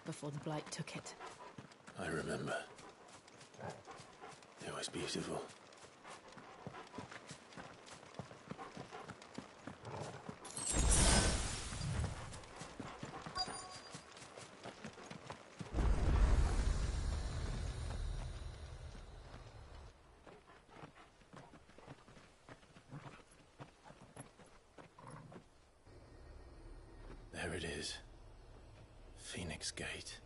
before the Blight took it. I remember. It was beautiful. There it is. Phoenix Gate.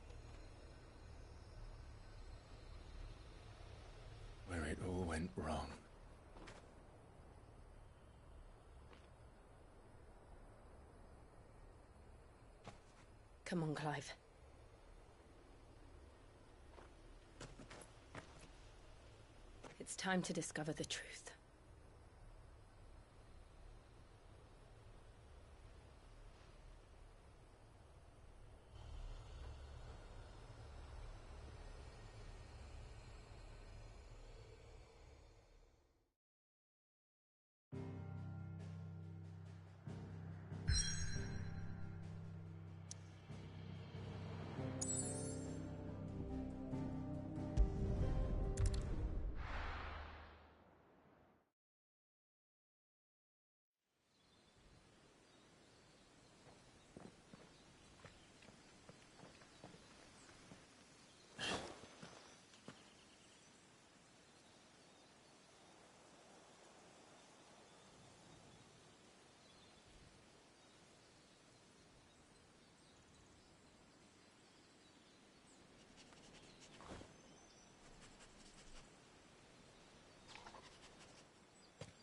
Where it all went wrong. Come on, Clive. It's time to discover the truth.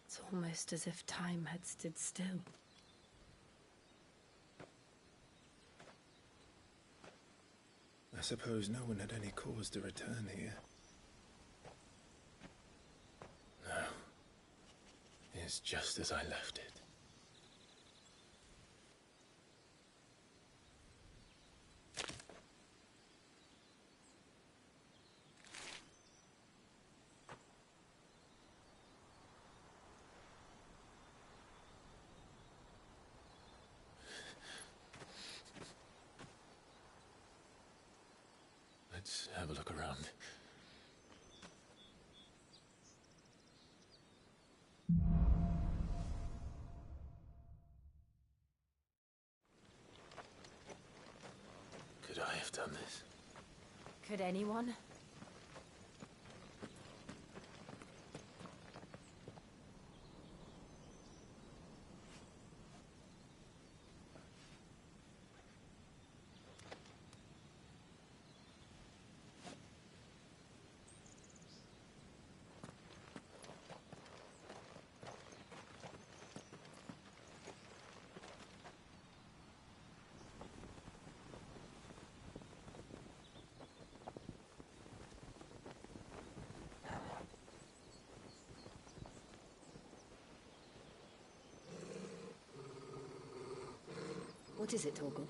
It's almost as if time had stood still. I suppose no one had any cause to return here. No. It's just as I left it. Let's have a look around. Could I have done this? Could anyone? What is it, Torgal?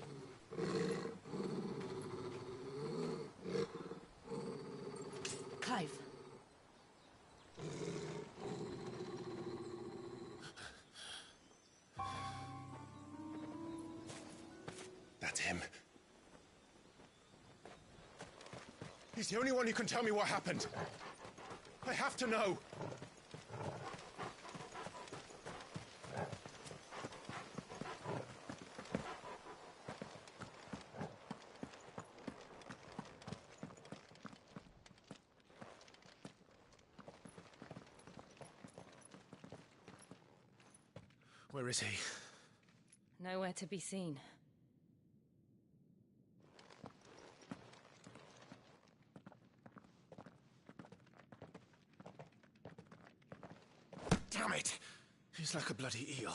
Clive. That's him. He's the only one who can tell me what happened. I have to know. Where is he? Nowhere to be seen. Damn it! He's like a bloody eel.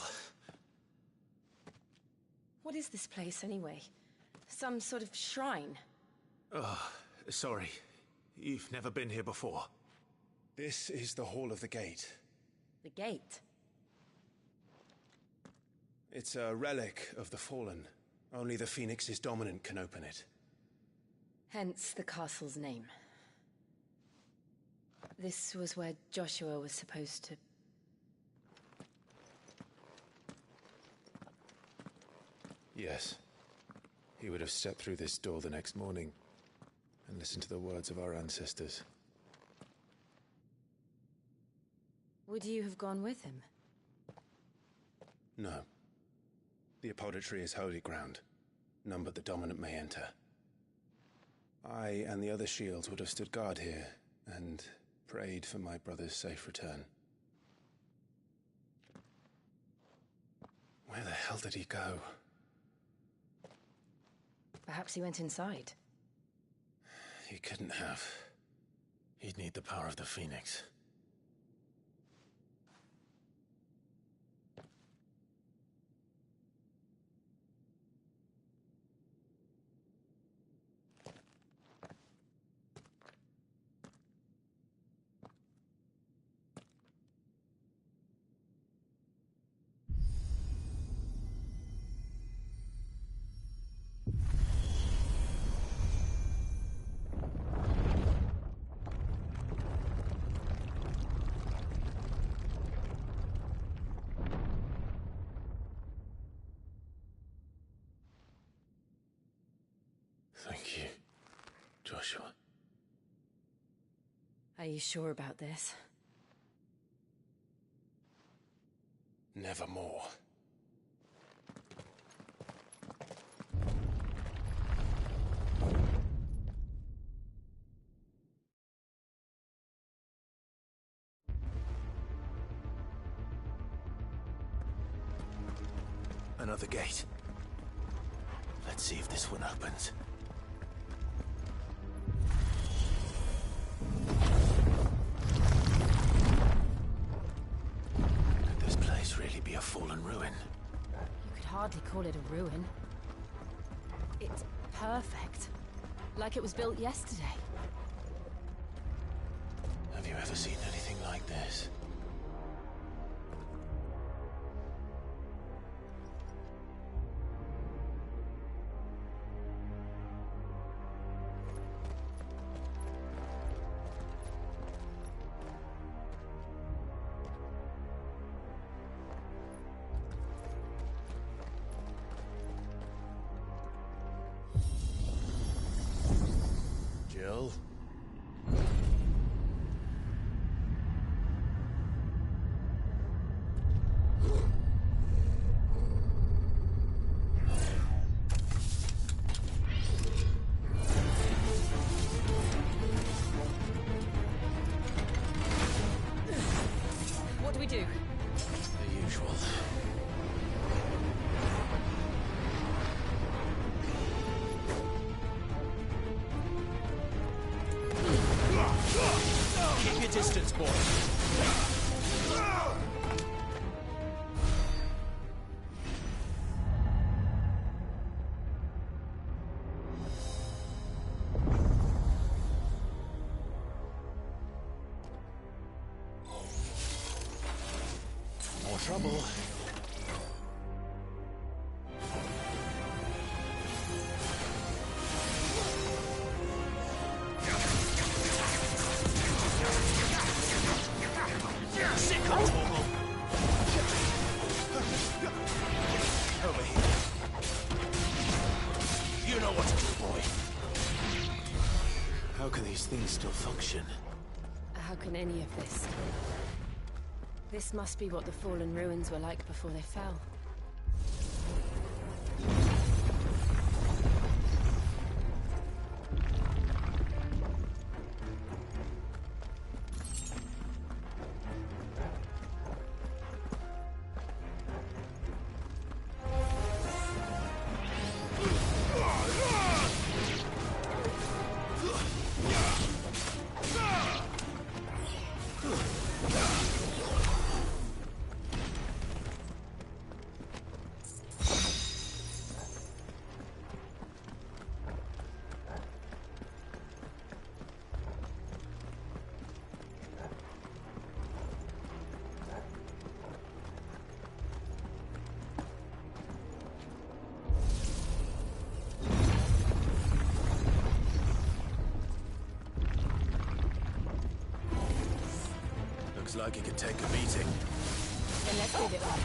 What is this place, anyway? Some sort of shrine? Oh, sorry. You've never been here before. This is the Hall of the Gate. The gate? It's a relic of the Fallen. Only the Phoenix's dominant can open it. Hence the castle's name. This was where Joshua was supposed to... Yes. he would have stepped through this door the next morning and listened to the words of our ancestors. Would you have gone with him? No. The apodatory is holy ground. None but the dominant may enter. I and the other shields would have stood guard here and prayed for my brother's safe return. Where the hell did he go? Perhaps he went inside. He couldn't have. He'd need the power of the Phoenix. Thank you, Joshua. Are you sure about this? Nevermore. Another gate. Let's see if this one opens. Could this place really be a fallen ruin? You could hardly call it a ruin. It's perfect. Like it was built yesterday. Have you ever seen anything like this? Jill? What do we do? The usual. Keep your distance, boy. More trouble. Over here. You know what to do, boy. How can these things still function? How can any of this? This must be what the fallen ruins were like before they fell. Looks like it could take a beating. Then let's give it one.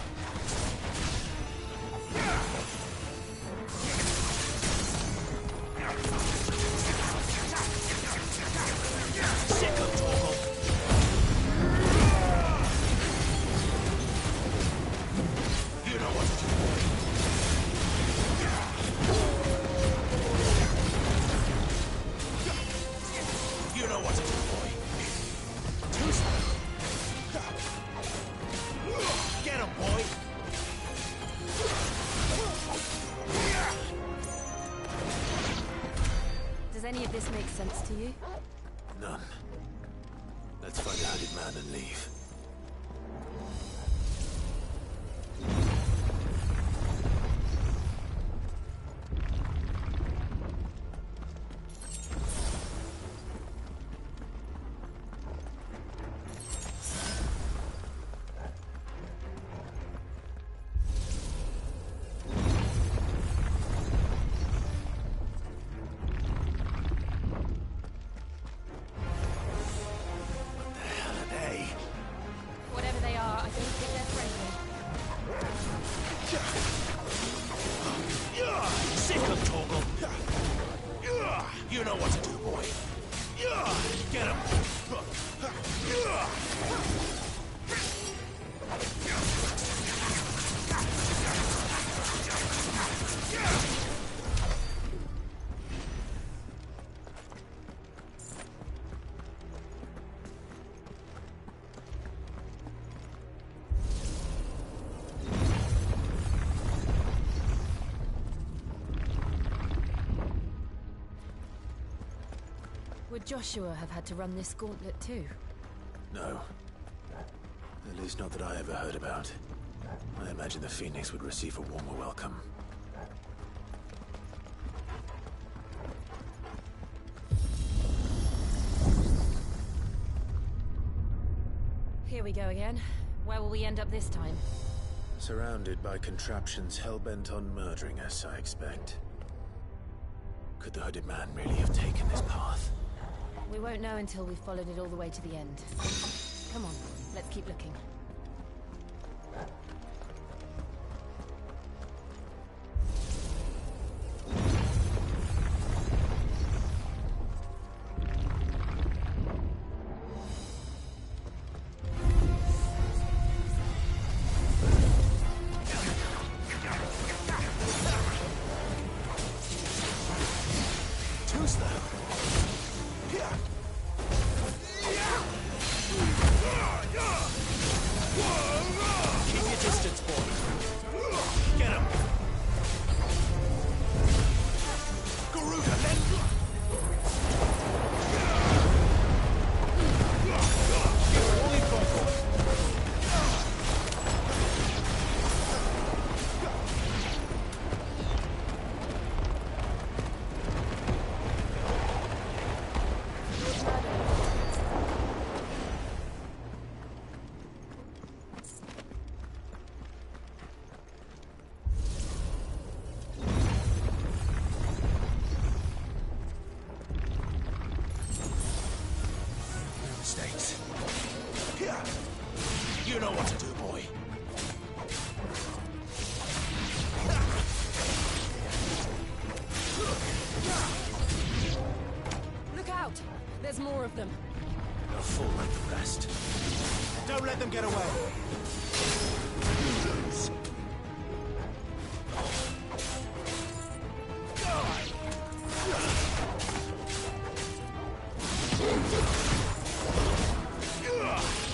Does any of this make sense to you? None. Let's find a hooded man and leave. Whatever they are, I don't think they're friendly. Sick of Torgal! You know what to do, boy. Get him! Would Joshua have had to run this gauntlet too? No. At least not that I ever heard about. I imagine the Phoenix would receive a warmer welcome. Here we go again. Where will we end up this time? Surrounded by contraptions hell-bent on murdering us, I expect. Could the hooded man really have taken this path? We won't know until we've followed it all the way to the end. Come on, let's keep looking. Mistakes. You know what to do, boy. Look out! There's more of them. They'll fall like the rest. Don't let them get away.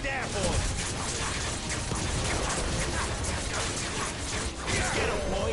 There, boy. Get him, boy.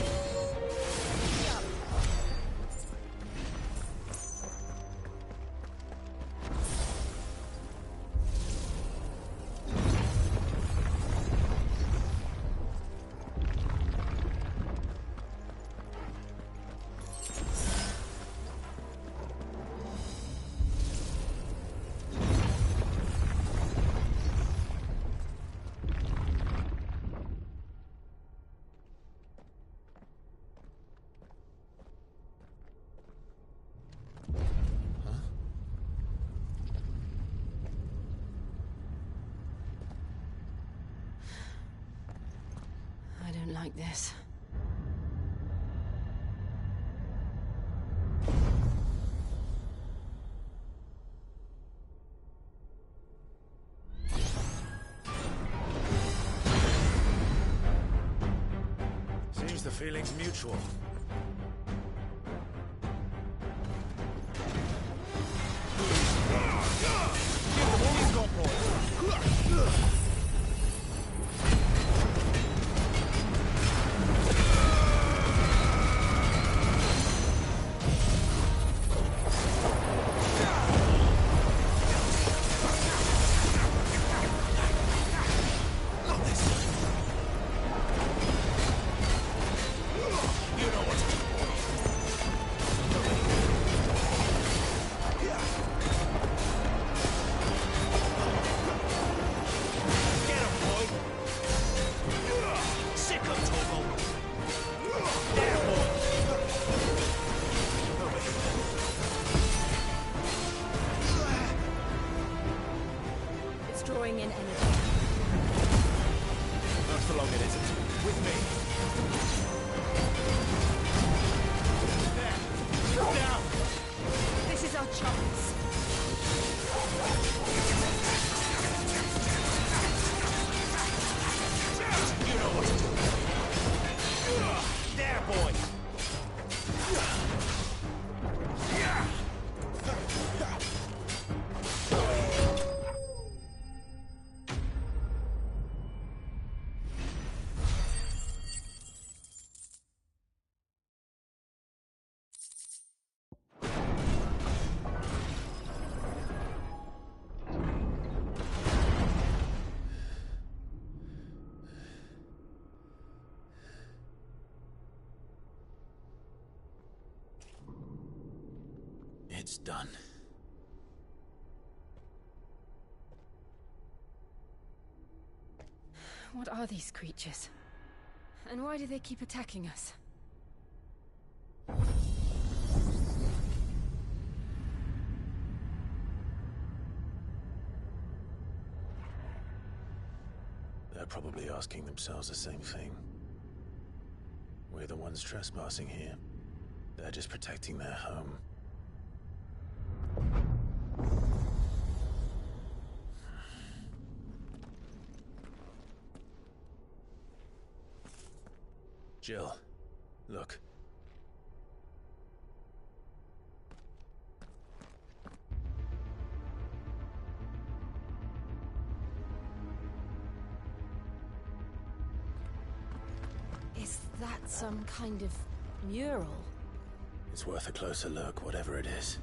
I don't like this. Seems the feeling's mutual. chance. You know what to do. There, boy. It's done. What are these creatures? And why do they keep attacking us? They're probably asking themselves the same thing. We're the ones trespassing here. They're just protecting their home. Jill, look. Is that some kind of mural? It's worth a closer look, whatever it is.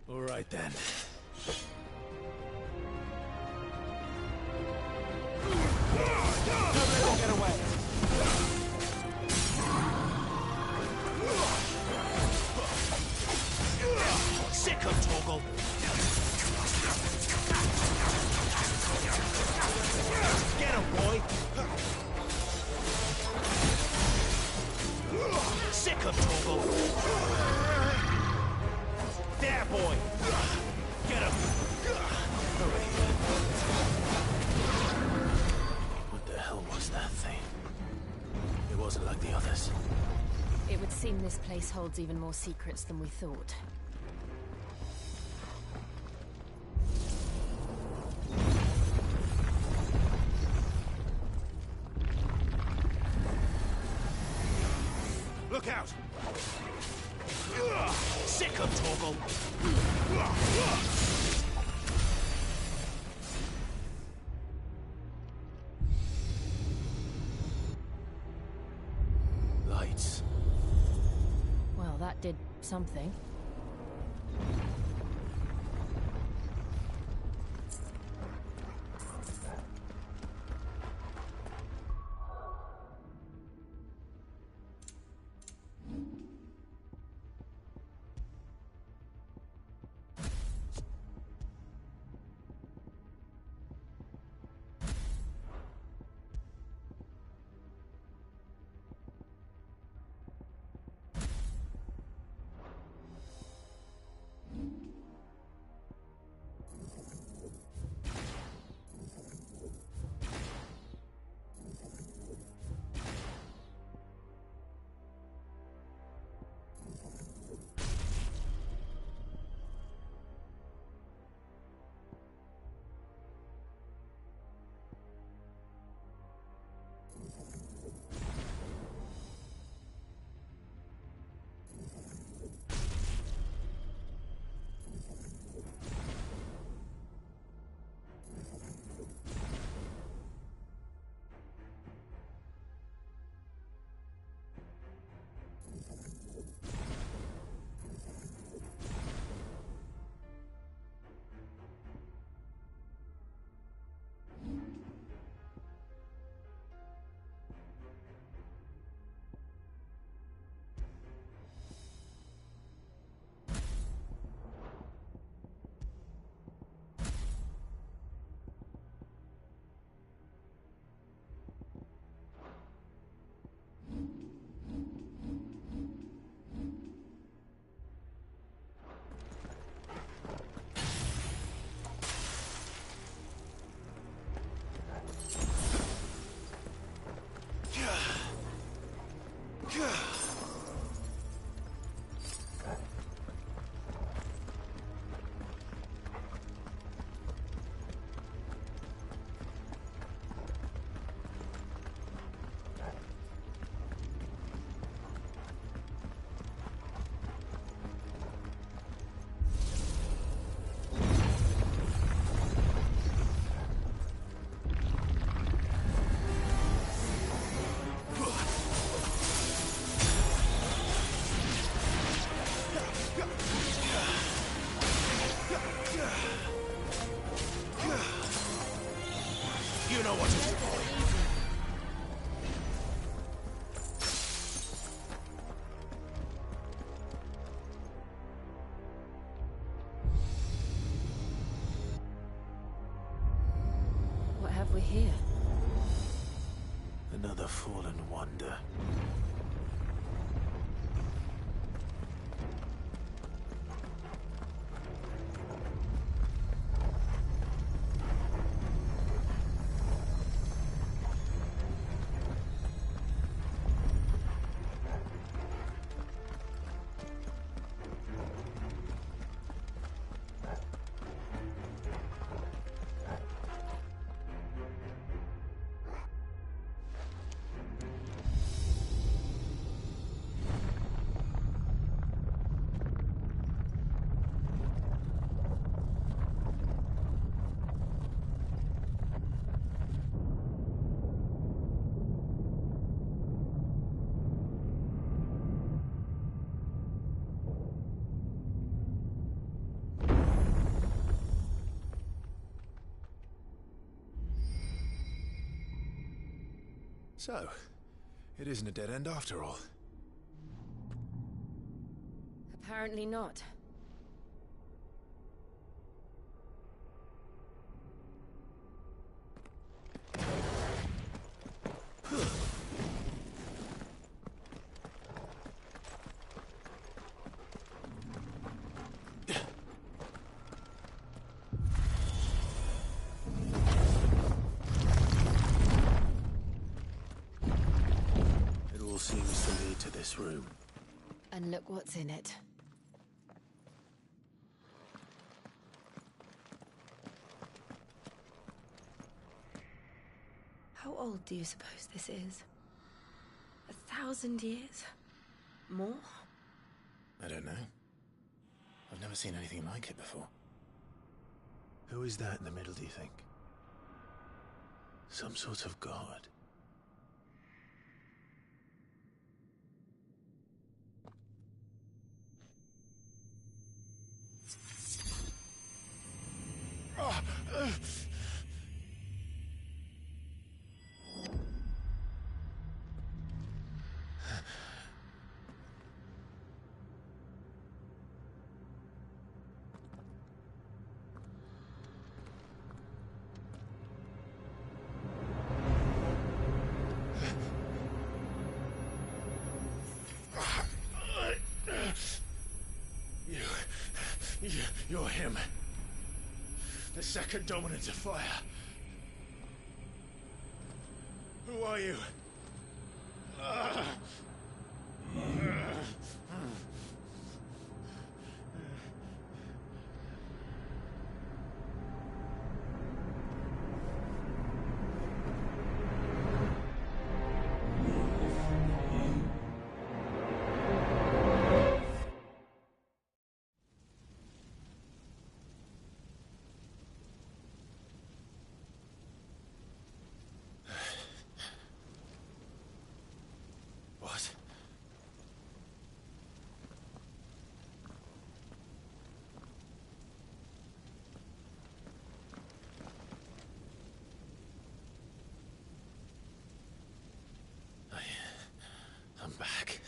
All right then. Don't let them get away. Sick of Toggle. Get him, boy. Sick of Toggle. There, boy. Get him. Hurry. What the hell was that thing? It wasn't like the others. It would seem this place holds even more secrets than we thought. Look out. Sick of Toggle. Lights. Well, that did something. have we here? Another fallen wonder. So, it isn't a dead end after all. Apparently not. Seems to lead to this room. And look what's in it. How old do you suppose this is? 1,000 years? More? I don't know. I've never seen anything like it before. Who is that in the middle, do you think? Some sort of god? You're him. The second dominant of fire. Who are you? What? I'm back.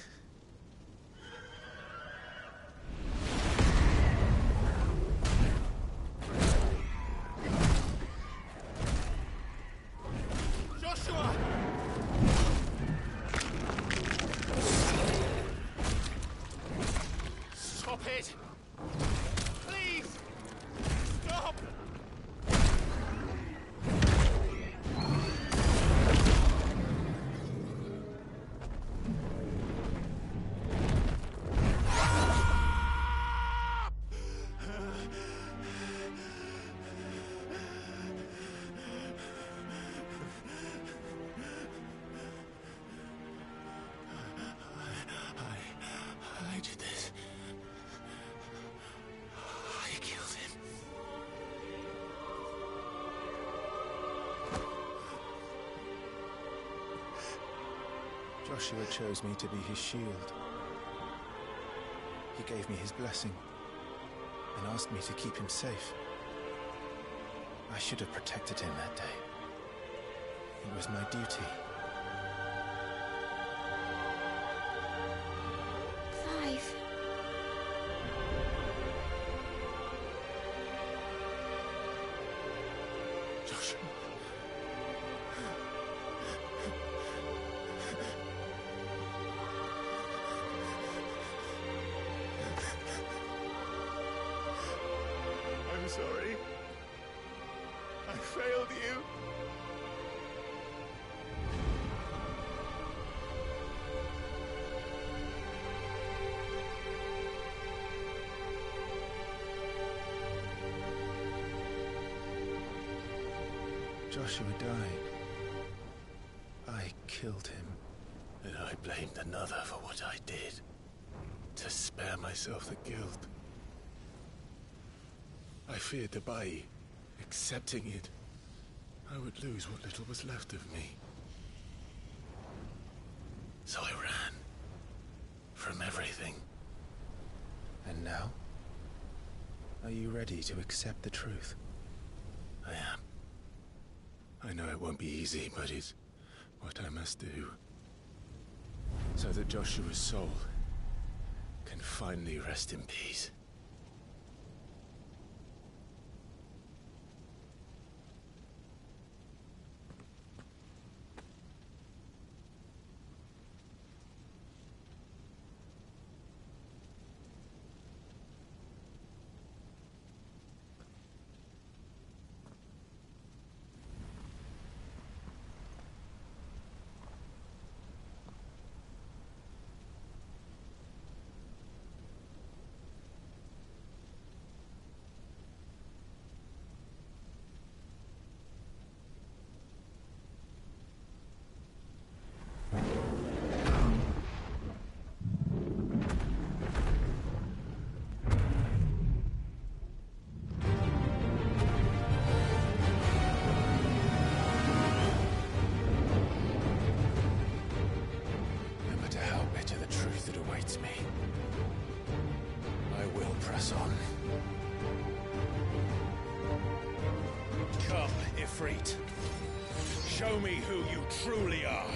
Joshua! Stop it! Please! Stop! I did this. I killed him. Joshua chose me to be his shield. He gave me his blessing and asked me to keep him safe. I should have protected him that day. It was my duty. Clive. Joshua. sorry. I failed you. Joshua died. I killed him. And I blamed another for what I did. To spare myself the guilt. I feared that by accepting it, I would lose what little was left of me. So I ran. From everything. And now? Are you ready to accept the truth? I am. I know it won't be easy, but it's what I must do. So that Joshua's soul can finally rest in peace. Me. I will press on. Come, Ifrit. Show me who you truly are.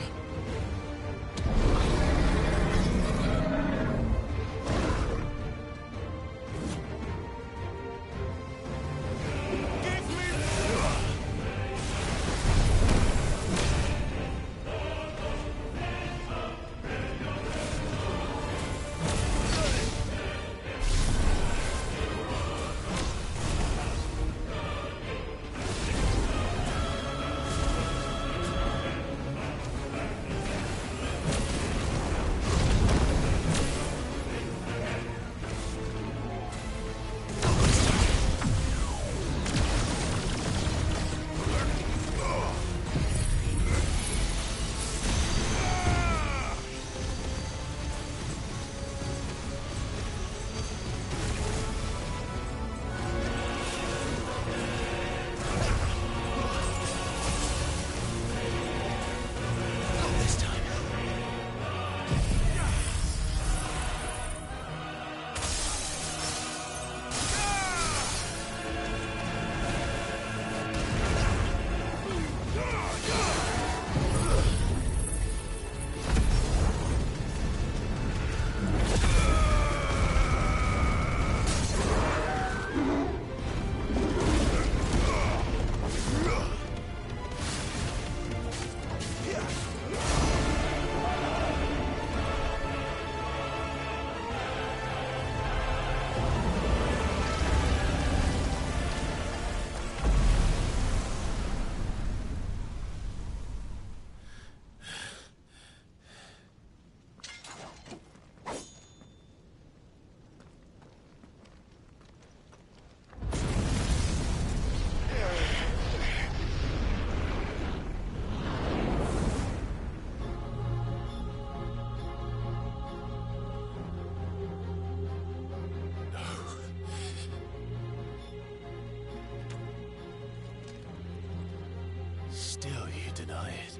Still you deny it.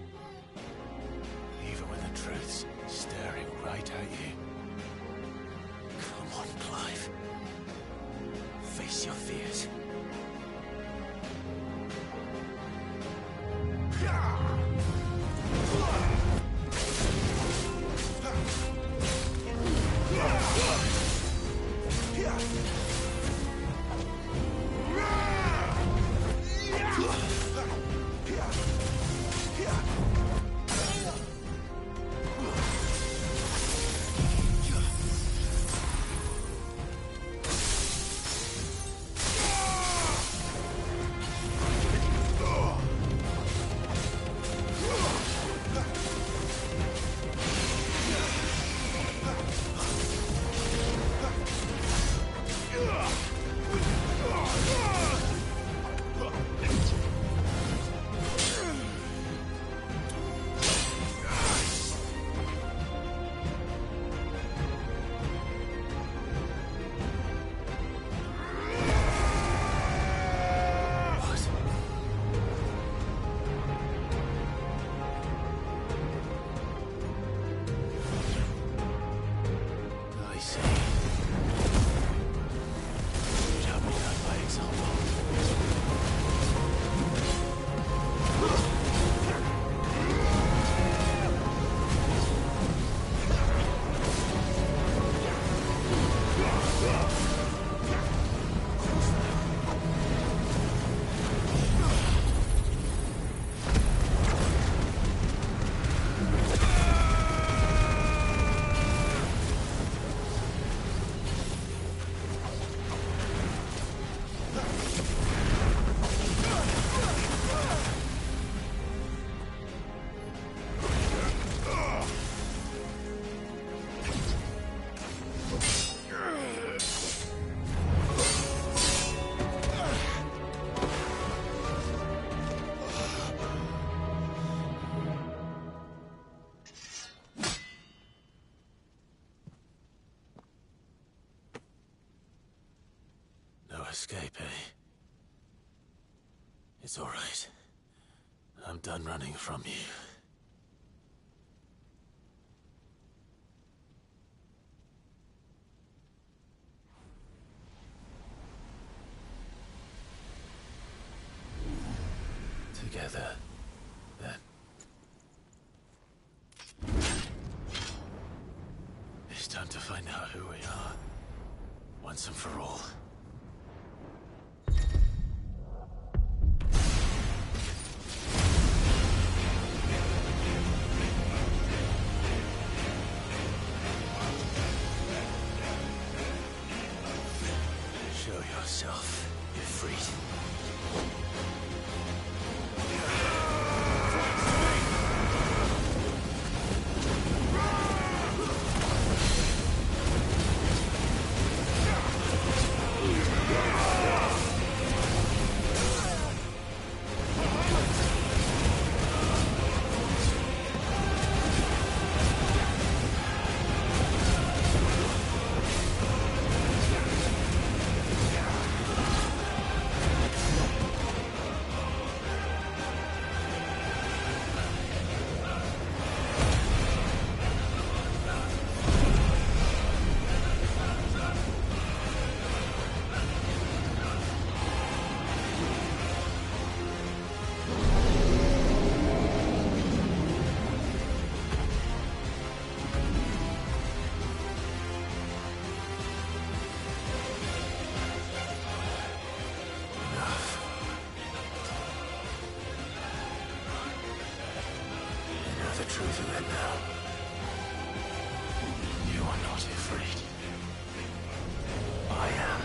Even when the truth's staring right at you. Come on, Clive. Face your fears. escape, eh? It's all right. I'm done running from you. Together, then. It's time to find out who we are, once and for all. Show yourself, Ifrit. The truth of it now. You are not afraid. I am.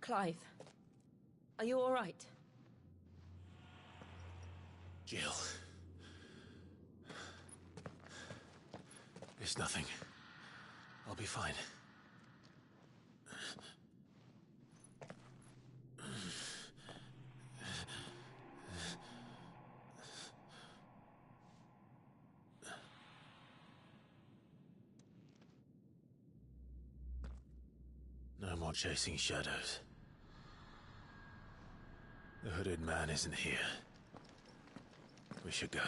Clive, are you all right? Jill. It's nothing. I'll be fine. No more chasing shadows. The hooded man isn't here. We should go.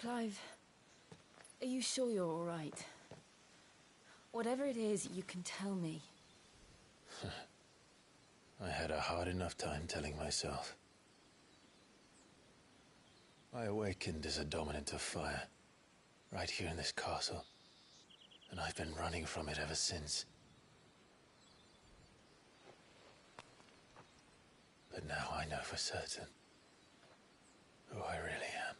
Clive, are you sure you're all right? Whatever it is, you can tell me. I had a hard enough time telling myself. I awakened as a dominant of fire, right here in this castle, and I've been running from it ever since. But now I know for certain who I really am.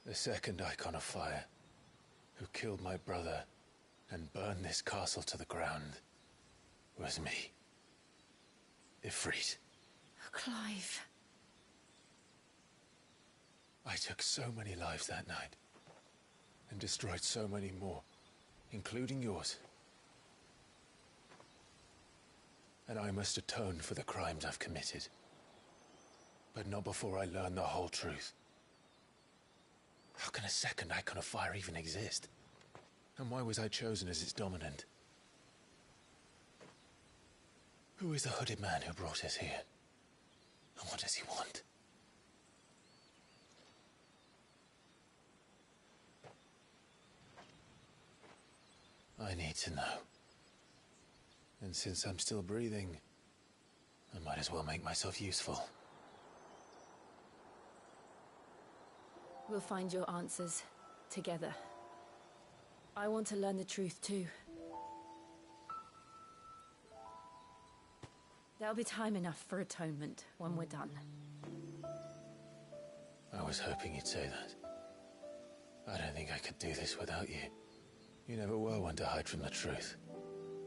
The second icon of fire, who killed my brother and burned this castle to the ground, was me. Ifrit. Clive. I took so many lives that night, and destroyed so many more, including yours. And I must atone for the crimes I've committed. But not before I learn the whole truth. How can a second icon of fire even exist? And why was I chosen as its dominant? Who is the hooded man who brought us here? And what does he want? I need to know. And since I'm still breathing, I might as well make myself useful. We'll find your answers together. I want to learn the truth too. There'll be time enough for atonement when we're done. I was hoping you'd say that. I don't think I could do this without you. You never were one to hide from the truth,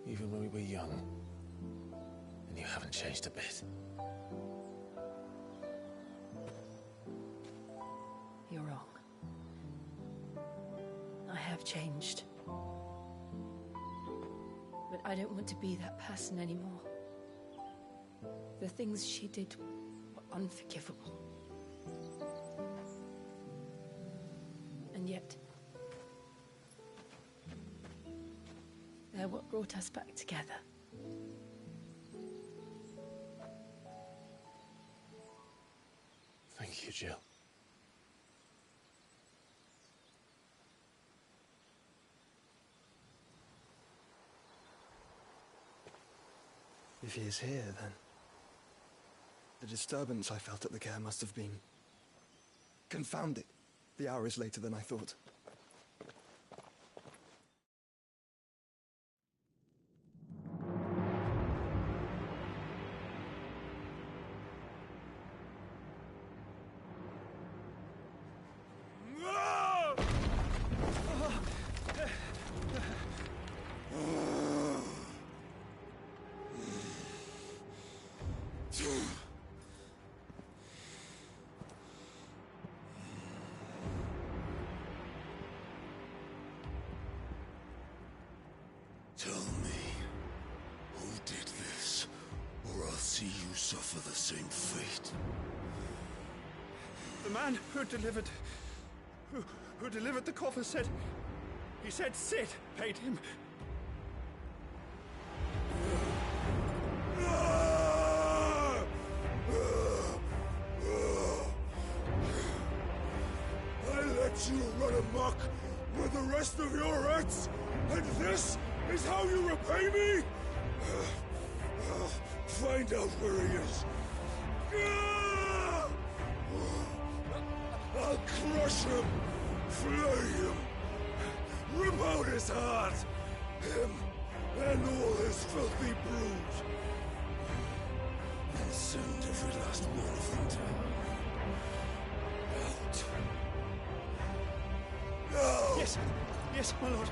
even when we were young. And you haven't changed a bit. You're wrong. I have changed. But I don't want to be that person anymore. The things she did were unforgivable. And yet, they're what brought us back together. Thank you, Jill. If he is here, then the disturbance I felt at the care must have been confounded. The hour is later than I thought. Tell me, who did this, or I'll see you suffer the same fate. The man who delivered the coffer said... He said Sid paid him. I let you run amok with the rest of your rats, and this is how you repay me? Find out where he is. I'll crush him, flay him, rip out his heart, him and all his filthy brood, and send every last one of them to out. Now! Yes, my lord.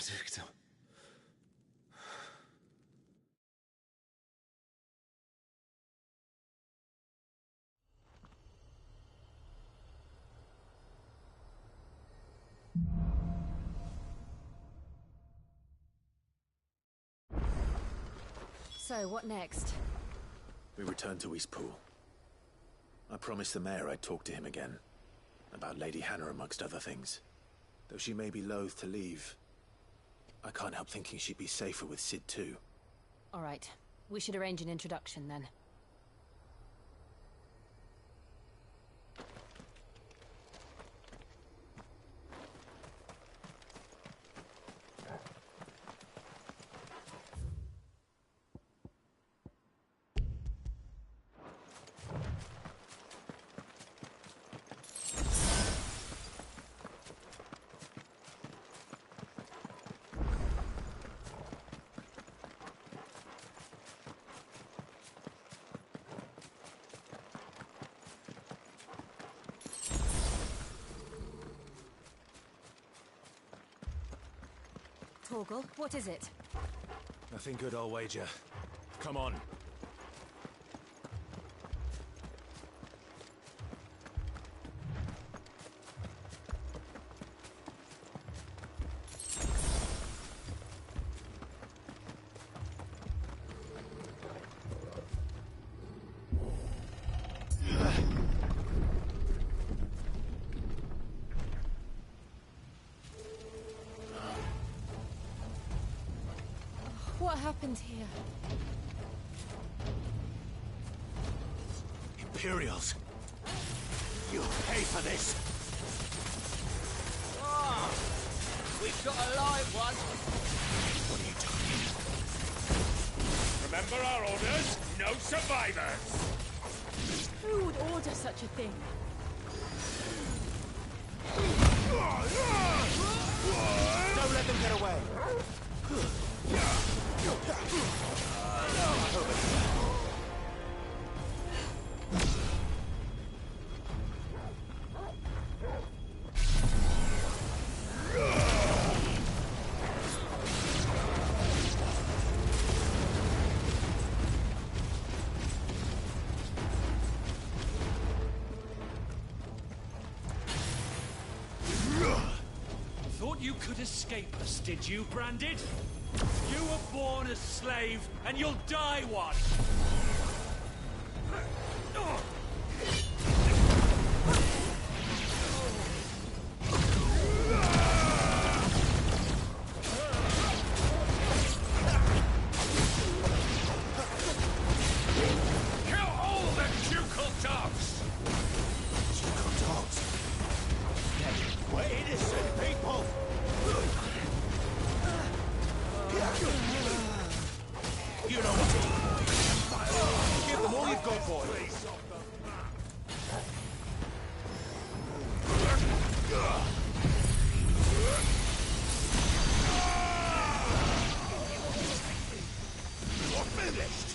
Benedicto. So, what next? We return to Eastpool. I promised the mayor I'd talk to him again. About Lady Hannah, amongst other things. Though she may be loath to leave, I can't help thinking she'd be safer with Sid too. All right. We should arrange an introduction then. Torgal, what is it? Nothing good, I'll wager. Come on. What happened here? Imperials! You'll pay for this! Ah! We've got a live one! What are you doing? Remember our orders? No survivors! Who would order such a thing? Don't let them get away! Thought you could escape us, did you, Branded? You were born a slave, and you'll die one! Kill all the ducal dogs! Ducal dogs? We're innocent people! You know what? Give them all you've got, boy. You're finished!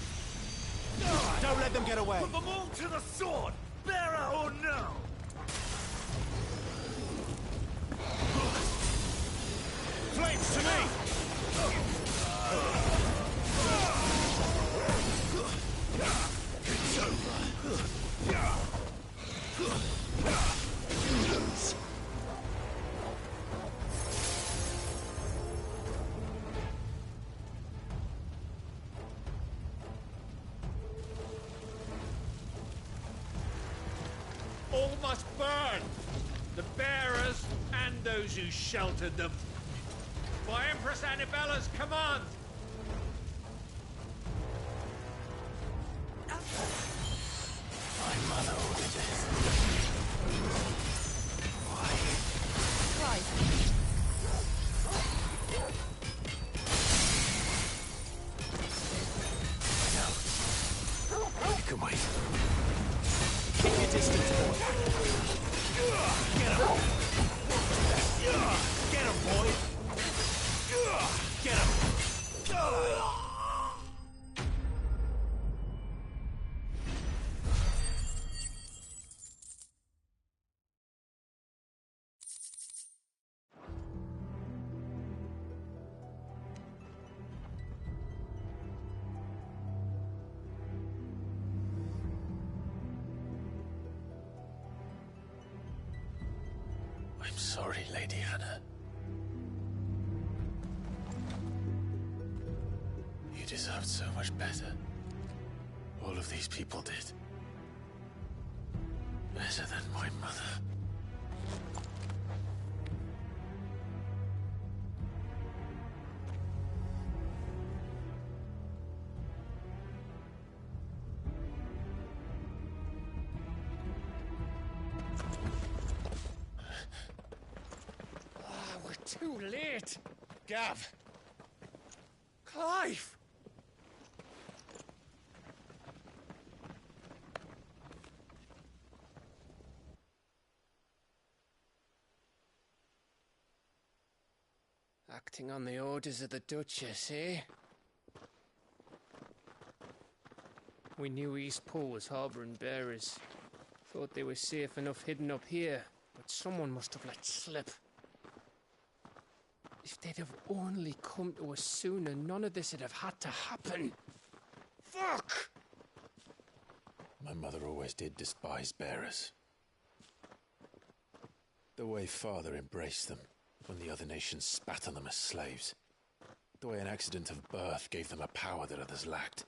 Don't let them get away! Put them all to the sword! Bearer or no! Flames to me! It's over. You lose. All must burn! The bearers and those who sheltered them. By Empress Annibella's command! My mother ordered this. Why? Right. No. You can wait. Keep your distance, boy. Get him! Get him, boy! Get him! sorry, Lady Hannah. You deserved so much better. All of these people did. Better than my mother. We're too late. Gav. Clive. Acting on the orders of the Duchess, eh? We knew Eastpool was harbouring bearers. Thought they were safe enough hidden up here, but someone must have let slip. If they'd have only come to us sooner, none of this would have had to happen. Fuck! My mother always did despise bearers. The way Father embraced them when the other nations spat on them as slaves. The way an accident of birth gave them a power that others lacked.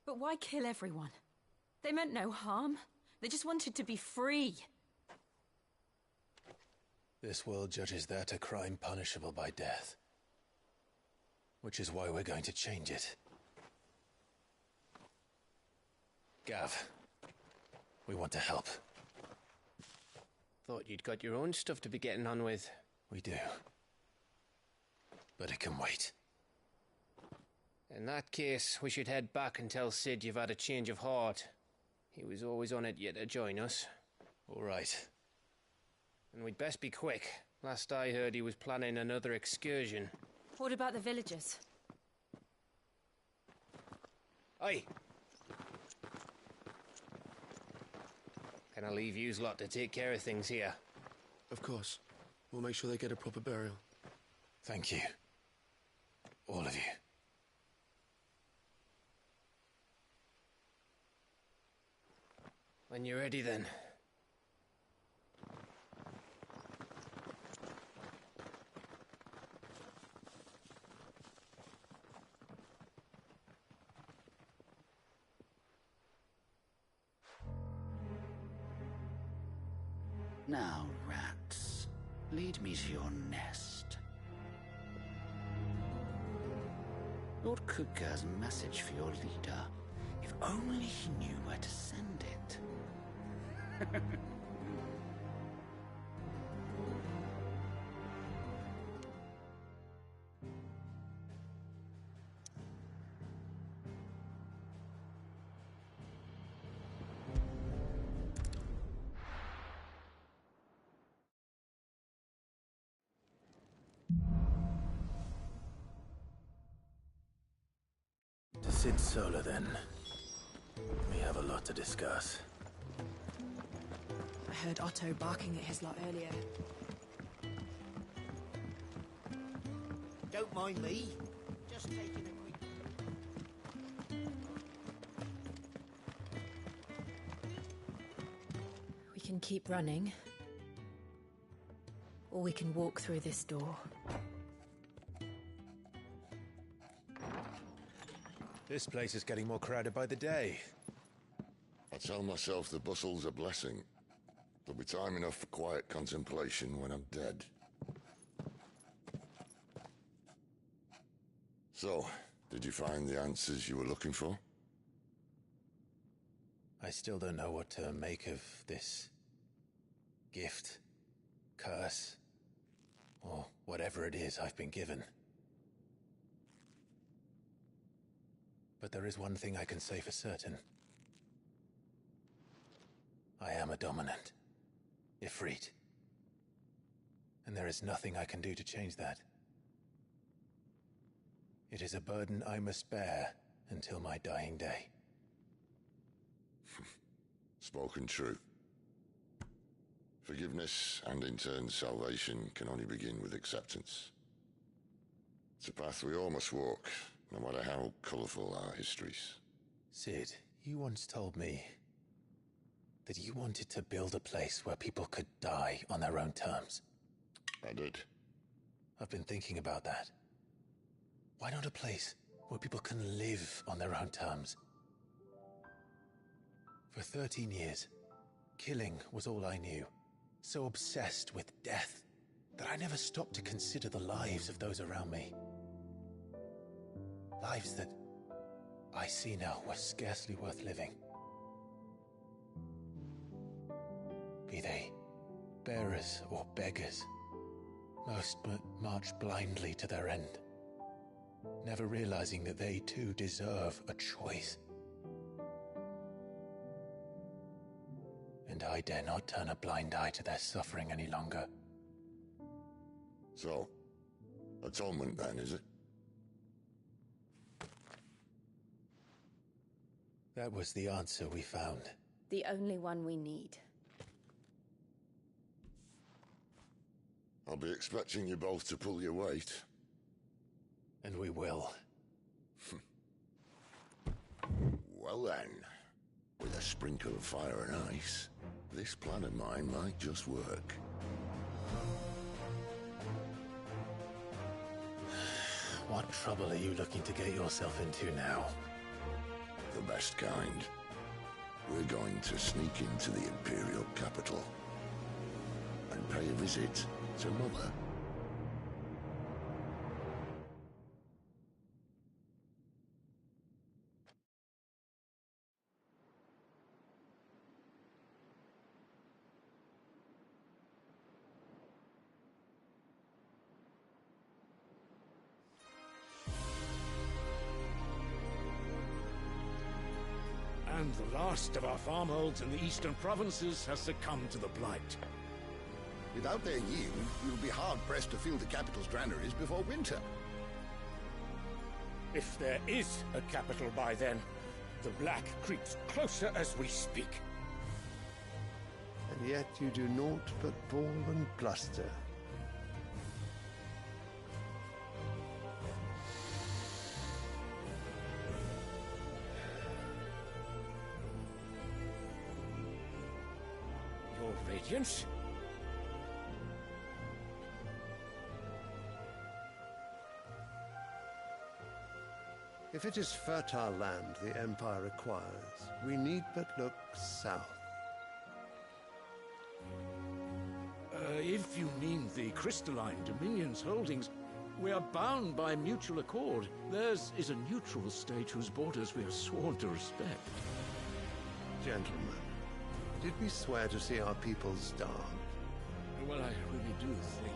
But why kill everyone? They meant no harm. They just wanted to be free. This world judges that a crime punishable by death. Which is why we're going to change it. Gav, we want to help. Thought you'd got your own stuff to be getting on with. We do. But it can wait. In that case, we should head back and tell Sid you've had a change of heart. He was always on it yet to join us. All right. And we'd best be quick. Last I heard, he was planning another excursion. What about the villagers? Aye. Can I leave yous lot to take care of things here? Of course. We'll make sure they get a proper burial. Thank you. All of you. When you're ready, then. Now, rats, lead me to your nest. Lord Kupka's message for your leader. If only he knew where to send it. To Sid Solar, then. We have a lot to discuss. I heard Otto barking at his lot earlier. Don't mind me. Just taking a quick... We can keep running. Or we can walk through this door. This place is getting more crowded by the day. I tell myself the bustle's a blessing. There'll be time enough for quiet contemplation when I'm dead. So, did you find the answers you were looking for? I still don't know what to make of this gift, curse, or whatever it is I've been given. But there is one thing I can say for certain. I am a dominant, Ifrit. And there is nothing I can do to change that. It is a burden I must bear until my dying day. Spoken true. Forgiveness and in turn salvation can only begin with acceptance. It's a path we all must walk, no matter how colourful our histories. Sid, you once told me that you wanted to build a place where people could die on their own terms. I did. I've been thinking about that. Why not a place where people can live on their own terms? For 13 years, killing was all I knew. So obsessed with death that I never stopped to consider the lives of those around me. Lives that I see now were scarcely worth living. Be they bearers or beggars, most but march blindly to their end, never realizing that they too deserve a choice. And I dare not turn a blind eye to their suffering any longer. So, atonement then, is it? That was the answer we found. The only one we need. I'll be expecting you both to pull your weight. And we will. Well then, with a sprinkle of fire and ice, this plan of mine might just work. What trouble are you looking to get yourself into now? The best kind. We're going to sneak into the Imperial capital and pay a visit to Mother. And the last of our farmholds in the eastern provinces has succumbed to the blight. Without their yield, we'll be hard-pressed to fill the capital's granaries before winter. If there is a capital by then, the black creeps closer as we speak. And yet you do naught but bawl and bluster. Your Radiance? If it is fertile land the Empire requires, we need but look south. If you mean the crystalline Dominion's holdings, we are bound by mutual accord. Theirs is a neutral state whose borders we are sworn to respect. Gentlemen, did we swear to see our people starve? Well, I really do think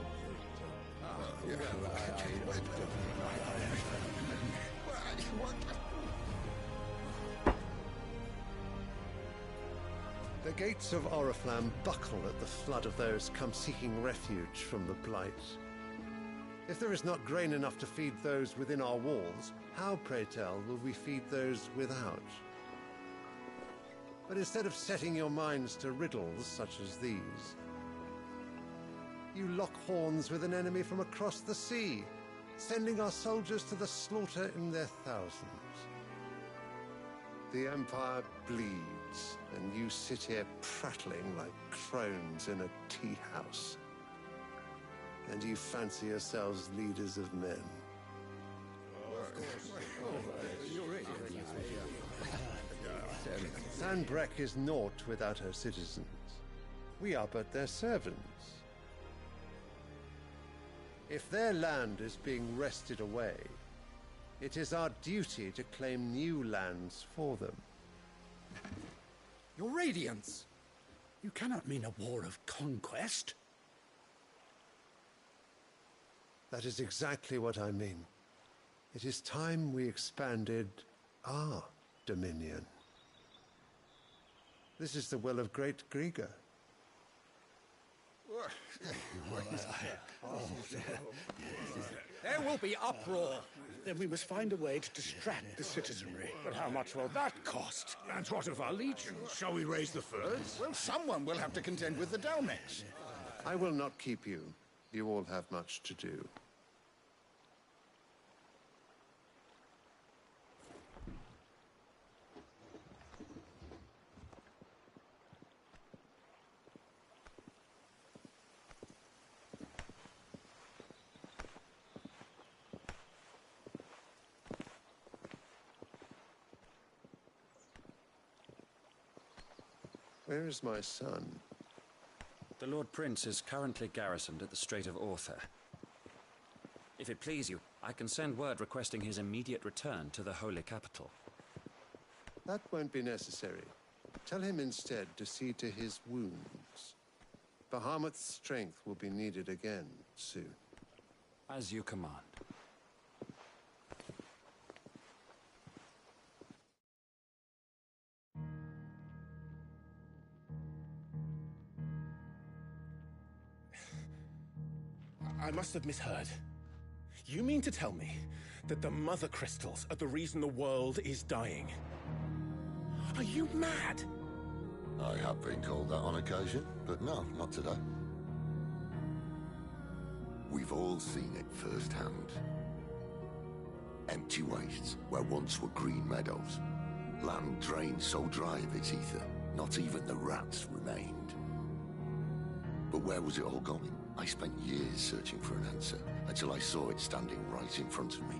The gates of Oriflamme buckle at the flood of those come seeking refuge from the Blight. If there is not grain enough to feed those within our walls, how, pray tell, will we feed those without? But instead of setting your minds to riddles such as these, you lock horns with an enemy from across the sea, sending our soldiers to the slaughter in their thousands. The Empire bleeds, and you sit here prattling like crones in a tea house. And you fancy yourselves leaders of men. Sanbreque is naught without her citizens. We are but their servants. If their land is being wrested away, it is our duty to claim new lands for them. Your Radiance! You cannot mean a war of conquest. That is exactly what I mean. It is time we expanded our dominion. This is the will of great Grieger. There will be uproar. Then we must find a way to distract the citizenry. But how much will that cost? And what of our legions? Shall we raise the furs? Well, someone will have to contend with the Dalmex. I will not keep you. You all have much to do. Where is my son? The Lord Prince is currently garrisoned at the Strait of Orther. If it please you, I can send word requesting his immediate return to the Holy Capital. That won't be necessary. Tell him instead to see to his wounds. Bahamut's strength will be needed again soon. As you command. I must have misheard. You mean to tell me that the Mother Crystals are the reason the world is dying? Are you mad? I have been called that on occasion, but no, not today. We've all seen it firsthand. Empty wastes where once were green meadows. Land drained so dry of its ether, not even the rats remained. But where was it all going? I spent years searching for an answer, until I saw it standing right in front of me.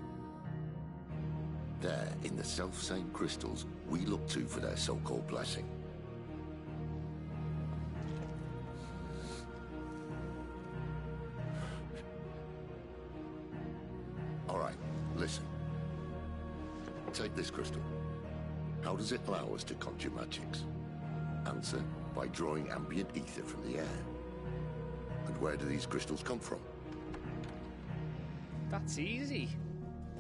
There, in the self-same crystals we look to for their so-called blessing. All right, listen. Take this crystal. How does it allow us to conjure magics? Answer, by drawing ambient ether from the air. And where do these crystals come from? That's easy.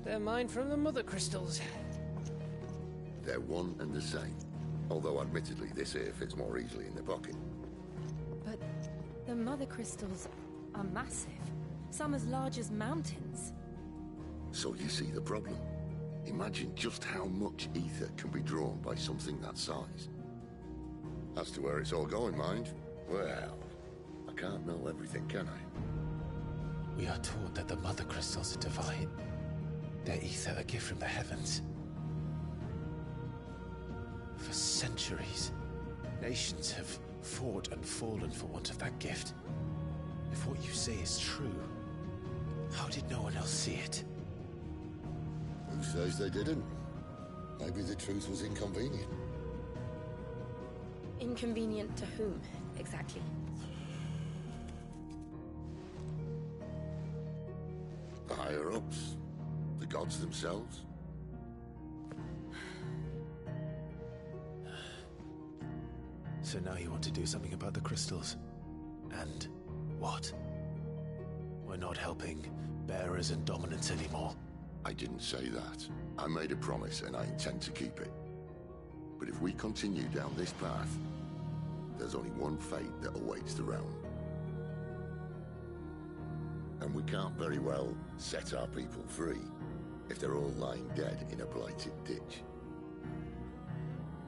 They're mined from the Mother Crystals. They're one and the same. Although admittedly this here fits more easily in the pocket. But the Mother Crystals are massive. Some as large as mountains. So you see the problem. Imagine just how much ether can be drawn by something that size. As to where it's all going, mind? Well, I can't know everything, can I? We are taught that the Mother Crystals are divine. Their ether a gift from the heavens. For centuries, nations have fought and fallen for want of that gift. If what you say is true, how did no one else see it? Who says they didn't? Maybe the truth was inconvenient. Inconvenient to whom, exactly? The higher-ups? The gods themselves? So now you want to do something about the crystals? And what? We're not helping bearers and dominants anymore. I didn't say that. I made a promise and I intend to keep it. But if we continue down this path, there's only one fate that awaits the realm. And we can't very well set our people free if they're all lying dead in a blighted ditch.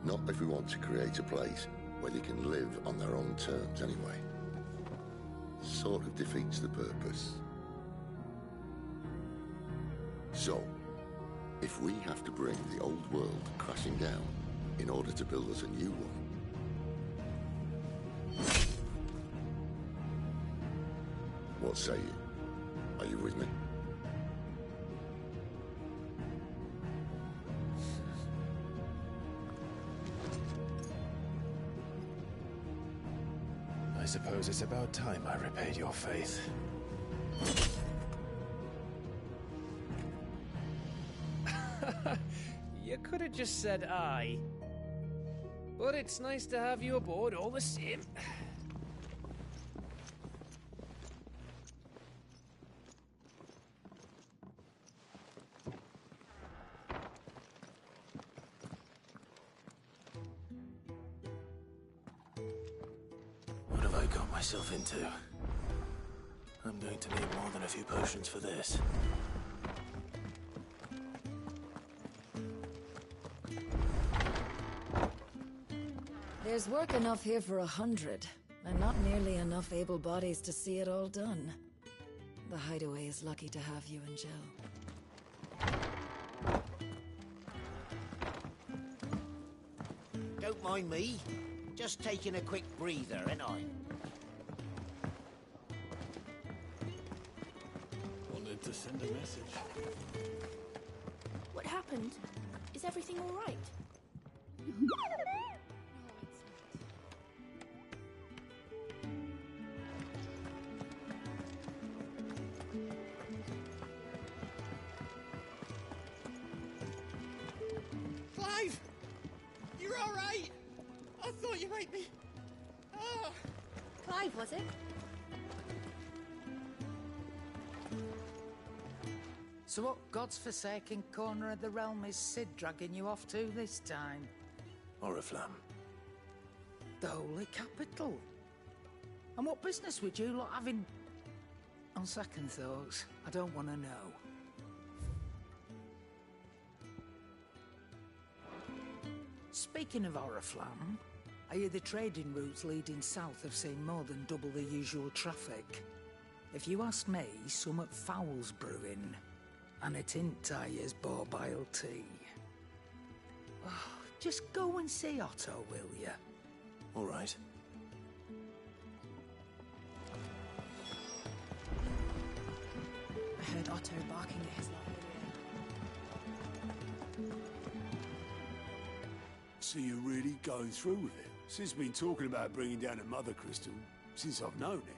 Not if we want to create a place where they can live on their own terms anyway. Sort of defeats the purpose. So, if we have to bring the old world crashing down in order to build us a new one, what say you? Are you with me? I suppose it's about time I repaid your faith. You could have just said aye. But it's nice to have you aboard all the same. What have I got myself into? I'm going to need more than a few potions for this. There's work enough here for 100, and not nearly enough able bodies to see it all done. The Hideaway is lucky to have you and Jill. Don't mind me. Just taking a quick breather, ain't I? Wanted to send a message. What happened? Is everything all right? Clive! You're alright! I thought you might be... Oh. Clive, was it? So what God's forsaken corner of the realm is Sid dragging you off to this time? Oriflamme. The Holy Capital. And what business would you lot have in... On second thoughts, I don't want to know. Speaking of Oriflamme, I hear the trading routes leading south have seen more than double the usual traffic. If you ask me, summat foul's brewing. And it ain't Tyre's borbile tea. Oh, just go and see Otto, will you? All right. I heard Otto barking at his library. So you're really going through with it? Sid's been talking about bringing down a mother crystal since I've known it.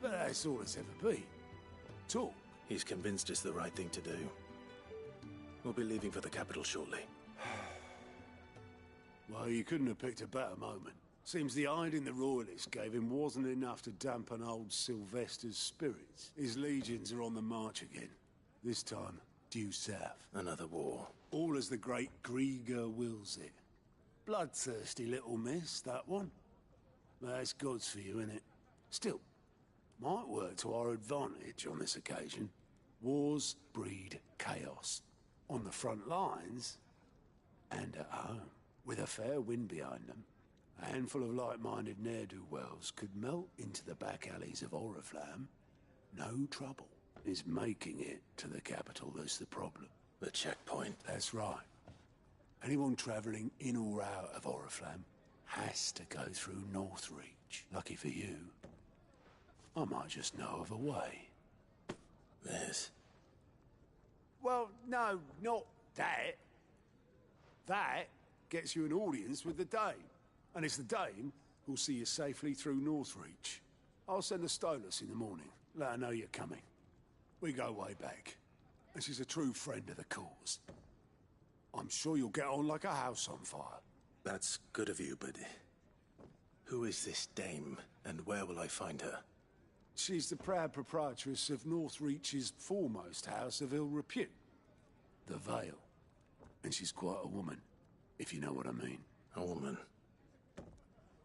But that's all it's ever been. Talk. He's convinced it's the right thing to do. We'll be leaving for the capital shortly. Well, you couldn't have picked a better moment. Seems the hiding the Royalists gave him wasn't enough to dampen old Sylvester's spirits. His legions are on the march again. This time, due south. Another war. All as the great Grieger wills it. Bloodthirsty little miss, that one. That's God's for you, innit? Still, might work to our advantage on this occasion. Wars breed chaos. On the front lines, and at home. With a fair wind behind them, a handful of like-minded ne'er-do-wells could melt into the back alleys of Oriflamme. No trouble. It's making it to the capital that's the problem. The checkpoint. That's right. Anyone travelling in or out of Oriflamme has to go through Northreach. Lucky for you, I might just know of a way. There's... Well, no, not that. That gets you an audience with the Dame. And it's the Dame who'll see you safely through Northreach. I'll send the Stolas in the morning. Let her know you're coming. We go way back. And she's a true friend of the cause. I'm sure you'll get on like a house on fire. That's good of you, but... who is this Dame, and where will I find her? She's the proud proprietress of Northreach's foremost house of ill repute. The Vale. And she's quite a woman, if you know what I mean. A woman.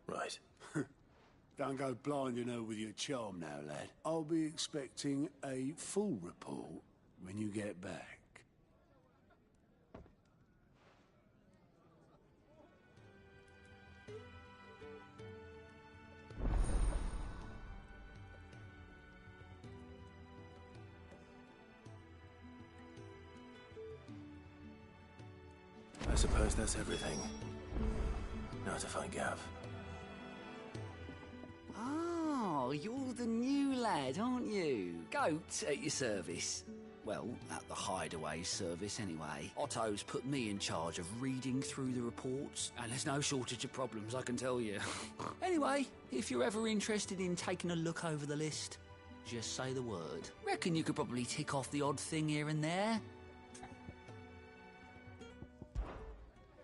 Right. Don't go blinding her with your charm now, lad. I'll be expecting a full report when you get back. I suppose that's everything. Now to find Gav. Oh, you're the new lad, aren't you? Goat at your service. Well, at the hideaway service anyway. Otto's put me in charge of reading through the reports, and there's no shortage of problems, I can tell you. Anyway, if you're ever interested in taking a look over the list, just say the word. Reckon you could probably tick off the odd thing here and there.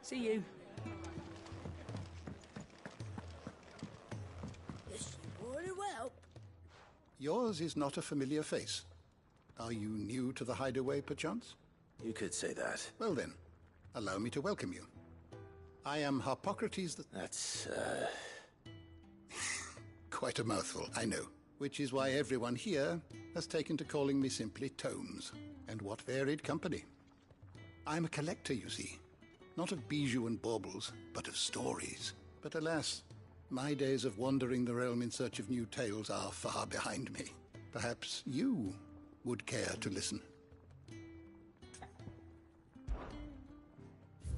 See you. Yes, you very well. Yours is not a familiar face. Are you new to the hideaway, perchance? You could say that. Well then, allow me to welcome you. I am Harpocrates the... That's, Quite a mouthful, I know. Which is why everyone here has taken to calling me simply Tomes. And what varied company. I'm a collector, you see. Not of bijou and baubles, but of stories. But alas, my days of wandering the realm in search of new tales are far behind me. Perhaps you would care to listen.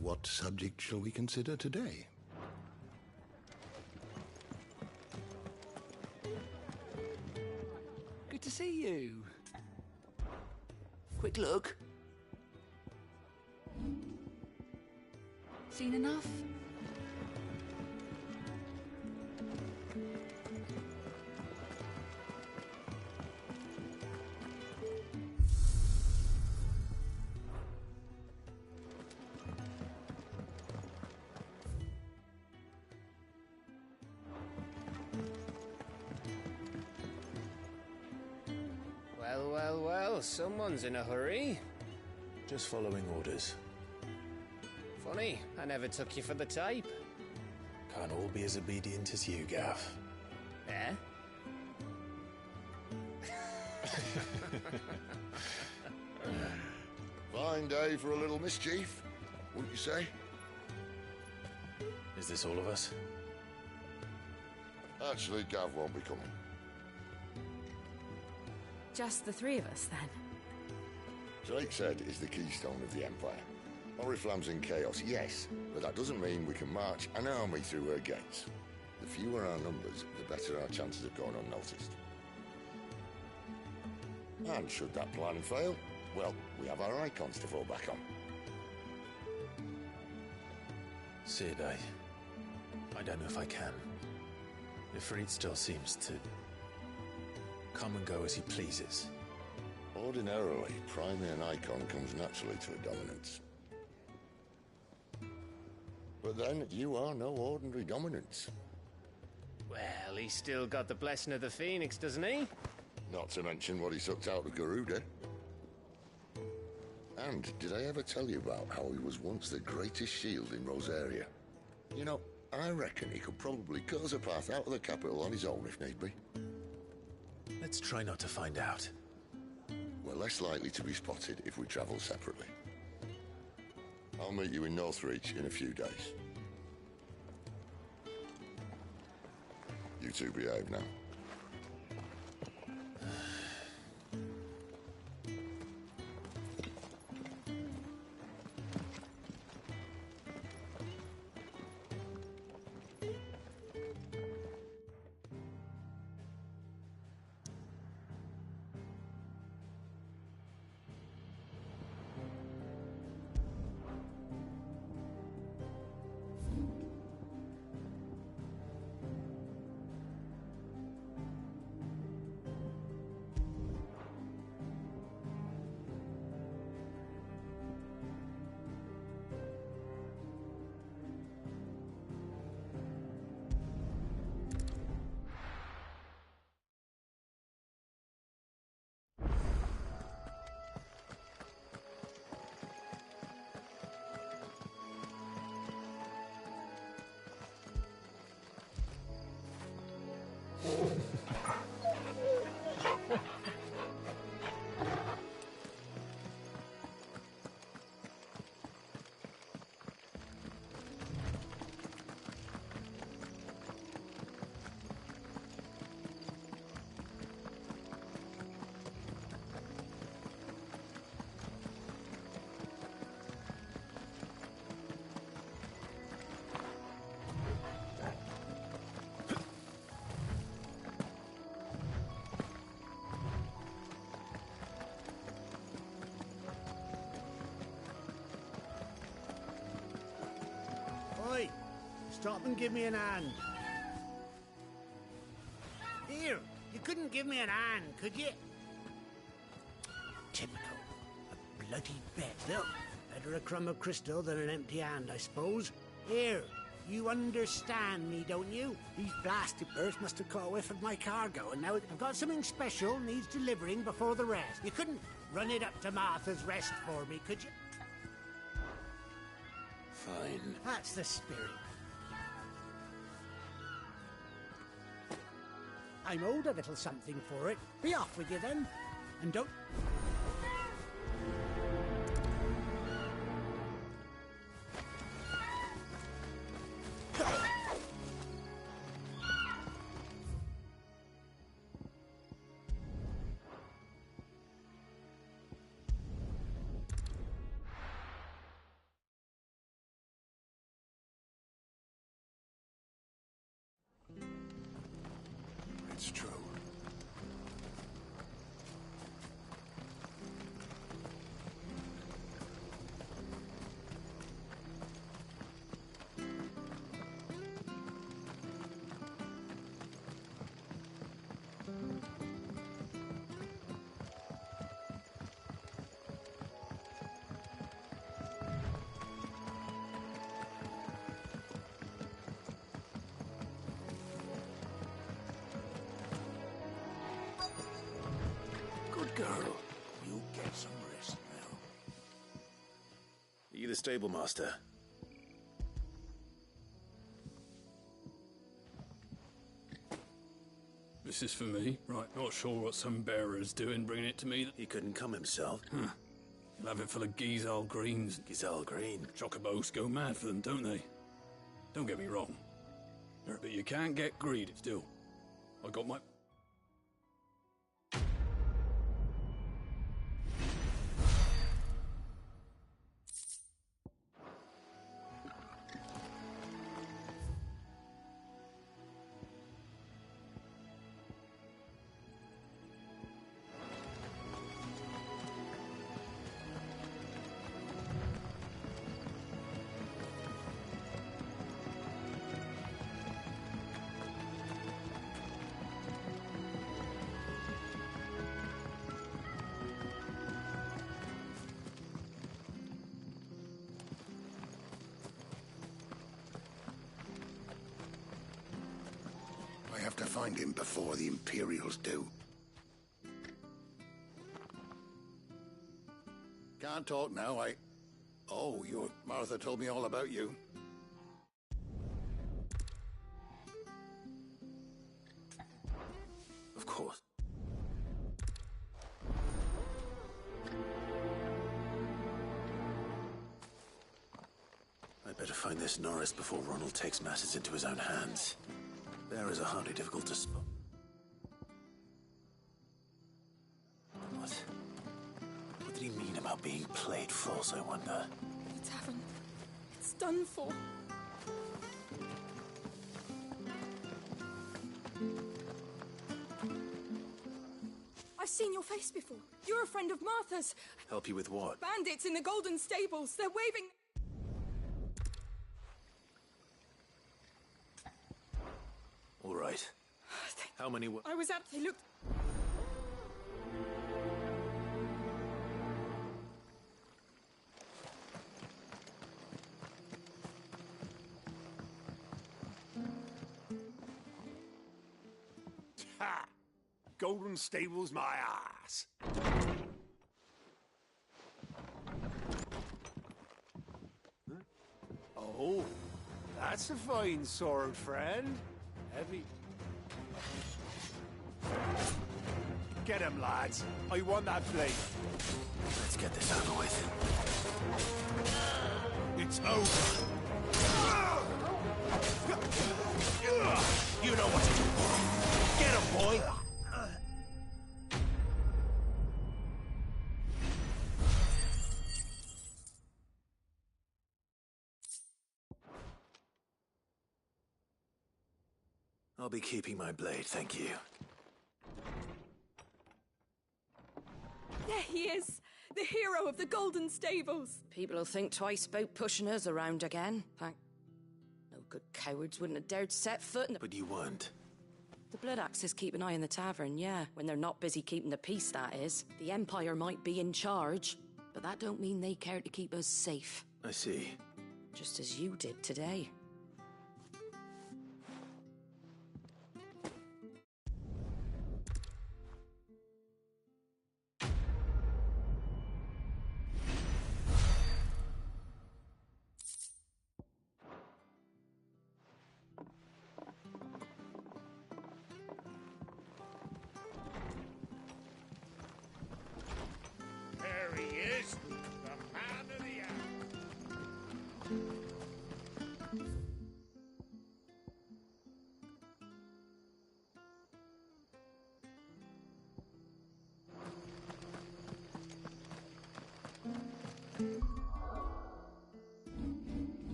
What subject shall we consider today? Good to see you. Quick look. Seen enough? Well, someone's in a hurry. Just following orders. Funny, I never took you for the type. Can't all be as obedient as you, Gav. Eh? Fine day for a little mischief, wouldn't you say? Is this all of us? Actually, Gav won't be coming. Just the three of us, then? Drake's Head is the keystone of the Empire. Oriflamme's in chaos, yes, but that doesn't mean we can march an army through her gates. The fewer our numbers, the better our chances of going unnoticed. And should that plan fail, well, we have our icons to fall back on. Sid, I don't know if I can. Ifrit still seems to come and go as he pleases. Ordinarily, priming an icon comes naturally to a dominance. But then, you are no ordinary dominance. Well, he's still got the blessing of the Phoenix, doesn't he? Not to mention what he sucked out of Garuda. And did I ever tell you about how he was once the greatest shield in Rosaria? You know, I reckon he could probably cut us a path out of the capital on his own if need be. Let's try not to find out. We're less likely to be spotted if we travel separately. I'll meet you in Northreach in a few days. You two behave now. Oi! Stop and give me an hand. Here, you couldn't give me an hand, could you? Typical. A bloody bet. Look, better a crumb of crystal than an empty hand, I suppose. Here, you understand me, don't you? These blasted birds must have caught a whiff of my cargo, and now I've got something special needs delivering before the rest. You couldn't run it up to Martha's Rest for me, could you? Fine. That's the spirit. I'm owed a little something for it. Be off with you then. And don't... It's true. Good girl. You the stable master. This is for me? Right, not sure what some bearer's doing bringing it to me. He couldn't come himself. He'll have it full of Gizal greens. Gizal green? Chocobos go mad for them, don't they? Don't get me wrong. But you can't get greedy still. I got my... I have to find him before the Imperials do. Can't talk now, Oh, your Martha told me all about you. Of course. I'd better find this Norris before Ronald takes matters into his own hands. Bearers are hardly difficult to spot. What did he mean about being played false, I wonder? The tavern. It's done for. I've seen your face before. You're a friend of Martha's. Help you with what? Bandits in the Golden Stables. They're waving... All right. How many were... I was out... They looked... Ha! Golden Stables my ass. Oh, that's a fine sword, friend. Heavy. Get him, lads. I want that blade. Let's get this over with. It's over. You know what to do. Get him, boy. I'll be keeping my blade, thank you. There he is! The hero of the Golden Stables! People will think twice about pushing us around again. No good cowards wouldn't have dared set foot in the... But you weren't. The Blood Axes keep an eye on the tavern, yeah. When they're not busy keeping the peace, that is. The Empire might be in charge, but that don't mean they care to keep us safe. I see. Just as you did today. There he is, the man of the hour.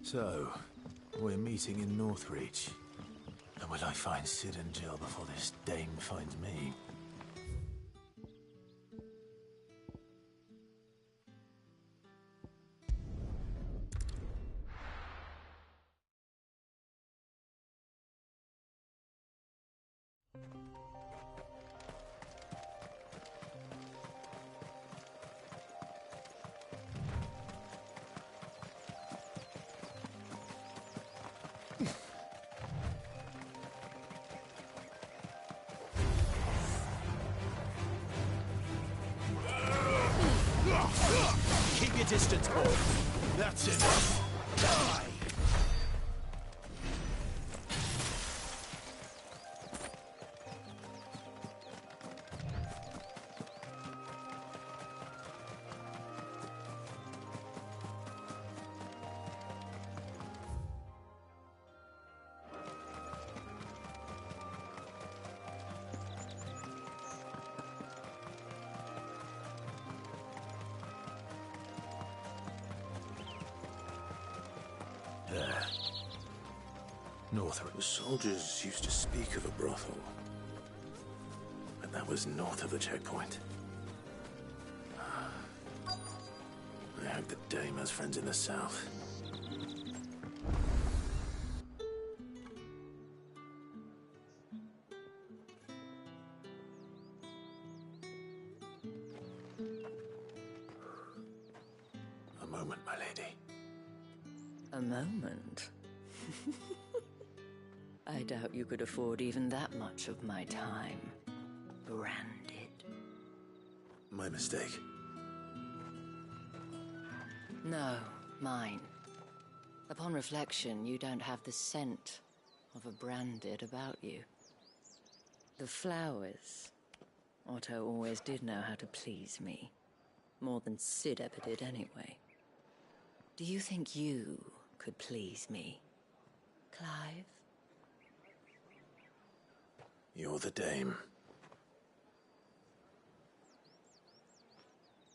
So, we're meeting in Northreach. And will I find Sid and Jill before this dame finds me? your distance, boy. That's it. Die! There. North. The soldiers used to speak of a brothel. But that was north of the checkpoint. I hope the dame has friends in the south. A moment, my lady. A moment? I doubt you could afford even that much of my time. Branded. My mistake. No, mine. Upon reflection, you don't have the scent of a branded about you. The flowers. Otto always did know how to please me. More than Sid ever did anyway. Do you think you could please me, Clive? You're the dame.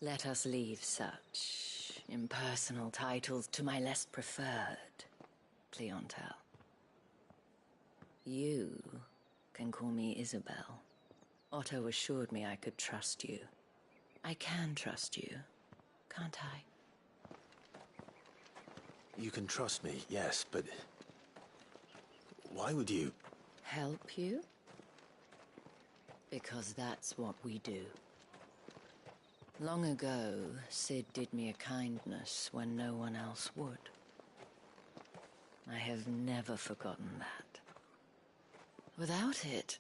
Let us leave such impersonal titles to my less preferred clientele. You can call me Isabel. Otto assured me I could trust you. I can trust you, can't I? You can trust me, yes, but... why would you... Help you? Because that's what we do. Long ago, Sid did me a kindness when no one else would. I have never forgotten that. Without it,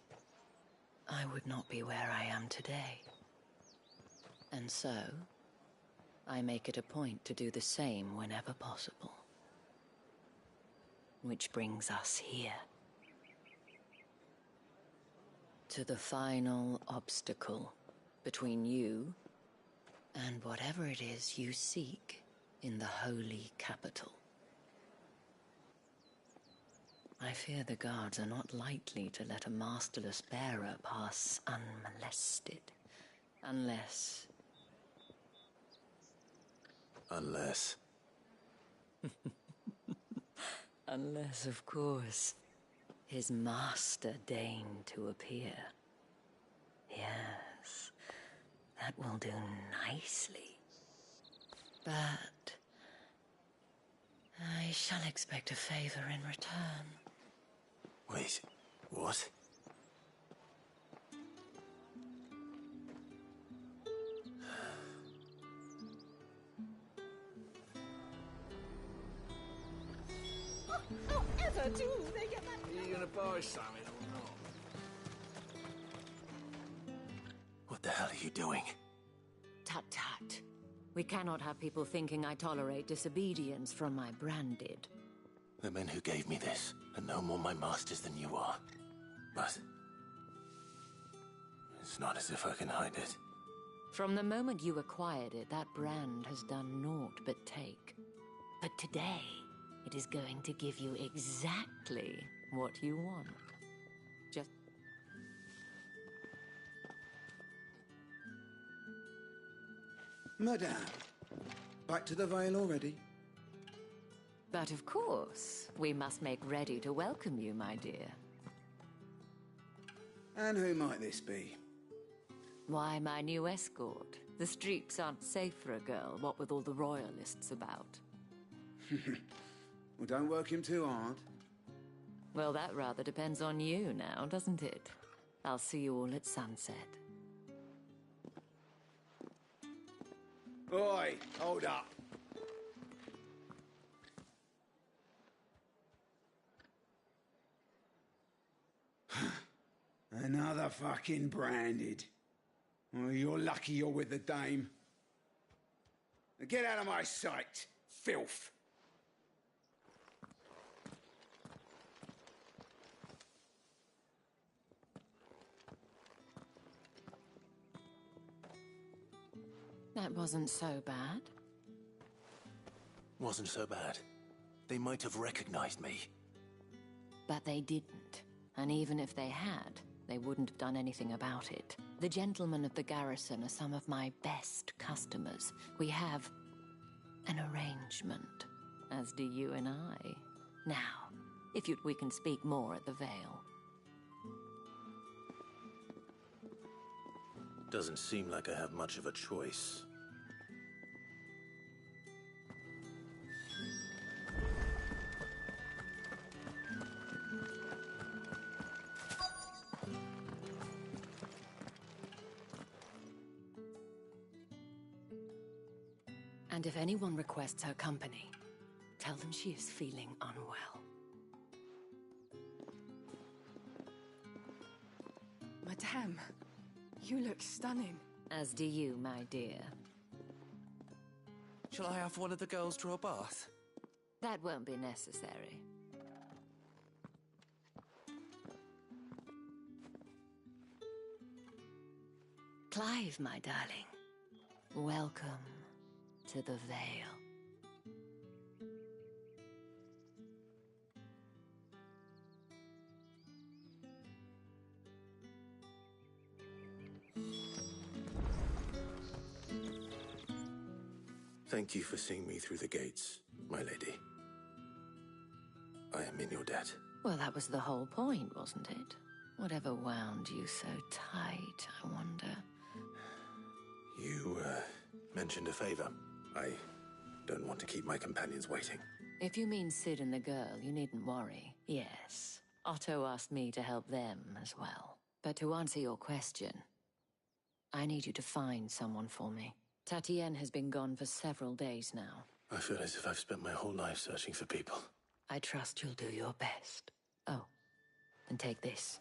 I would not be where I am today. And so, I make it a point to do the same whenever possible. Which brings us here. To the final obstacle between you and whatever it is you seek in the holy capital. I fear the guards are not likely to let a masterless bearer pass unmolested. Unless... Unless... Unless, of course, his master deigned to appear. Yes, that will do nicely. But I shall expect a favor in return. Wait, what? However do they get that? Are you gonna buy something or not? What the hell are you doing? Tut-tut. We cannot have people thinking I tolerate disobedience from my branded. The men who gave me this are no more my masters than you are. But... it's not as if I can hide it. From the moment you acquired it, that brand has done naught but take. But today, it is going to give you exactly what you want. Just... Madame, back to the Vale already? But of course, we must make ready to welcome you, my dear. And who might this be? Why, my new escort. The streets aren't safe for a girl, what with all the royalists about. Well, don't work him too hard. Well, that rather depends on you now, doesn't it? I'll see you all at sunset. Oi, hold up. Another fucking branded. Well, you're lucky you're with the dame. Now get out of my sight, filth! That wasn't so bad. Wasn't so bad. They might have recognized me. But they didn't. And even if they had, they wouldn't have done anything about it. The gentlemen of the garrison are some of my best customers. We have an arrangement, as do you and I. Now, if we can speak more at the Vale. Doesn't seem like I have much of a choice. And if anyone requests her company, tell them she is feeling unwell. Madame, you look stunning. As do you, my dear. Shall I have one of the girls draw a bath? That won't be necessary. Clive, my darling. Welcome to the Vale. Thank you for seeing me through the gates, my lady. I am in your debt. Well, that was the whole point, wasn't it? Whatever wound you so tight, I wonder. You, mentioned a favor. I don't want to keep my companions waiting. If you mean Sid and the girl, you needn't worry. Yes, Otto asked me to help them as well. But to answer your question, I need you to find someone for me. Tatienne has been gone for several days now. I feel as if I've spent my whole life searching for people. I trust you'll do your best. Oh, and take this.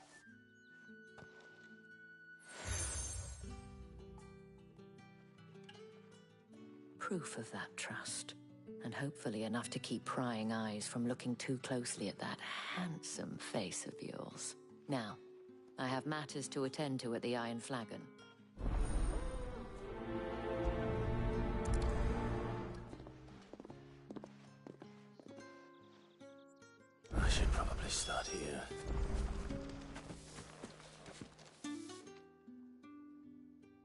Proof of that trust. And hopefully enough to keep prying eyes from looking too closely at that handsome face of yours. Now, I have matters to attend to at the Iron Flagon. I should probably start here.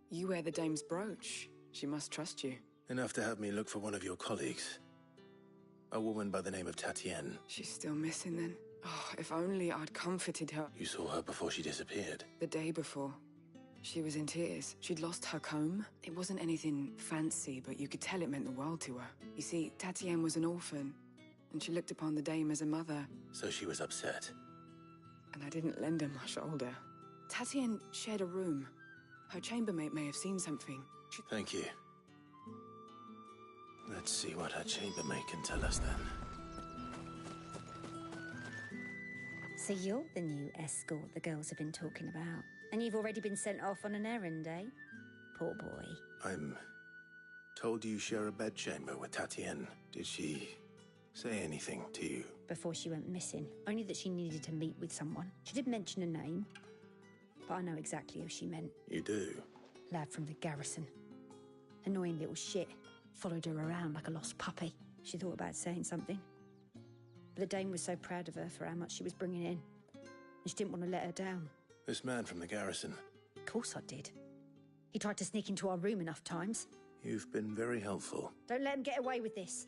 You wear the dame's brooch. She must trust you. Enough to have me look for one of your colleagues. A woman by the name of Tatienne. She's still missing then. Oh, if only I'd comforted her. You saw her before she disappeared. The day before. She was in tears. She'd lost her comb. It wasn't anything fancy, but you could tell it meant the world to her. You see, Tatienne was an orphan, and she looked upon the dame as a mother. So she was upset. And I didn't lend her my shoulder. Tatienne shared a room. Her chambermaid may have seen something. Thank you. Let's see what her chambermaid can tell us then. So you're the new escort the girls have been talking about. And you've already been sent off on an errand, eh? Poor boy. I'm told you share a bedchamber with Tatienne. Did she say anything to you? Before she went missing. Only that she needed to meet with someone. She did mention a name, but I know exactly who she meant. You do? Lad from the garrison. Annoying little shit. Followed her around like a lost puppy. She thought about saying something. But the dame was so proud of her for how much she was bringing in. And she didn't want to let her down. This man from the garrison. Of course I did. He tried to sneak into our room enough times. You've been very helpful. Don't let him get away with this.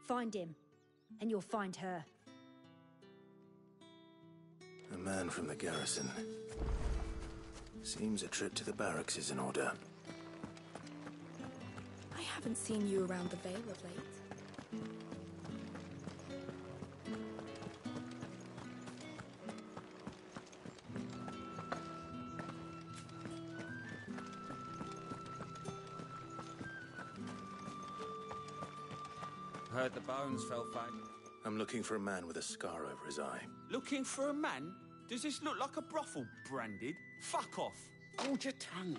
Find him, and you'll find her. A man from the garrison. Seems a trip to the barracks is in order. I haven't seen you around the Vale of late. Heard the bones fell fang. I'm looking for a man with a scar over his eye. Looking for a man? Does this look like a brothel branded? Fuck off! Hold your tongue.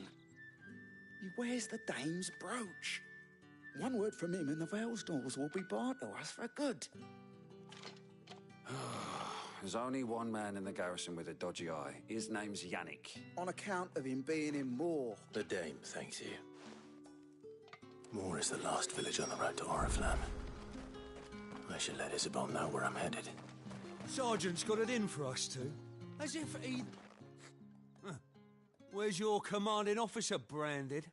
He wears the dame's brooch. One word from him and the Vale's doors will be barred to us for good. There's only one man in the garrison with a dodgy eye. His name's Yannick. On account of him being in Moor. The Dame thanks you. Moor is the last village on the road to Oriflamme. I should let Isabel know where I'm headed. Sergeant's got it in for us two. As if he... Where's your commanding officer, Branded?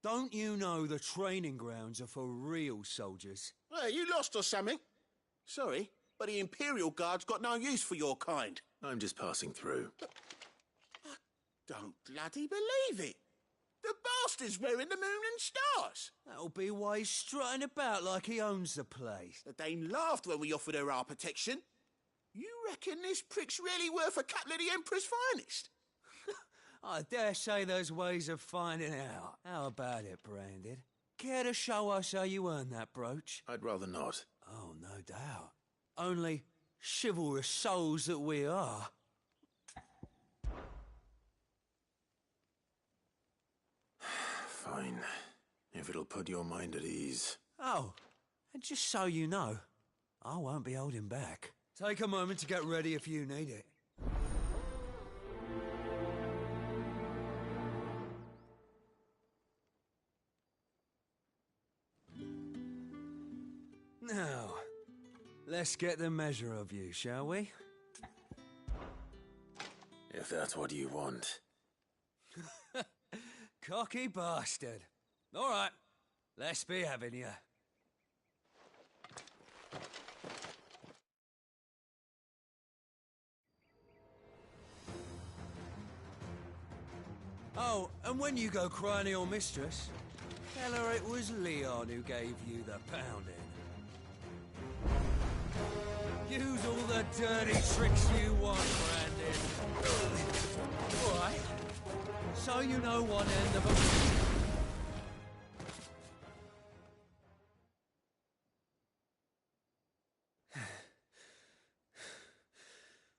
Don't you know the training grounds are for real soldiers? Hey, you lost or something? Sorry, but the Imperial Guard's got no use for your kind. I'm just passing through. I don't bloody believe it. The bastard's wearing the moon and stars. That'll be why he's strutting about like he owns the place. The Dame laughed when we offered her our protection. You reckon this prick's really worth a couple of the Emperor's finest? I dare say there's ways of finding out. How about it, Branded? Care to show us how you earned that brooch? I'd rather not. Oh, no doubt. Only chivalrous souls that we are. Fine. If it'll put your mind at ease. Oh, and just so you know, I won't be holding back. Take a moment to get ready if you need it. Now, let's get the measure of you, shall we? If that's what you want. Cocky bastard. All right, let's be having you. Oh, and when you go crying to your mistress, tell her it was Leon who gave you the pounding. Use all the dirty tricks you want, Brandon. All right. So you know one end of a...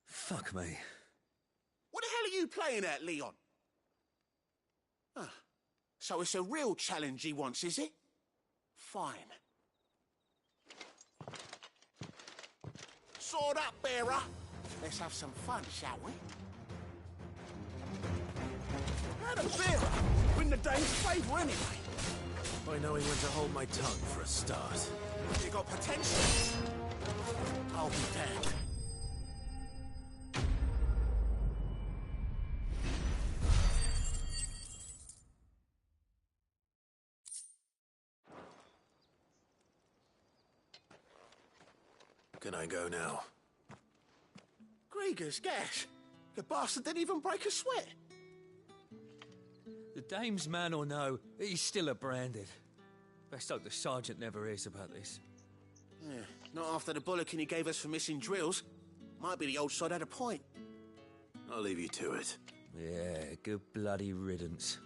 Fuck me. What the hell are you playing at, Leon? Ah, so it's a real challenge he wants, is it? Fine. Sword up, bearer. Let's have some fun, shall we? How the bearer win the Dame's favour anyway? By knowing when to hold my tongue for a start. You got potential. I'll be damned. Can I go now? Grieger's gas. The bastard didn't even break a sweat. The Dame's man or no, he's still a Branded. Best hope the Sergeant never hears about this. Yeah, not after the bullocking he gave us for missing drills. Might be the old sod had a point. I'll leave you to it. Yeah, good bloody riddance.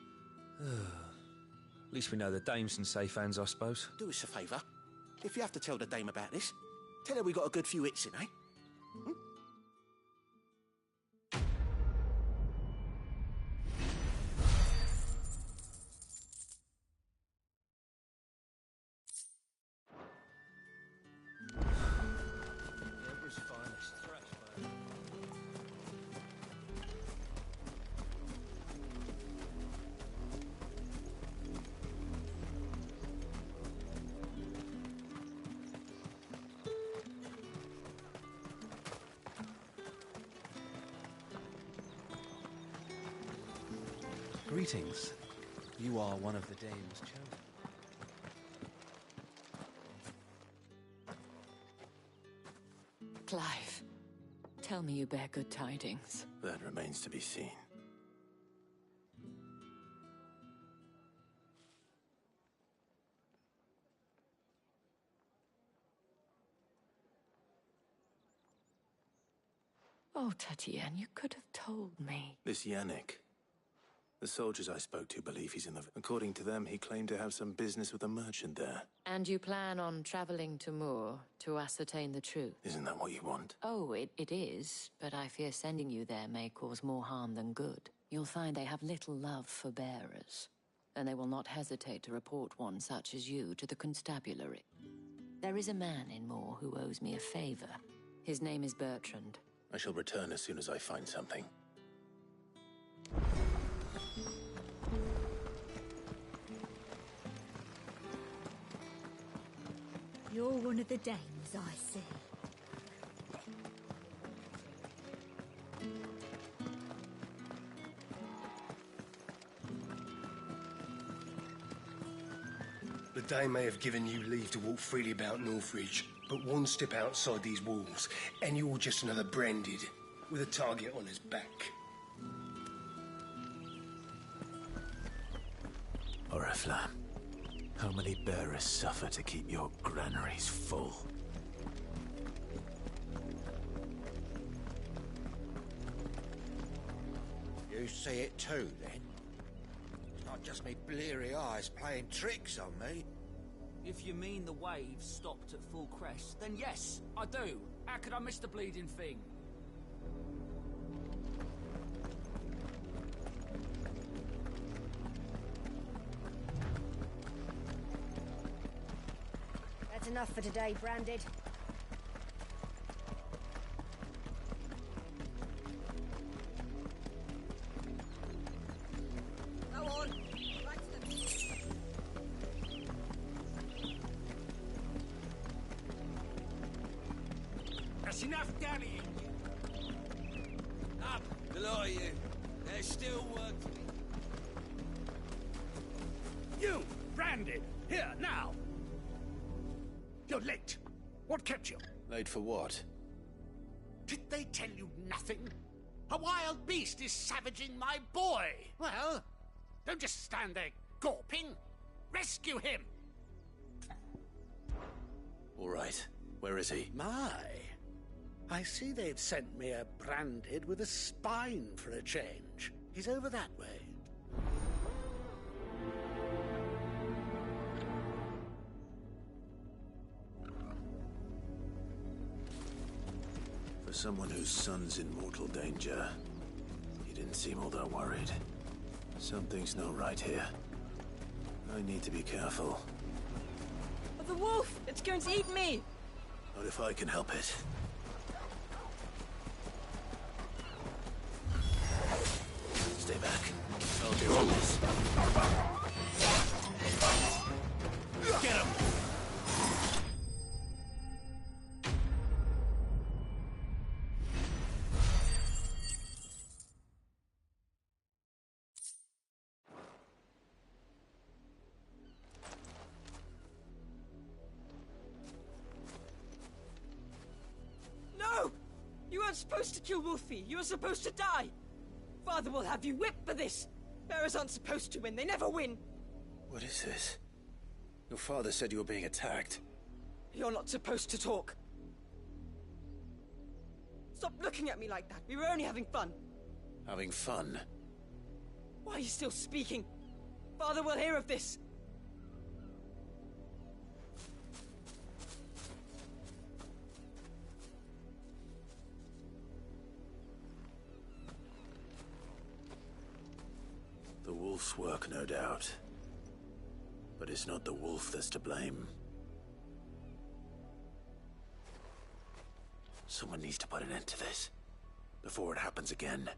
At least we know the Dame's in safe hands, I suppose. Do us a favour. If you have to tell the Dame about this, tell her we got a good few hits in, eh? Hmm? Greetings. You are one of the Dame's chosen. Clive, tell me you bear good tidings. That remains to be seen. Oh, Tatienne, you could have told me. This Yannick. The soldiers I spoke to believe he's in the... According to them, he claimed to have some business with a merchant there. And you plan on traveling to Moor to ascertain the truth? Isn't that what you want? Oh, it is, but I fear sending you there may cause more harm than good. You'll find they have little love for bearers. and they will not hesitate to report one such as you to the constabulary. There is a man in Moore who owes me a favor. His name is Bertrand. I shall return as soon as I find something. You're one of the dames, I see. The Dame may have given you leave to walk freely about Northridge, but one step outside these walls, and you're just another branded, with a target on his back. Oriflamme, how many bearers suffer to keep your granaries full? You see it too, then? It's not just me bleary eyes playing tricks on me. If you mean the waves stopped at full crest, then yes, I do. How could I miss the bleeding thing? That's enough for today, Branded. Go on. That's enough dallying. Up, the lot of you. There's still work to be. You, Branded, here, now. You're late. What kept you? Late for what? Did they tell you nothing? A wild beast is savaging my boy. Well, don't just stand there gawping. Rescue him. All right. Where is he? My. I see they've sent me a Branded with a spine for a change. He's over that way. For someone whose son's in mortal danger, he didn't seem all that worried. Something's not right here. I need to be careful. Oh, the wolf! It's going to eat me! Not if I can help it. Stay back. I'll do all this. Get him! No! You weren't supposed to kill Wolfie. You were supposed to die. Father will have you whipped for this. Bearers aren't supposed to win. They never win. What is this? Your father said you were being attacked. You're not supposed to talk. Stop looking at me like that. We were only having fun. Having fun? Why are you still speaking? Father will hear of this. The wolf's work, no doubt. But it's not the wolf that's to blame. Someone needs to put an end to this, before it happens again.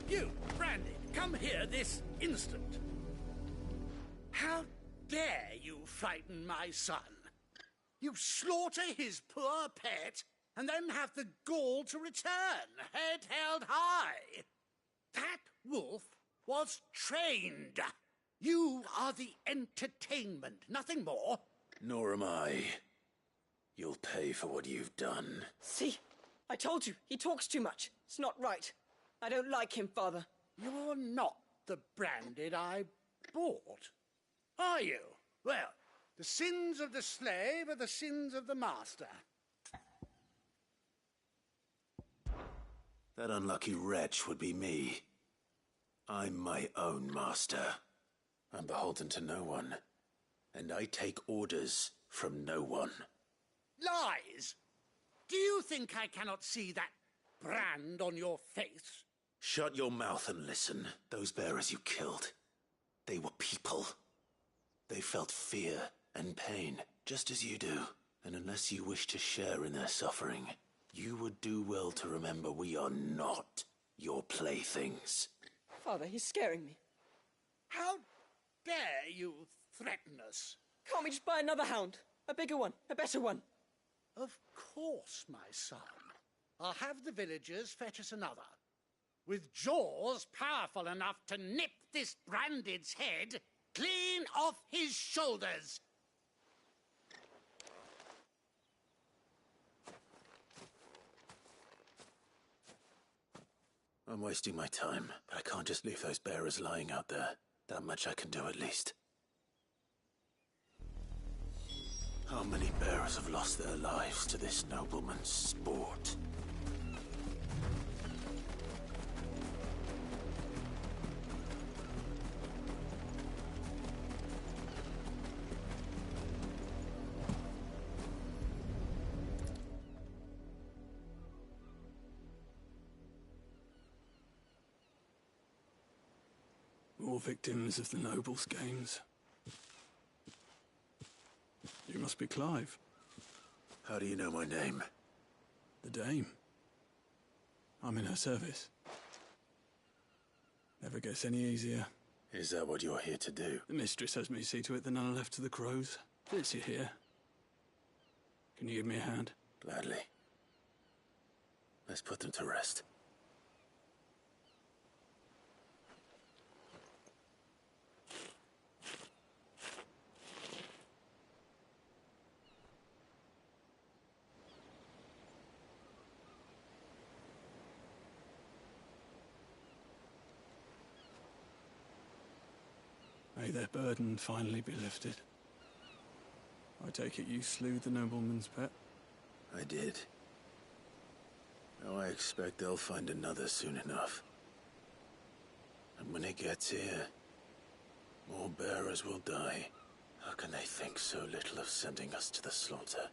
You, Branded, come here this instant. How dare you frighten my son? You slaughter his poor pet, and then have the gall to return, head held high. That wolf was trained. You are the entertainment, nothing more. Nor am I. You'll pay for what you've done. See? I told you. He talks too much. It's not right. I don't like him, Father. You're not the Branded I bought, are you? Well, the sins of the slave are the sins of the master. That unlucky wretch would be me. I'm my own master. I'm beholden to no one. And I take orders from no one. Lies! Do you think I cannot see that brand on your face? Shut your mouth and listen. Those bearers you killed, they were people. They felt fear and pain, just as you do. And unless you wish to share in their suffering, you would do well to remember we are not your playthings. Father, he's scaring me. How dare you threaten us? Can't we just buy another hound? A bigger one, a better one. Of course, my son. I'll have the villagers fetch us another. With jaws powerful enough to nip this Branded's head clean off his shoulders. I'm wasting my time, but I can't just leave those bearers lying out there. That much I can do at least. How many bearers have lost their lives to this nobleman's sport? More victims of the nobles' games. You must be Clive. How do you know my name? The Dame. I'm in her service. Never gets any easier. Is that what you're here to do? The mistress has me see to it that none are left to the crows. Since you're here, can you give me a hand? Gladly. Let's put them to rest. May their burden finally be lifted. I take it you slew the nobleman's pet? I did. Now I expect they'll find another soon enough. And when it gets here, more bearers will die. How can they think so little of sending us to the slaughter?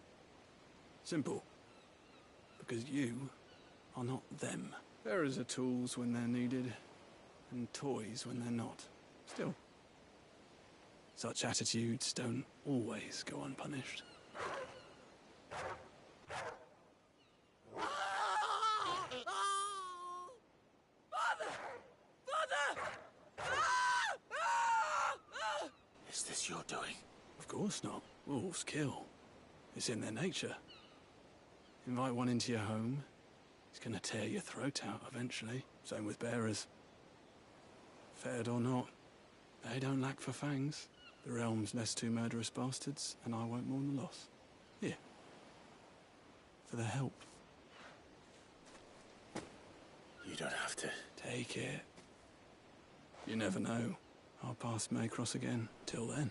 Simple. Because you are not them. Bearers are tools when they're needed, and toys when they're not. Still, such attitudes don't always go unpunished. Is this your doing? Of course not. Wolves kill. It's in their nature. Invite one into your home, he's gonna tear your throat out eventually. Same with bearers. Fed or not, they don't lack for fangs. The realm's less two murderous bastards, and I won't mourn the loss. Here. For their help. You don't have to. Take it. You never know. Our paths may cross again. Till then.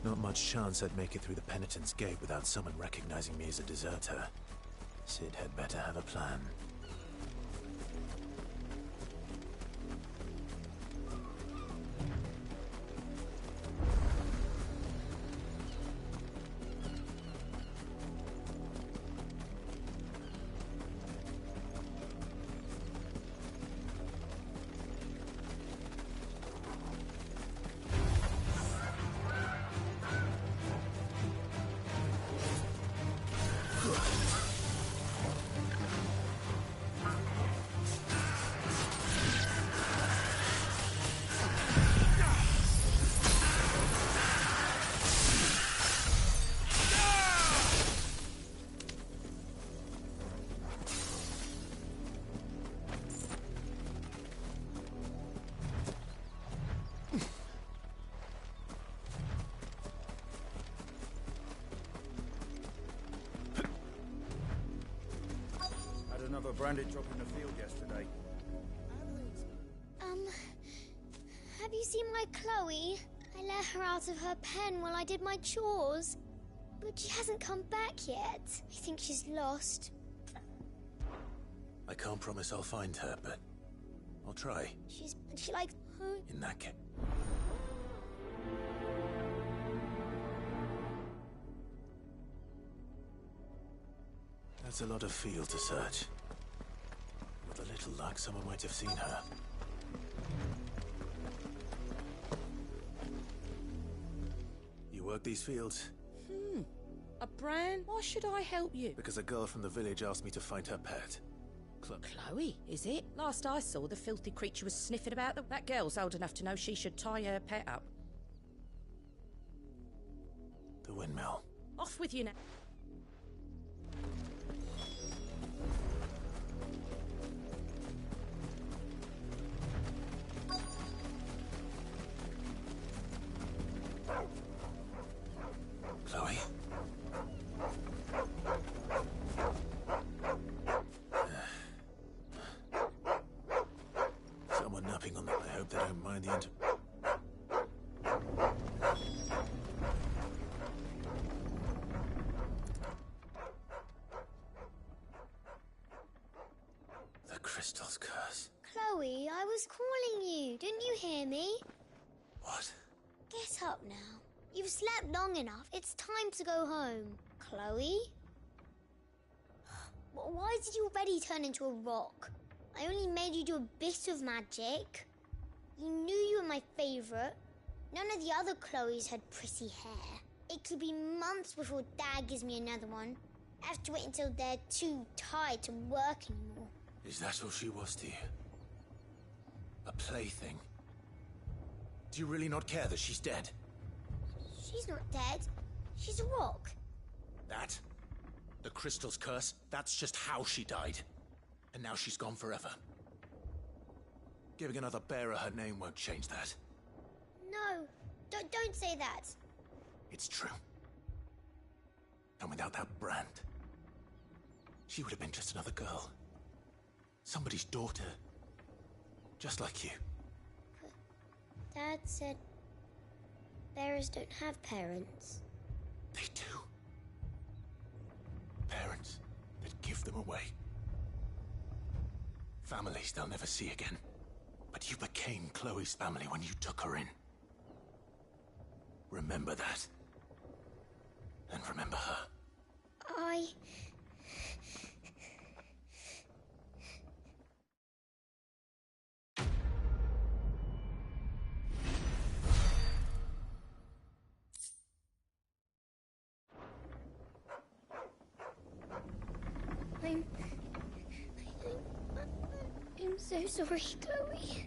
Not much chance I'd make it through the Penitent's Gate without someone recognizing me as a deserter. Sid had better have a plan. Another branded drop in the field yesterday. Have you seen my Chloe? I let her out of her pen while I did my chores. But she hasn't come back yet. I think she's lost. I can't promise I'll find her, but I'll try. She likes her. In that case. That's a lot of field to search. With a little luck, someone might have seen her. You work these fields? A brand? Why should I help you? Because a girl from the village asked me to find her pet. Chloe, is it? Last I saw, the filthy creature was sniffing about them. That girl's old enough to know she should tie her pet up. The windmill. Off with you now. Chloe? Someone napping on them. I hope they don't mind the The crystal's curse. Chloe, I was calling you. Didn't you hear me? What? Get up now. You've slept long enough. It's time to go home. Chloe? Why did you already turn into a rock? I only made you do a bit of magic. You knew you were my favourite. None of the other Chloes had pretty hair. It could be months before Dad gives me another one. I have to wait until they're too tired to work anymore. Is that all she was to you? A plaything? Do you really not care that she's dead? She's not dead. She's a rock. That? The crystal's curse? That's just how she died. And now she's gone forever. Giving another bearer her name won't change that. No, don't say that. It's true. And without that brand, she would have been just another girl. Somebody's daughter. Just like you. Dad said bearers don't have parents. They do. Parents that give them away. Families they'll never see again. But you became Chloe's family when you took her in. Remember that. And remember her. I'm so sorry, Chloe.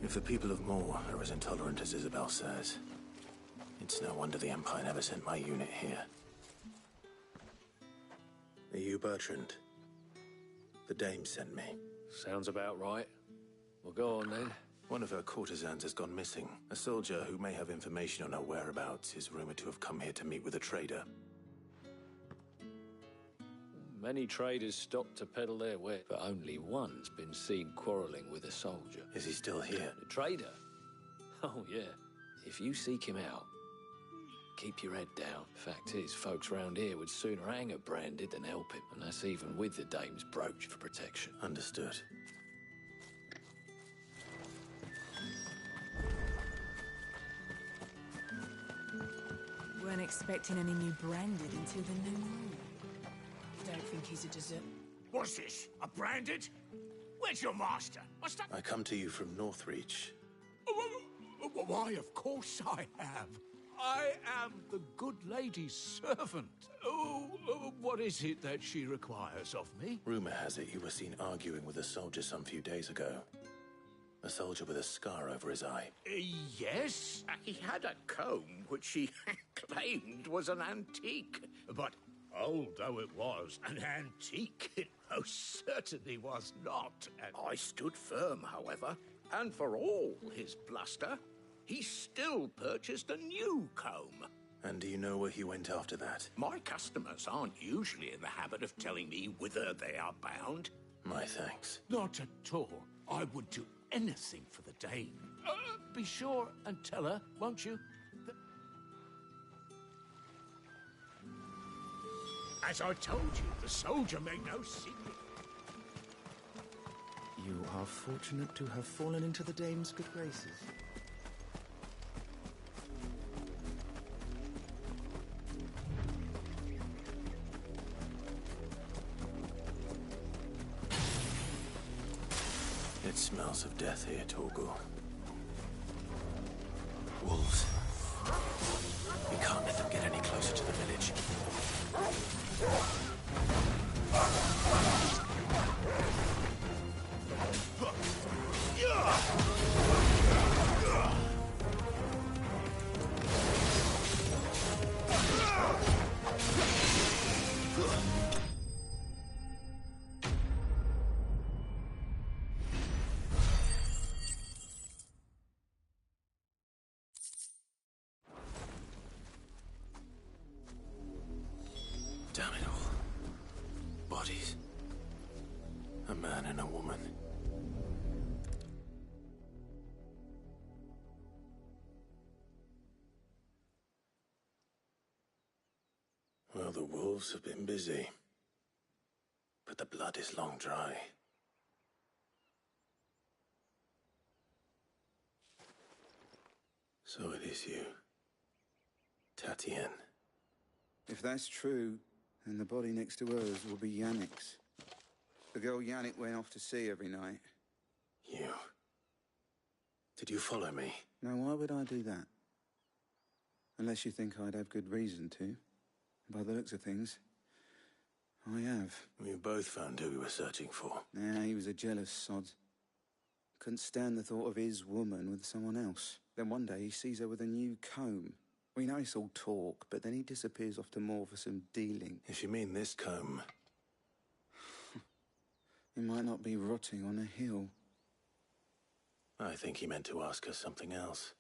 If the people of Moor are as intolerant as Isabel says, it's no wonder the Empire never sent my unit here. Are you Bertrand? The dame sent me. Sounds about right. Well, go on then. One of her courtesans has gone missing. A soldier who may have information on her whereabouts is rumored to have come here to meet with a trader. Many traders stop to peddle their wares, but only one's been seen quarrelling with a soldier. Is he still here? The trader? Oh, yeah. If you seek him out, keep your head down. Fact is, folks round here would sooner hang a branded than help him, and that's even with the dame's brooch for protection. Understood. Weren't expecting any new branded until the new moon. Don't think he's a dessert. What's this? A branded? Where's your master? I come to you from Northreach. Why, of course I have. I am the good lady's servant. What is it that she requires of me? Rumor has it you were seen arguing with a soldier some few days ago. A soldier with a scar over his eye. Yes, he had a comb which he claimed was an antique. But old though it was, an antique it most certainly was not. And I stood firm, however, and for all his bluster, he still purchased a new comb. And do you know where he went after that? My customers aren't usually in the habit of telling me whither they are bound. My thanks. Not at all. I would do anything for the dame. Be sure and tell her, won't you? As I told you, the soldier made no secret. You are fortunate to have fallen into the dame's good graces. It smells of death here, Torgal. Wolves. We can't let them get any closer to the village. Damn it all. Bodies. A man and a woman. Well, the wolves have been busy. But the blood is long dry. So it is you. Tatienne. If that's true, then the body next to hers will be Yannick's. The girl Yannick went off to sea every night. You. Did you follow me? Now, why would I do that? Unless you think I'd have good reason to. By the looks of things, I have. We both found who we were searching for. Nah, he was a jealous sod. Couldn't stand the thought of his woman with someone else. Then one day he sees her with a new comb. We know it's all talk, but then he disappears off to more for some dealing. If you mean this comb... He might not be rotting on a hill. I think he meant to ask us something else.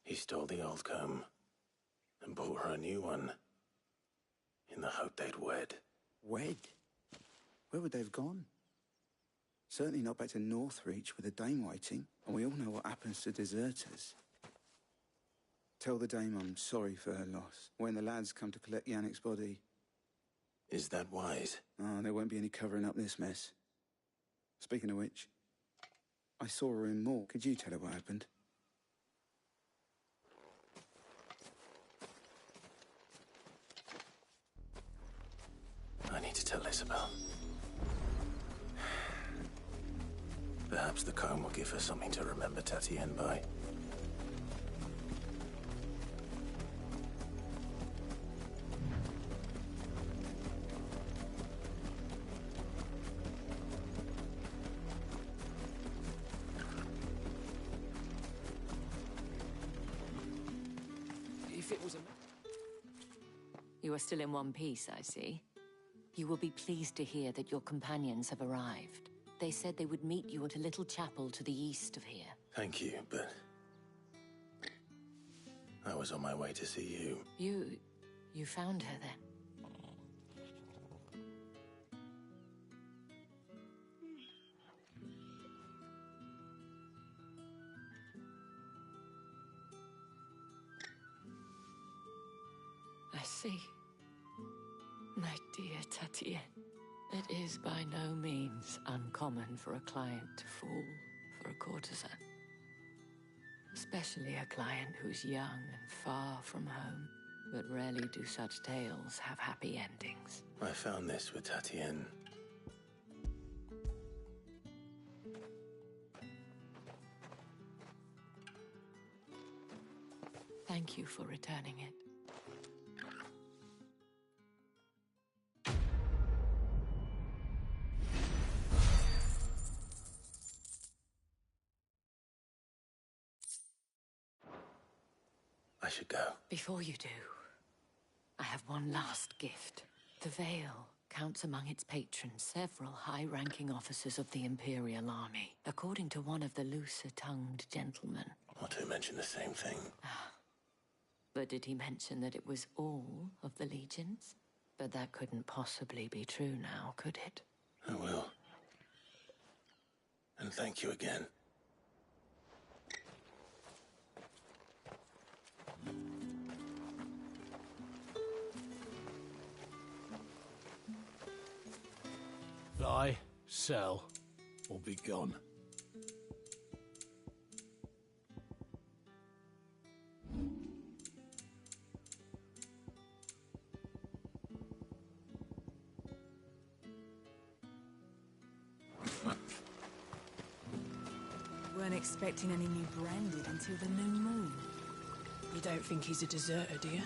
He stole the old comb and bought her a new one in the hope they'd wed. Wed? Where would they have gone? Certainly not back to Northreach with a dame waiting, and we all know what happens to deserters. Tell the dame I'm sorry for her loss. When the lads come to collect Yannick's body... Is that wise? Oh, there won't be any covering up this mess. Speaking of which, I saw her in Moor. Could you tell her what happened? I need to tell Isabel. Perhaps the comb will give her something to remember Tatienne by. If it was a... You are still in one piece, I see. You will be pleased to hear that your companions have arrived. They said they would meet you at a little chapel to the east of here. Thank you, but... I was on my way to see you. You found her then? I see. My dear Tatienne, it is by no means uncommon for a client to fall for a courtesan. Especially a client who's young and far from home. But rarely do such tales have happy endings. I found this with Tatienne. Thank you for returning it. should go. Before you do, I have one last gift. The Veil counts among its patrons several high-ranking officers of the Imperial Army, according to one of the looser-tongued gentlemen. Not to mention the same thing. But did he mention that it was all of the legions? But that couldn't possibly be true now, could it? I will. And thank you again. Buy, sell, or be gone. Weren't expecting any new branded until the new moon. You don't think he's a deserter, do you?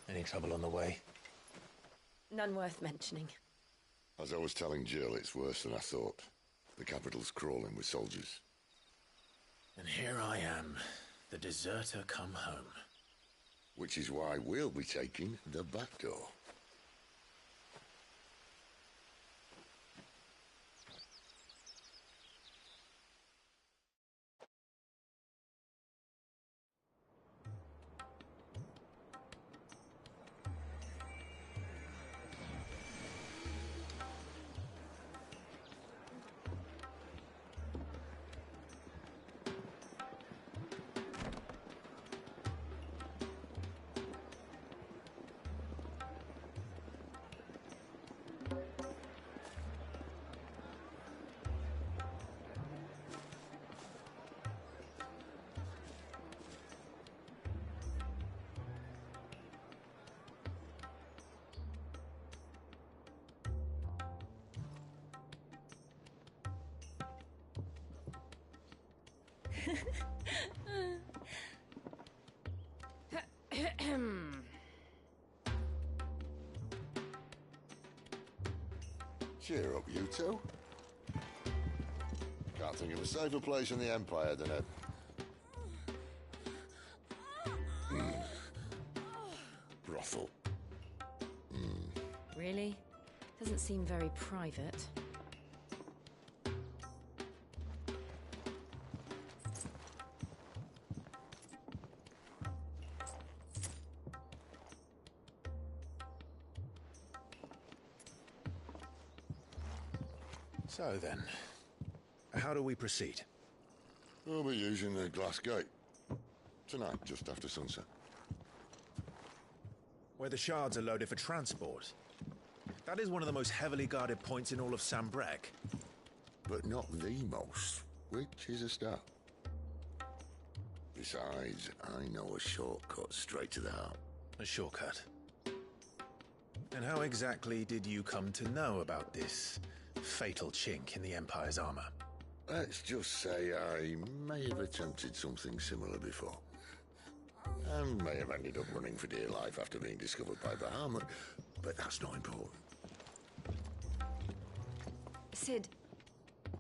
Any trouble on the way? None worth mentioning. As I was telling Jill, it's worse than I thought. The capital's crawling with soldiers. And here I am, the deserter come home. Which is why we'll be taking the back door. Cheer up, you two. Can't think of a safer place in the Empire than a... brothel. Really? Doesn't seem very private. So then, how do we proceed? We'll be using the glass gate. Tonight, just after sunset. Where the shards are loaded for transport. That is one of the most heavily guarded points in all of Sambrek. But not the most, which is a start. Besides, I know a shortcut straight to the heart. A shortcut? And how exactly did you come to know about this fatal chink in the Empire's armor? Let's just say I may have attempted something similar before. And may have ended up running for dear life after being discovered by Bahamut, but that's not important. Sid,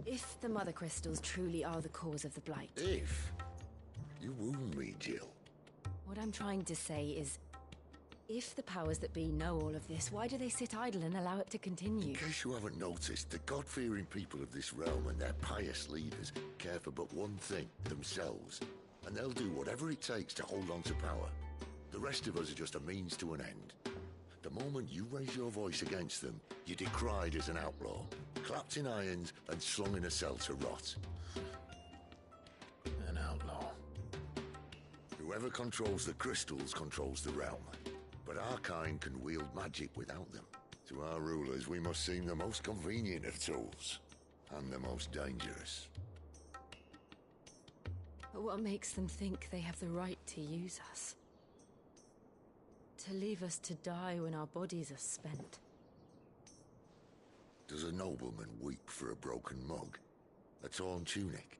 if the Mother Crystals truly are the cause of the Blight... If? You wound me, Jill. What I'm trying to say is, if the powers that be know all of this, why do they sit idle and allow it to continue? In case you haven't noticed, the God-fearing people of this realm and their pious leaders care for but one thing, themselves. And they'll do whatever it takes to hold on to power. The rest of us are just a means to an end. The moment you raise your voice against them, you're decried as an outlaw, clapped in irons and slung in a cell to rot. An outlaw. Whoever controls the crystals controls the realm. But our kind can wield magic without them. To our rulers, we must seem the most convenient of tools. And the most dangerous. But what makes them think they have the right to use us? To leave us to die when our bodies are spent? Does a nobleman weep for a broken mug? A torn tunic?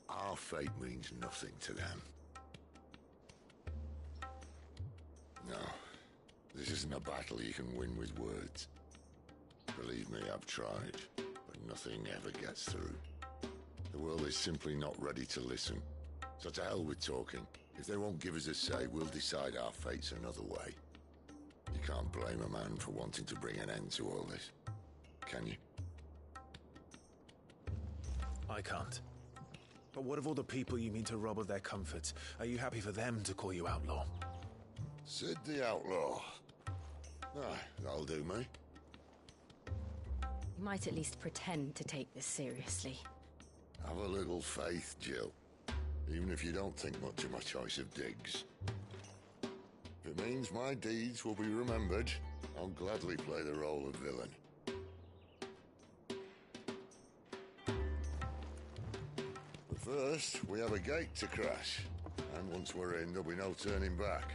Our fate means nothing to them. No, this isn't a battle you can win with words. Believe me, I've tried, but nothing ever gets through. The world is simply not ready to listen. So to hell with talking. If they won't give us a say, we'll decide our fates another way. You can't blame a man for wanting to bring an end to all this, can you? I can't. But what of all the people you mean to rob of their comforts? Are you happy for them to call you outlaw? Sid the Outlaw. Ah, that'll do me. You might at least pretend to take this seriously. Have a little faith, Jill. Even if you don't think much of my choice of digs. If it means my deeds will be remembered, I'll gladly play the role of villain. But first, we have a gate to crash. And once we're in, there'll be no turning back.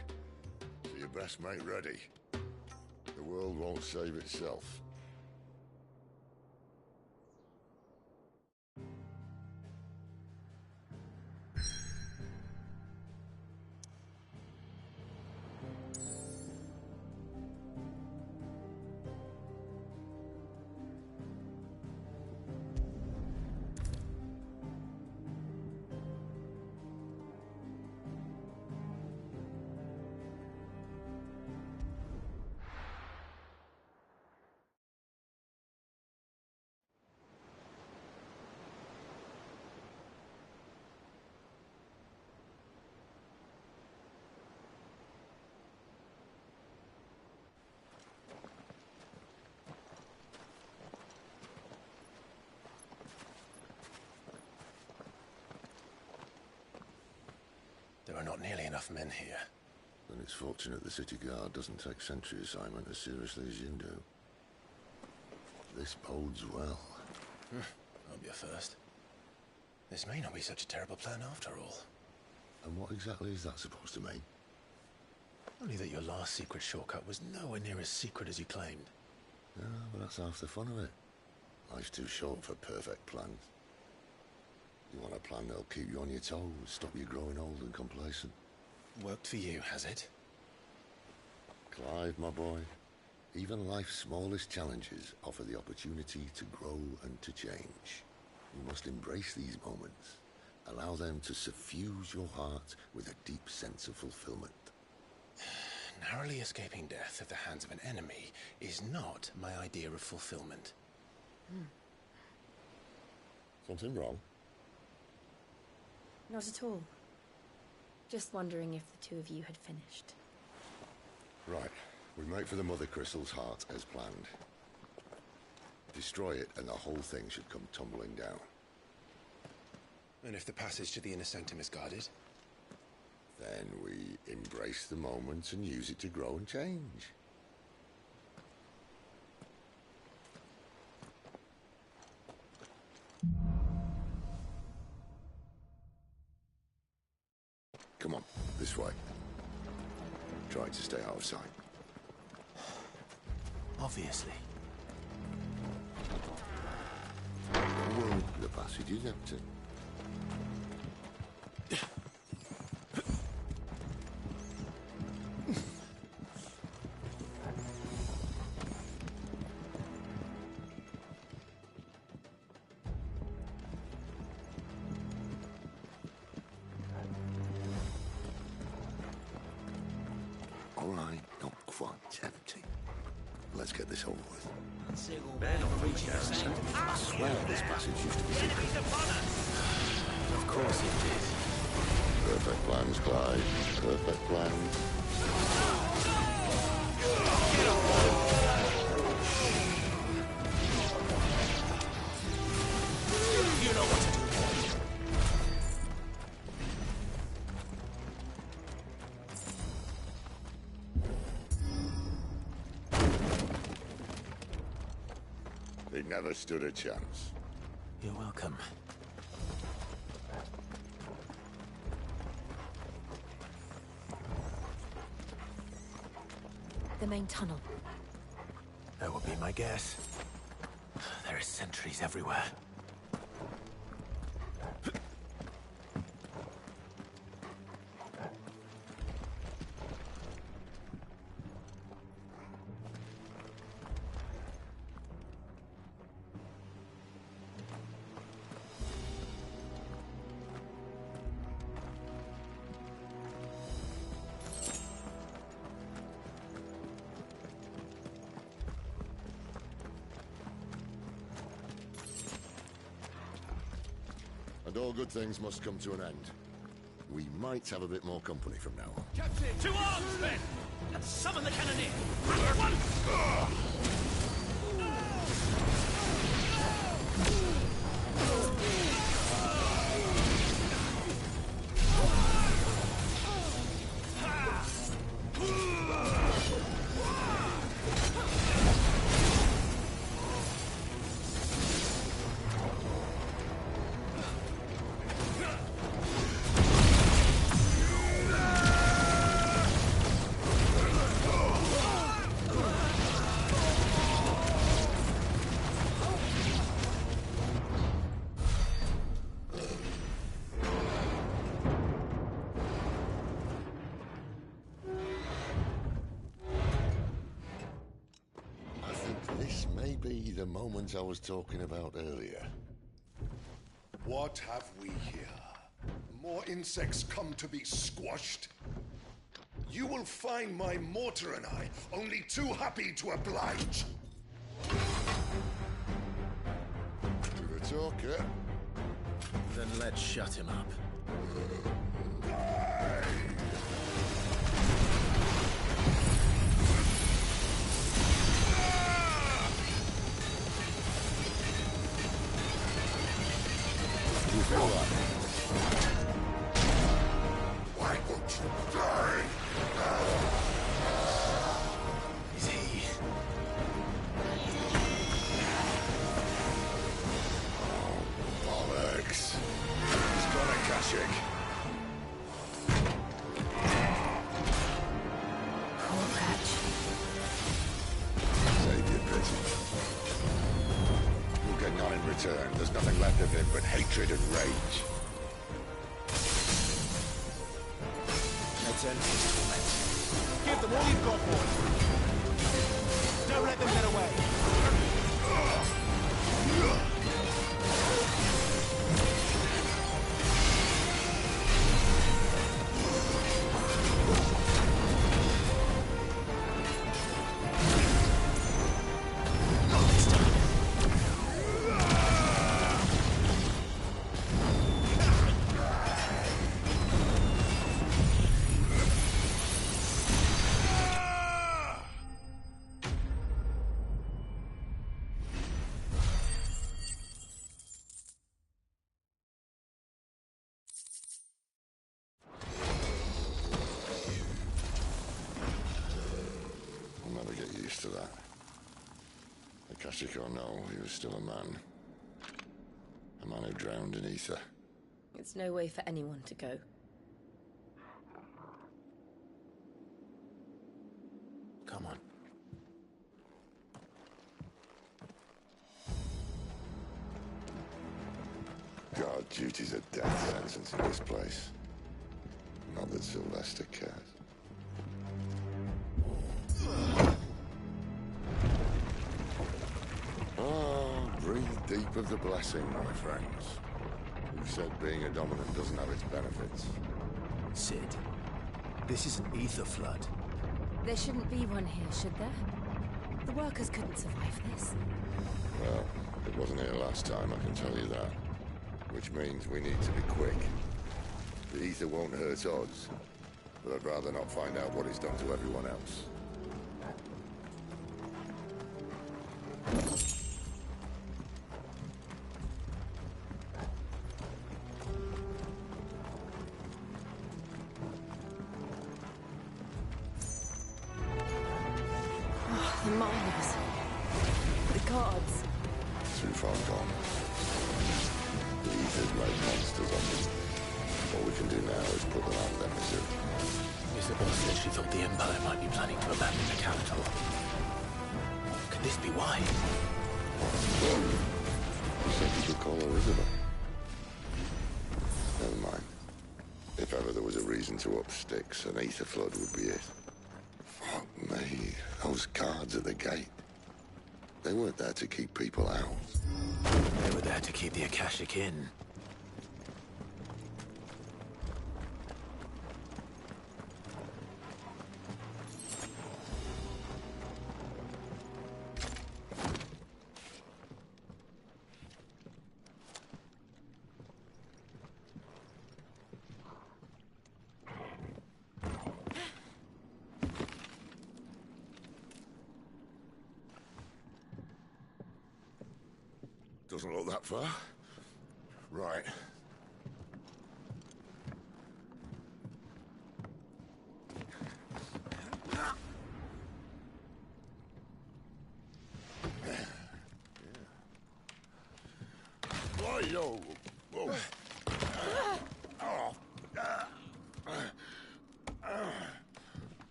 So you best make ready. The world won't save itself. There are not nearly enough men here. Then it's fortunate the city guard doesn't take sentry assignment as seriously as you do. This bodes well. That'll be a first. This may not be such a terrible plan after all. And what exactly is that supposed to mean? Only that your last secret shortcut was nowhere near as secret as you claimed. Yeah, but that's half the fun of it. Life's too short for perfect plans. You want a plan that'll keep you on your toes, stop you growing old and complacent. Worked for you, has it? Clive, my boy, even life's smallest challenges offer the opportunity to grow and to change. You must embrace these moments. Allow them to suffuse your heart with a deep sense of fulfillment. Narrowly escaping death at the hands of an enemy is not my idea of fulfillment. Something wrong? Not at all. Just wondering if the two of you had finished. Right. We make for the Mother Crystal's heart as planned. Destroy it and the whole thing should come tumbling down. And if the passage to the inner sanctum is guarded? Then we embrace the moment and use it to grow and change. Come on, this way. Try to stay out of sight. Obviously. Well, the passage is empty. All right, not quite empty. Let's get this over with. I swear this passage used to be secret. Of course it did. Perfect plans, Clyde. Perfect plans. You know what to do. They never stood a chance. You're welcome. The main tunnel. That would be my guess. There are sentries everywhere. And all good things must come to an end. We might have a bit more company from now on. Captain! To arms, men! And summon the cannoneer! At once! This may be the moment I was talking about earlier. What have we here? More insects come to be squashed? You will find my mortar and I only too happy to oblige. To the talker. Then let's shut him up. You feel that? Why won't you die? Is he? Oh, bollocks. He's got a Kashik. Poor Patch. Save your pity. You'll get none in return. There's nothing left of him but hatred and rage. Let's end his torment. Give them all you've got, boys. Don't let them get away. I'll never get used to that. Akashic or no, he was still a man. A man who drowned in ether. It's no way for anyone to go. Come on. God, duty's a death sentence in this place. Not that Sylvester cares. Oh, breathe deep of the blessing, my friends. Who said being a dominant doesn't have its benefits? Sid, this is an ether flood. There shouldn't be one here, should there? The workers couldn't survive this. Well, it wasn't here last time, I can tell you that. Which means we need to be quick. The ether won't hurt us, but I'd rather not find out what it's done to everyone else. The miners. The guards. Too far gone. The ether's made monsters of them. All we can do now is put them out of their misery. Isabel said she thought the Empire might be planning to abandon the capital. Could this be why? You said you could call her Isabel. Never mind. If ever there was a reason to up sticks, an ether flood would be it. Fuck me. Those guards at the gate. They weren't there to keep people out. They were there to keep the Akashic in. Doesn't look that far. Right. Why-yo! Whoa.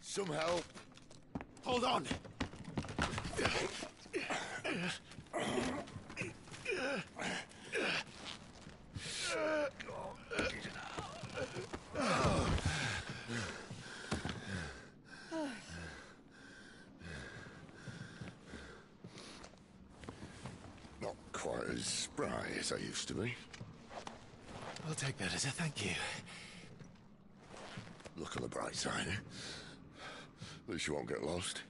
Some help. Hold on! Not quite as spry as I used to be. I'll take that as a thank you. Look on the bright side, eh? At least you won't get lost.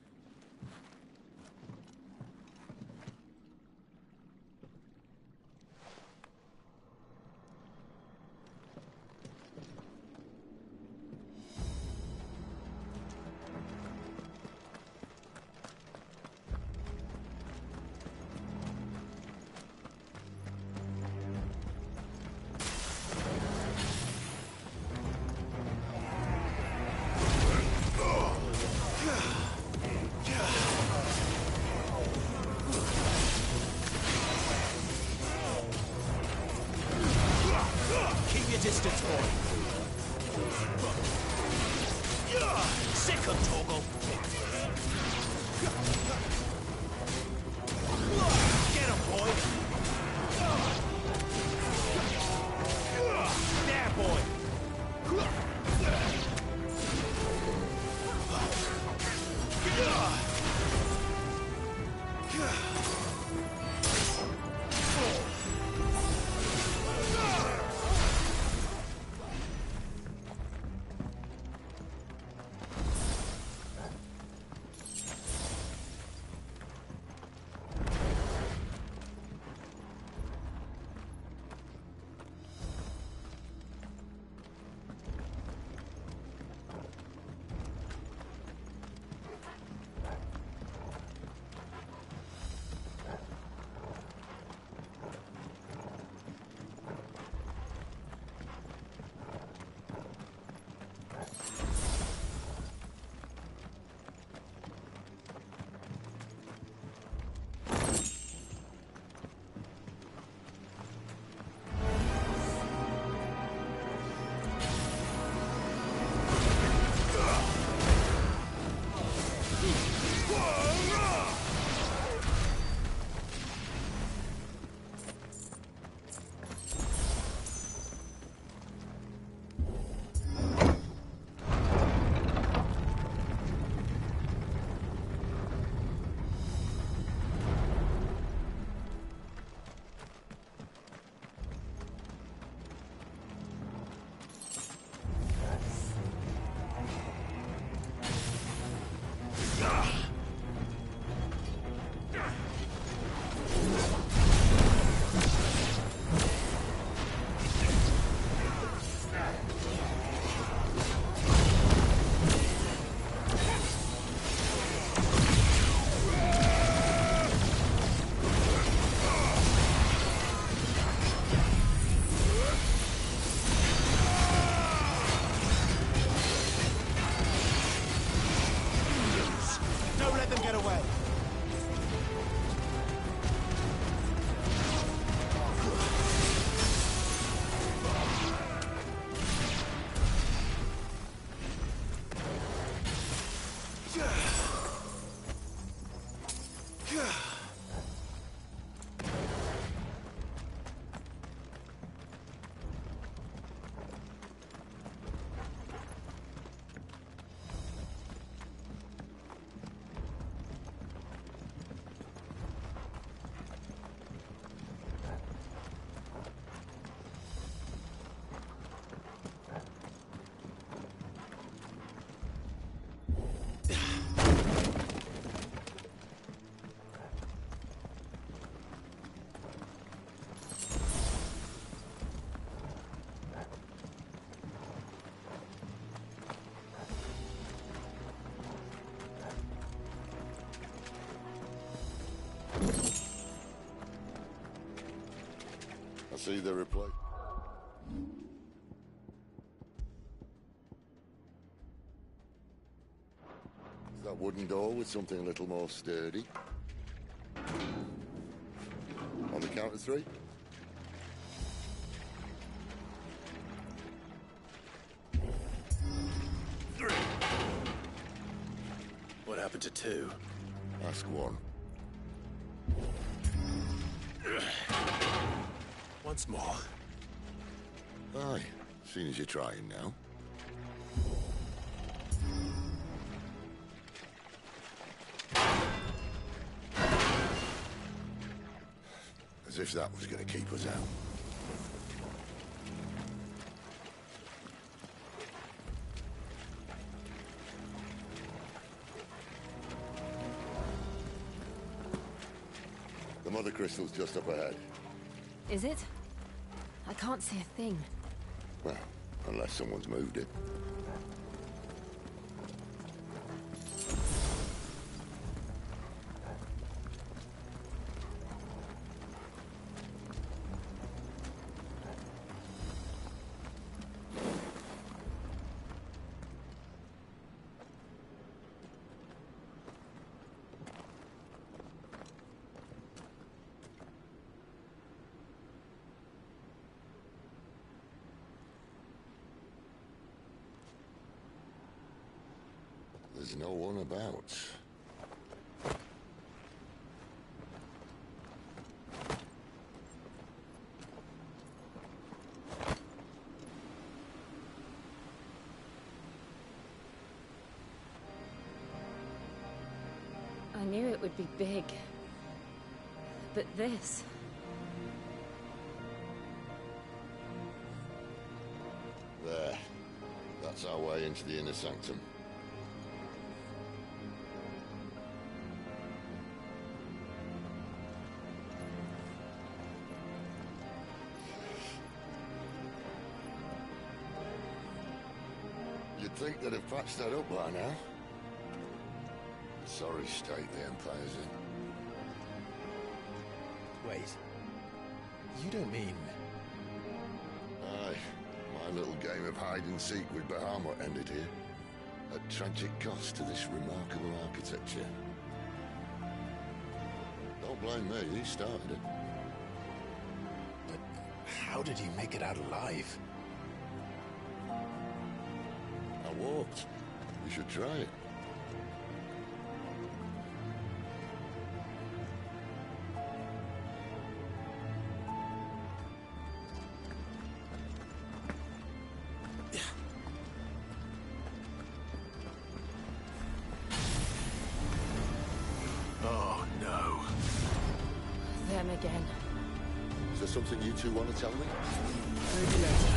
Keep your distance, boy. Second toggle. Get him, boy. There, boy. see the replay. Is that wooden door with something a little more sturdy? On the count of 3? What happened to 2? Ask 1. Once more. Aye, seeing as you're trying now. As if that was going to keep us out. The mother crystal's just up ahead. Is it? I can't see a thing. Well, unless someone's moved it. There's no one about. I knew it would be big. But this... There. That's our way into the inner sanctum. You'd think they'd have patched that up by now. Sorry state the Empire's in. Wait. You don't mean... Aye. My little game of hide-and-seek with Bahamut ended here. At tragic cost to this remarkable architecture. Don't blame me, he started it. But how did he make it out alive? I walked. You should try it. Oh, no. Them again. Is there something you two want to tell me? Maybe later.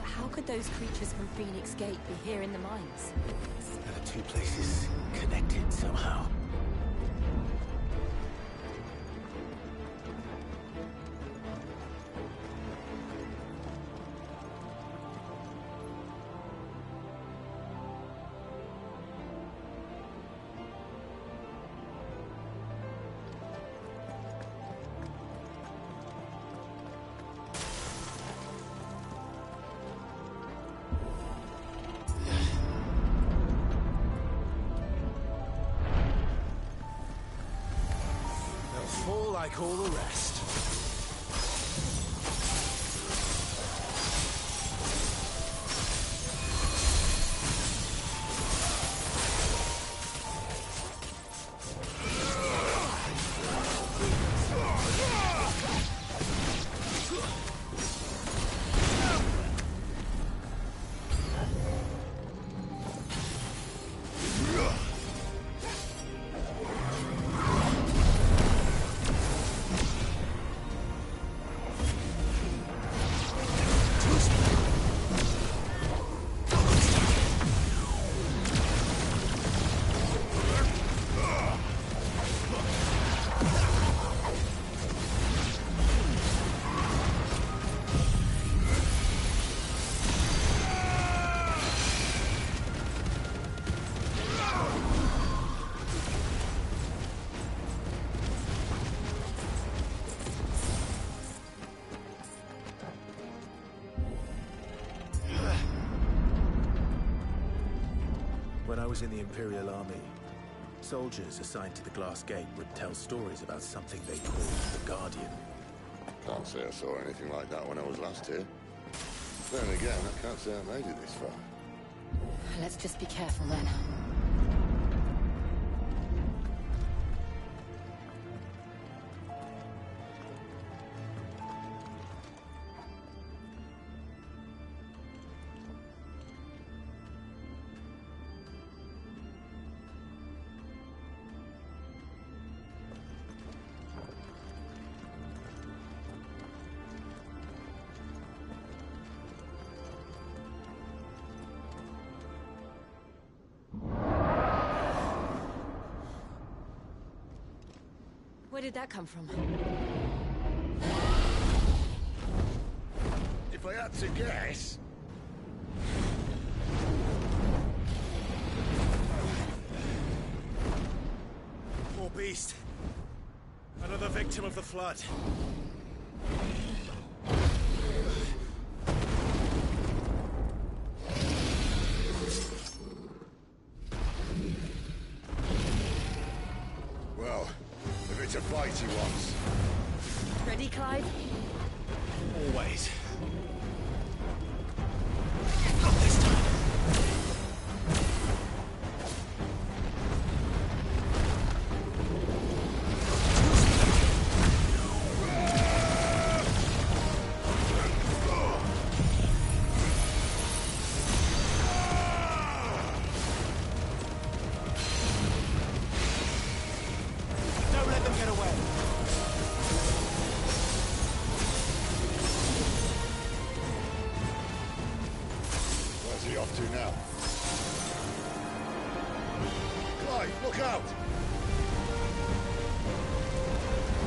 How could those creatures from Phoenix Gate be here in the mines? There are 2 places connected somehow. Fall like all the rest. was in the Imperial Army, soldiers assigned to the Glass Gate would tell stories about something they called the Guardian. Can't say I saw anything like that when I was last here. Then again, I can't say I made it this far. Let's just be careful then. Where did that come from? If I had to guess... Poor beast. Another victim of the Flood. Well, if it's a fight he wants. Ready, Clive? Always. Not this time. Don't let them get away. Where's he off to now? Clive, look out!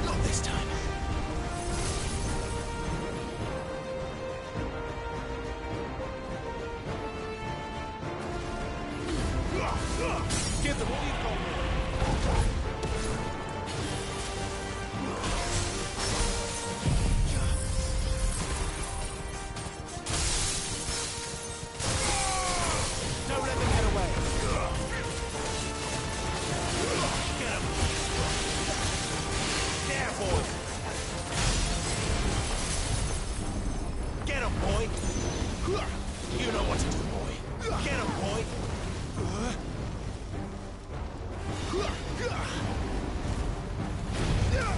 Not this time. Give them all you've got. Don't let them get away. Get him. There, boy. Get him, boy. You know what to do, boy. Get him, boy.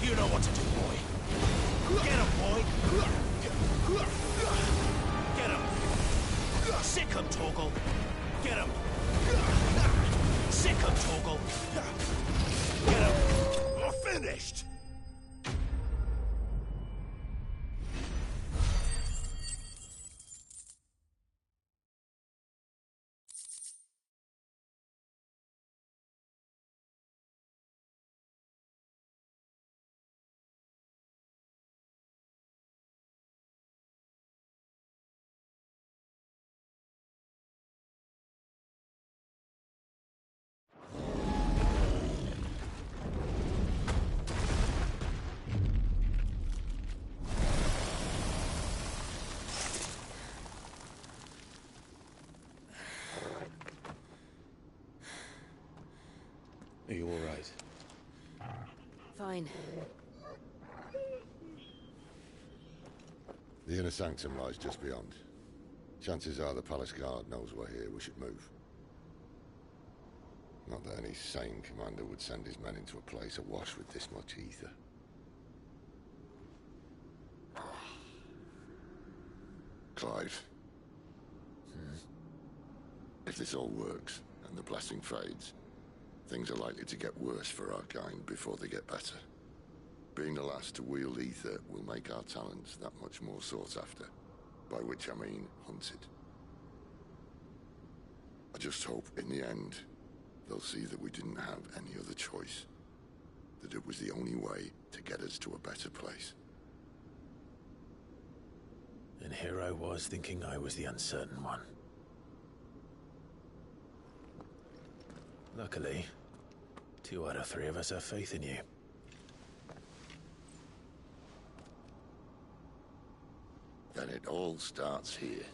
You know what to do, boy. Get him, boy. Get him. Sick him, Torgal. Get him. Sick him, Torgal. Get him. You're finished. Are you all right? Fine. The inner sanctum lies just beyond. Chances are the palace guard knows we're here. We should move. Not that any sane commander would send his men into a place awash with this much ether. Clive. If this all works, and the blessing fades, things are likely to get worse for our kind before they get better. Being the last to wield ether will make our talents that much more sought after, by which I mean hunted. I just hope, in the end, they'll see that we didn't have any other choice. That it was the only way to get us to a better place. And here I was thinking I was the uncertain one. Luckily, 2 out of 3 of us have faith in you. Then it all starts here.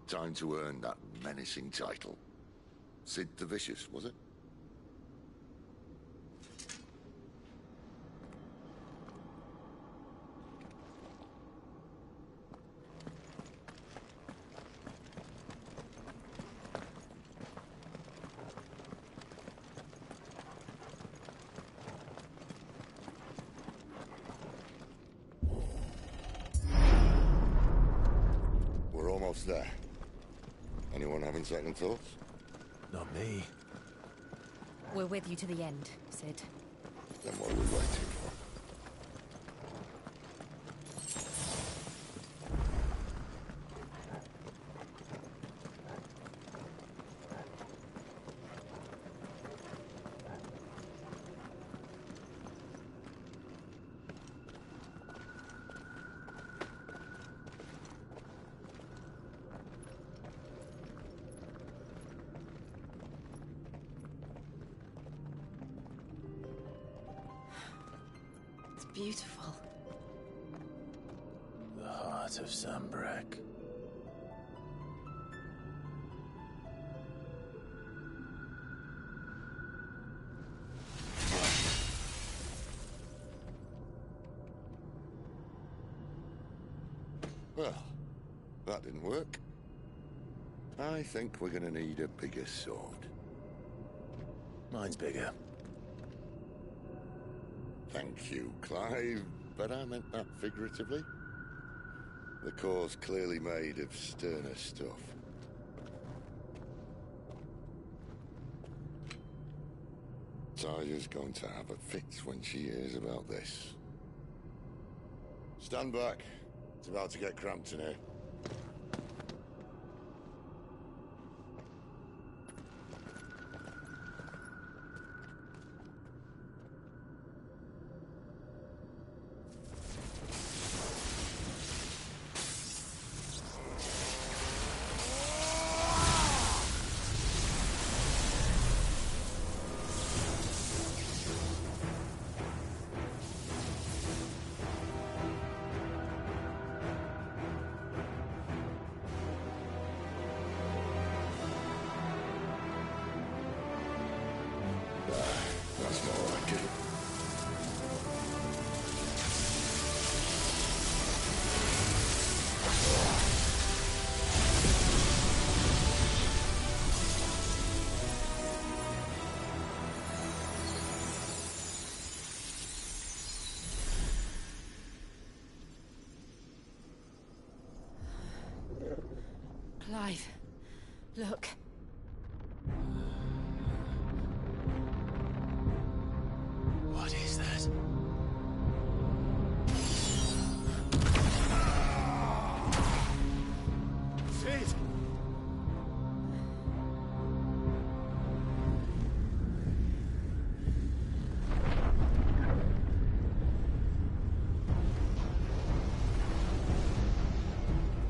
Time to earn that menacing title. Sid the Vicious, was it? We're almost there. Anyone having second thoughts? Not me. We're with you to the end, Sid. Then what are we waiting for? It's beautiful. The heart of Sambrek. Well, that didn't work. I think we're gonna need a bigger sword. Mine's bigger. Thank you, Clive, but I meant that figuratively. The core's clearly made of sterner stuff. Taya's going to have a fit when she hears about this. Stand back. It's about to get cramped in here. That's more like it. Clive, look. What is that? Sid!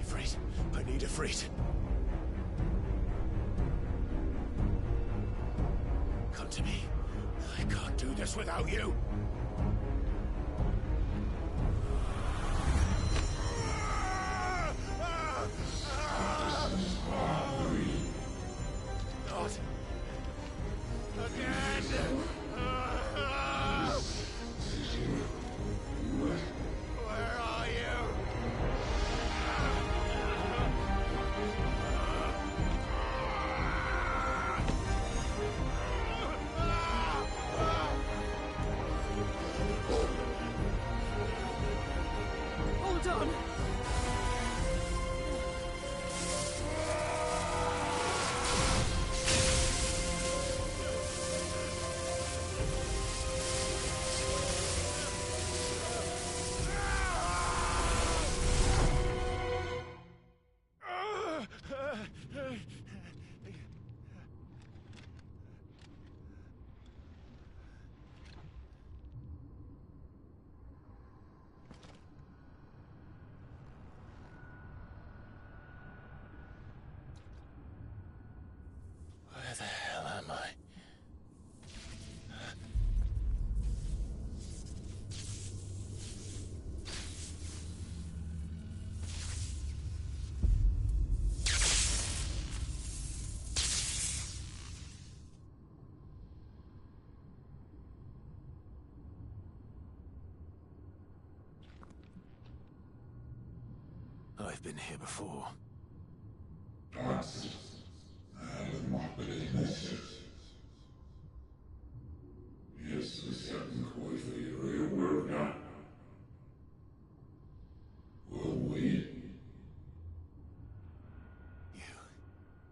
Ifrit, I need Ifrit. Come to me. I can't do this without you. Not again. Where are you? I've been here before.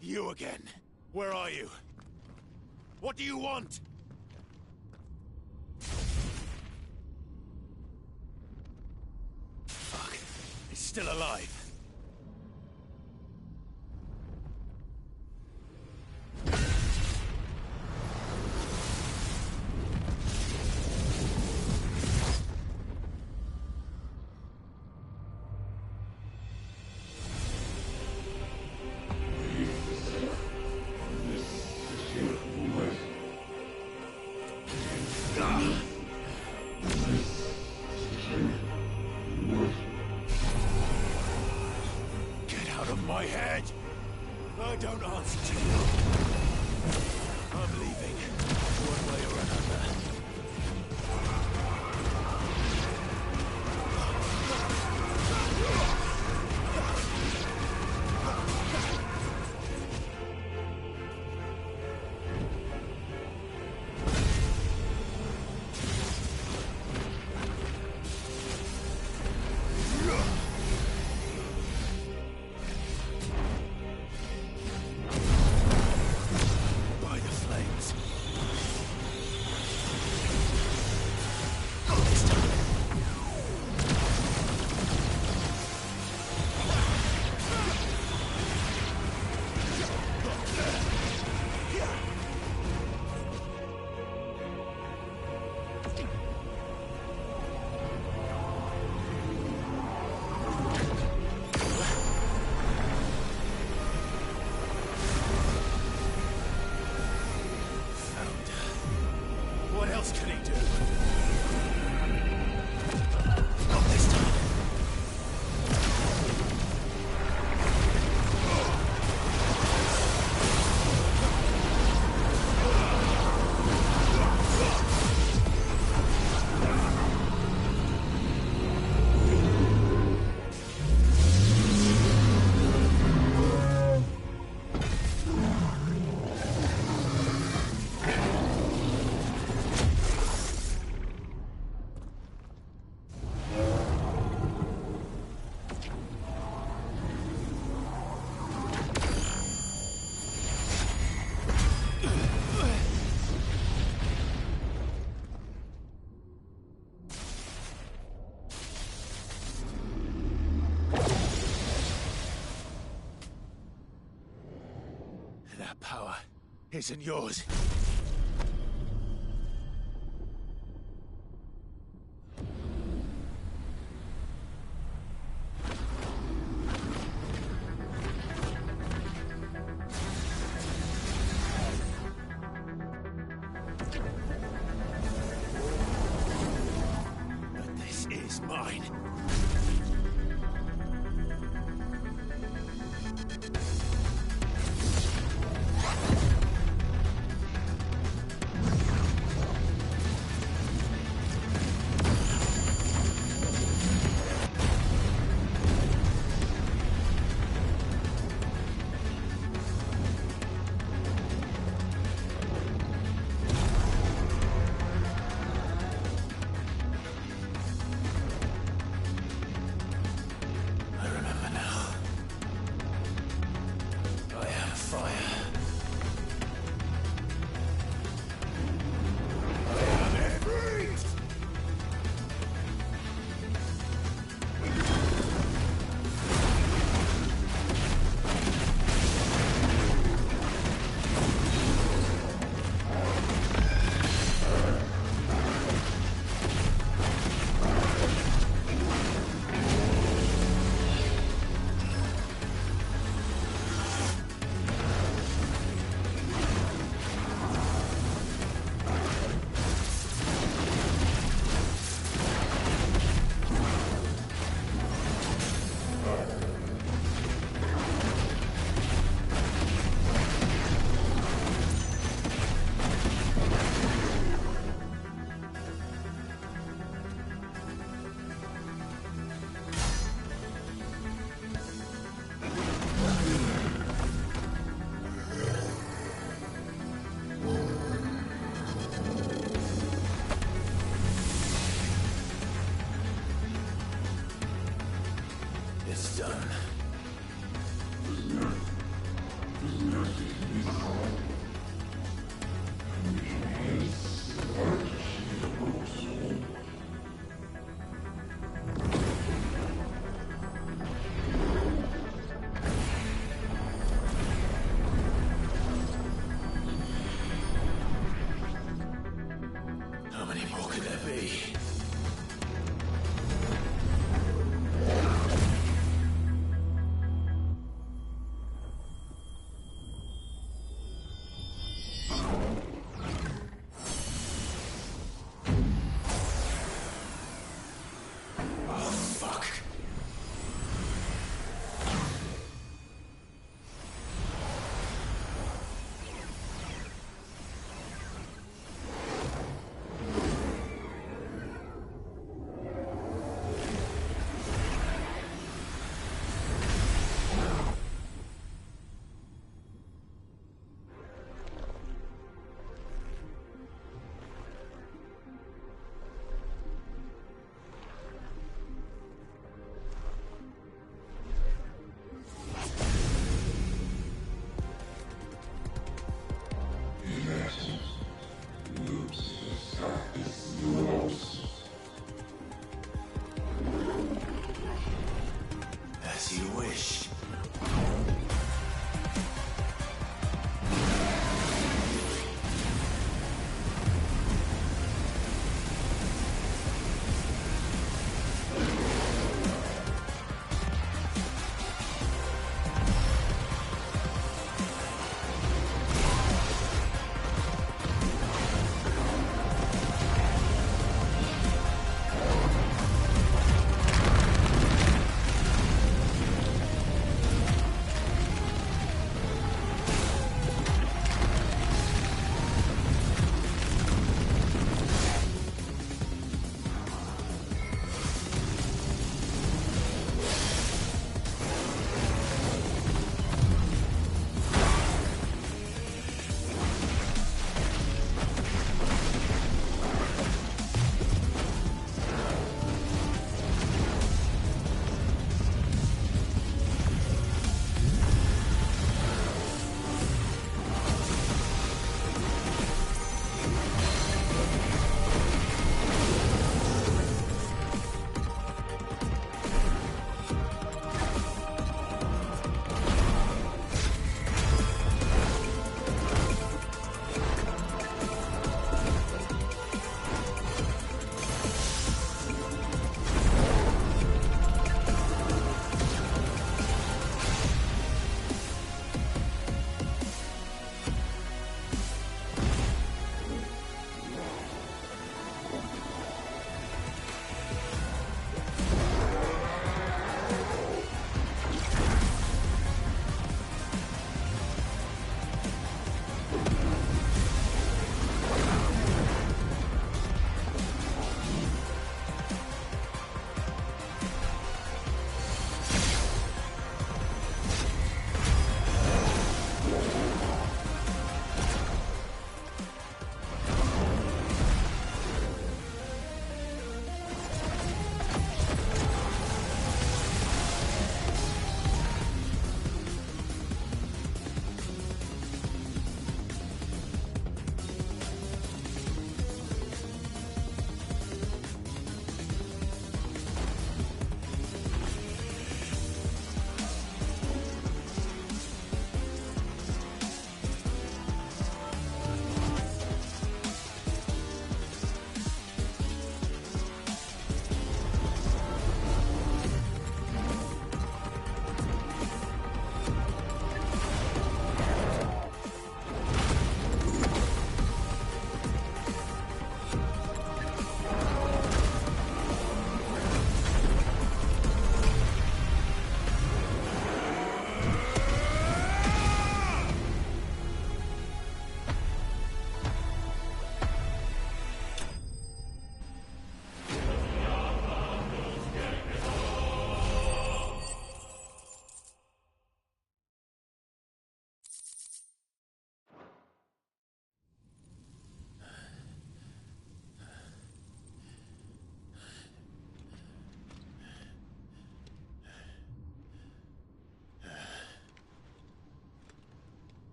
You again? Where are you? What do you want? Fuck. It's still alive. My head! I don't answer to you. I'm leaving, one way or another. What else can he do? Not this time. That power isn't yours. But this is mine.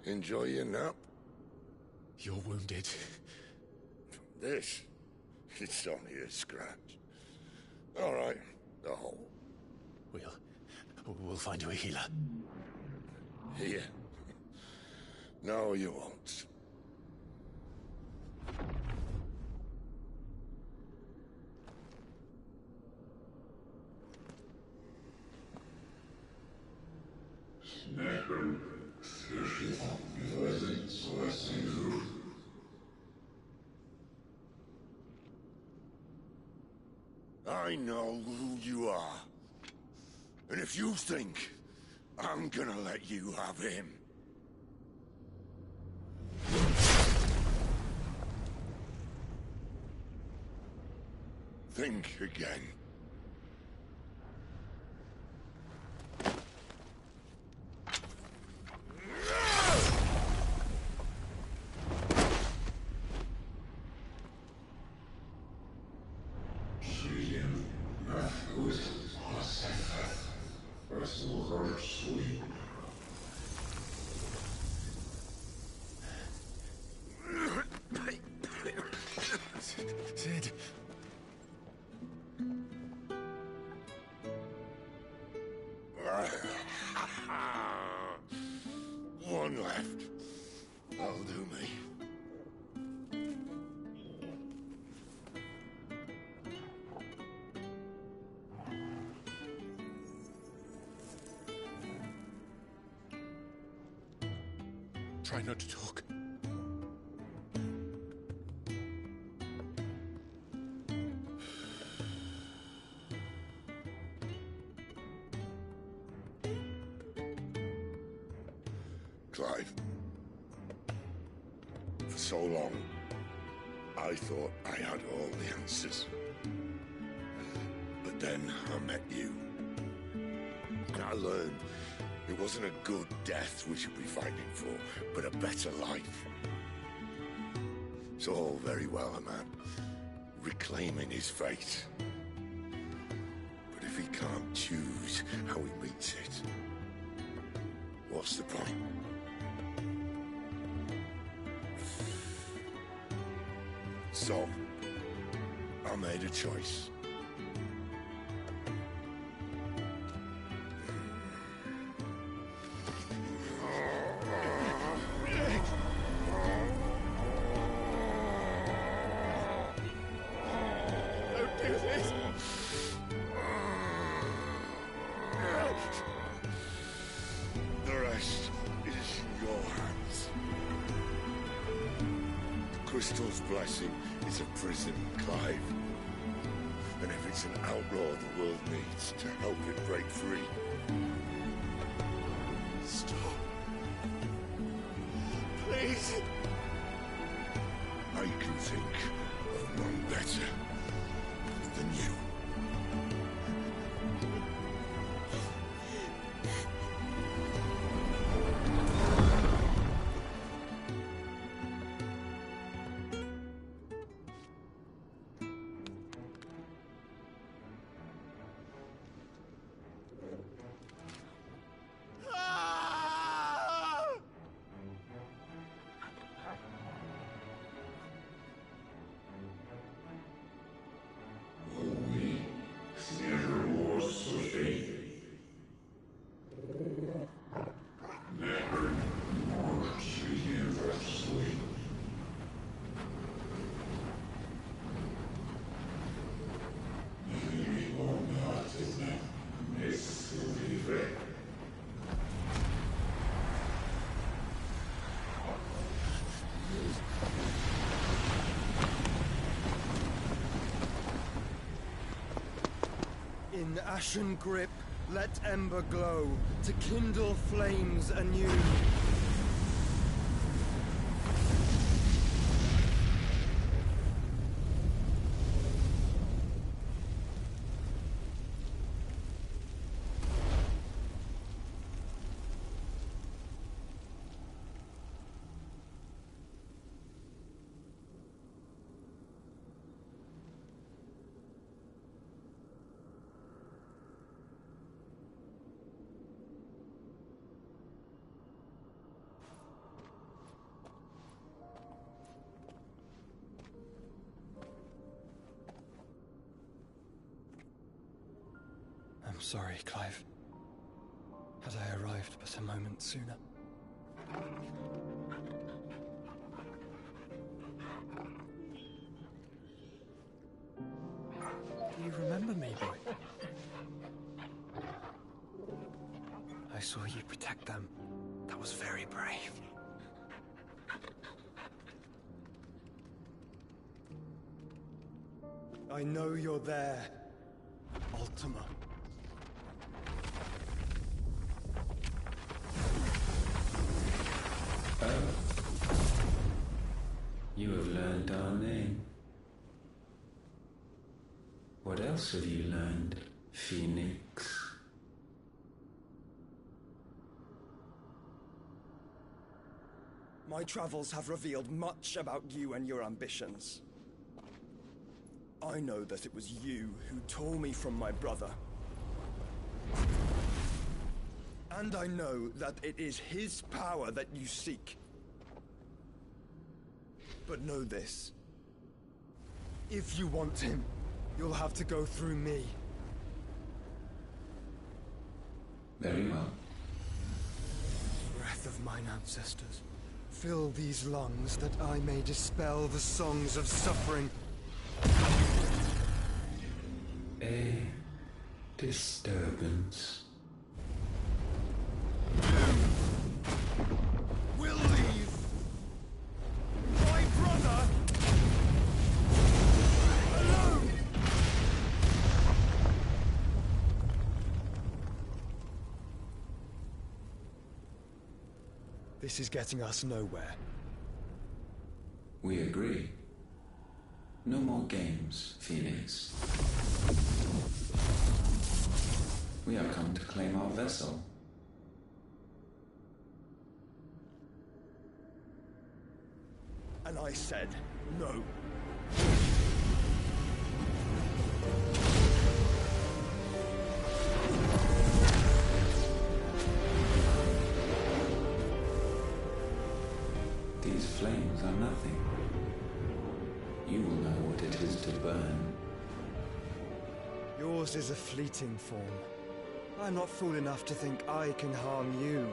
Enjoy your nap? You're wounded. This? It's only a scratch. All right, the hole. We'll find you a healer. Here. No, you won't. I know who you are. And if you think I'm gonna let you have him... think again. Sid. One left. That'll do me. Try not to talk. Clive. For so long, I thought I had all the answers. But then I met you. And I learned it wasn't a good death we should be fighting for, but a better life. It's all very well, a man reclaiming his fate. But if he can't choose how he meets it, what's the point? So, I made a choice. Don't do this! The rest is in your hands. The crystal's blessing is a prison, Clive. And if it's an outlaw the world needs to help it break free... Stop. Please. I can think of none better than you. In ashen grip, let ember glow, to kindle flames anew. sorry, Clive. Had I arrived but a moment sooner. Do you remember me, boy? I saw you protect them. That was very brave. I know you're there, Ultima. Oh. You have learned our name. What else have you learned, Phoenix? My travels have revealed much about you and your ambitions. I know that it was you who tore me from my brother. And I know that it is his power that you seek. But know this. If you want him, you'll have to go through me. Very well. Breath of mine ancestors, fill these lungs that I may dispel the songs of suffering. A disturbance. We'll leave. My brother alone. This is getting us nowhere. We agree. No more games, Phoenix. We have come to claim our vessel. And I said no. These flames are nothing. You will know what it is to burn. Yours is a fleeting form. I'm not fool enough to think I can harm you.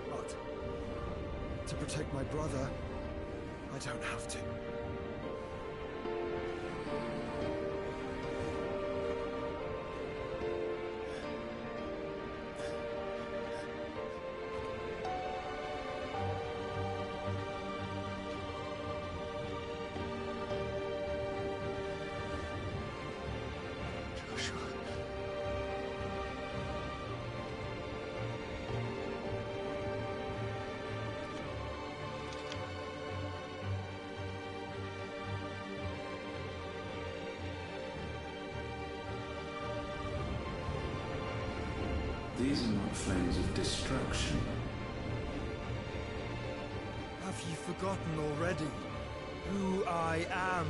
But to protect my brother, I don't have to. These are not flames of destruction. Have you forgotten already who I am?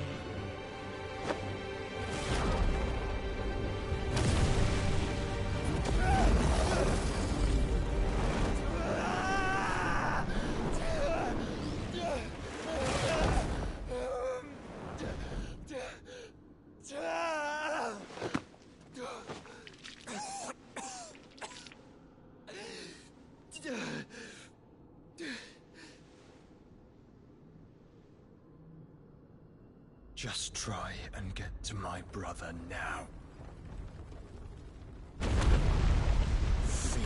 Just try and get to my brother now. Fiend.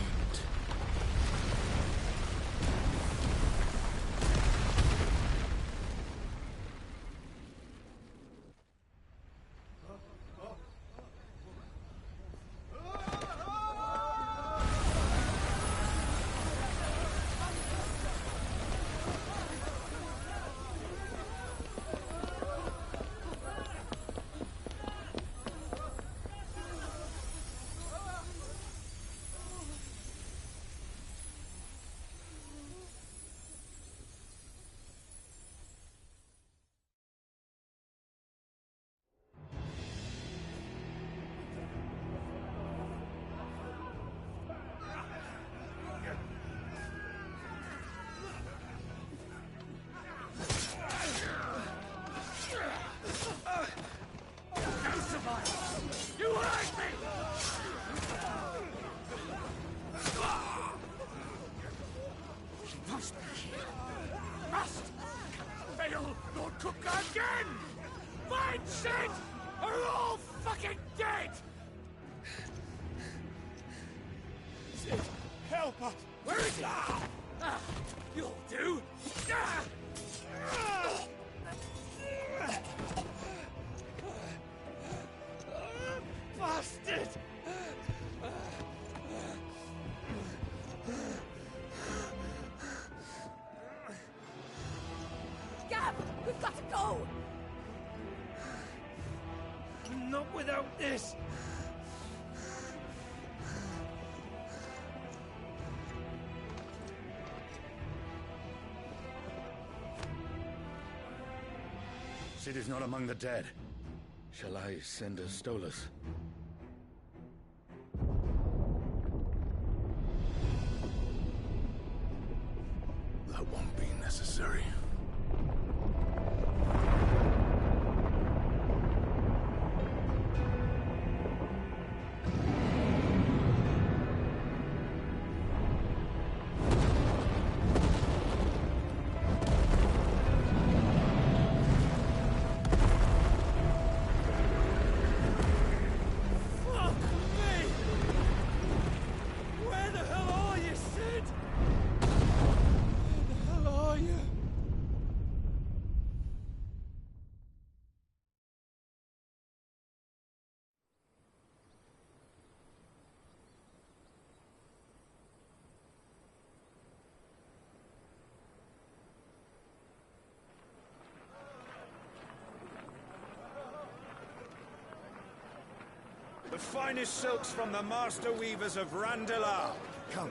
Must fail Lord Cook again! Find Sid! Or we're all fucking dead! Sid, help us! Where is he? You'll do! Bastard! Gab, we've got to go! Not without this! Sid is not among the dead. Shall I send a Stolas? That won't be necessary. The finest silks from the master weavers of Randalar. Come,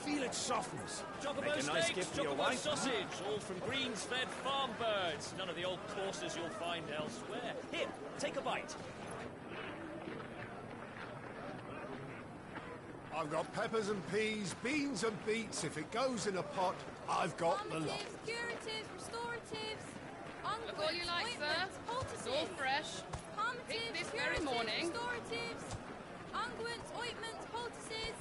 feel its softness. Chocobo Make a nice steaks, gift for your chocobo wife. sausage, all from greens-fed farm birds. None of the old courses you'll find elsewhere. Here, take a bite. I've got peppers and peas, beans and beets. If it goes in a pot, I've got the lot. Curatives, restoratives, Look all you like, sir. It's all fresh. Picked this very morning. Restoratives, unguents, ointments, poultices,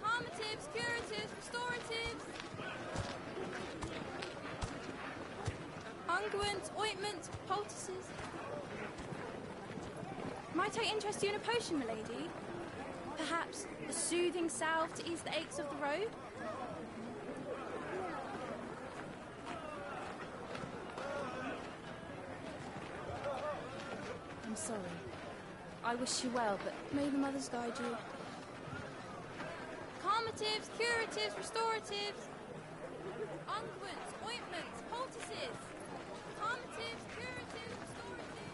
harmatives, curatives, restoratives, unguents, ointments, poultices. Might I interest you in a potion, milady? Perhaps a soothing salve to ease the aches of the road? I'm sorry. I wish you well, but may the mothers guide you. Calmatives, curatives, restoratives, unguents, ointments, poultices. Calmatives, curatives, restoratives.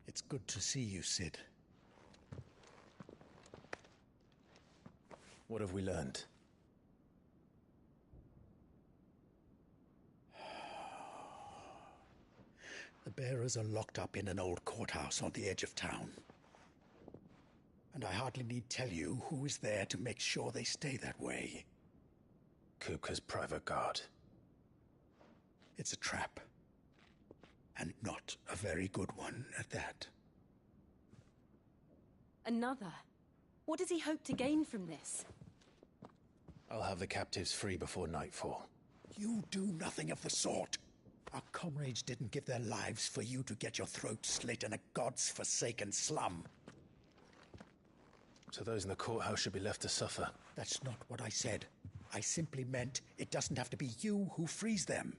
It's good to see you, Sid. What have we learned? The bearers are locked up in an old courthouse on the edge of town. And I hardly need tell you who is there to make sure they stay that way. Kupka's private guard. It's a trap. And not a very good one at that. Another? What does he hope to gain from this? I'll have the captives free before nightfall. You do nothing of the sort. Our comrades didn't give their lives for you to get your throat slit in a god's forsaken slum. So those in the courthouse should be left to suffer. That's not what I said. I simply meant it doesn't have to be you who frees them.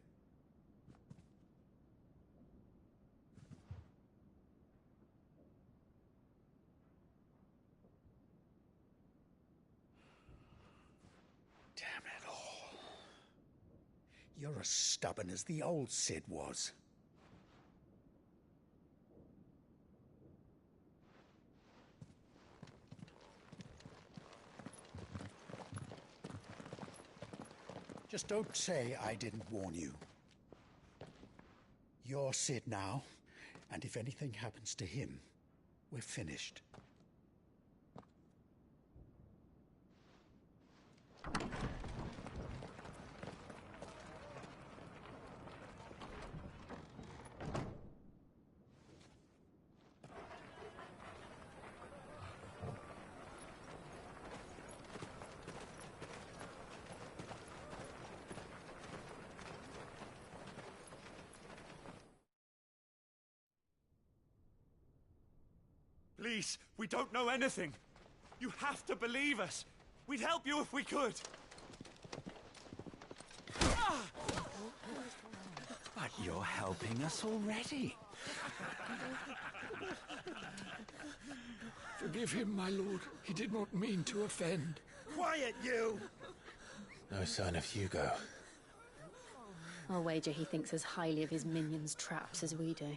Damn it all. You're as stubborn as the old Sid was. Just don't say I didn't warn you. You're Sid now, and if anything happens to him, we're finished. Please, we don't know anything. You have to believe us. We'd help you if we could. But you're helping us already. Forgive him, my lord. He did not mean to offend. Quiet, you! No sign of Hugo. I'll wager he thinks as highly of his minions' traps as we do.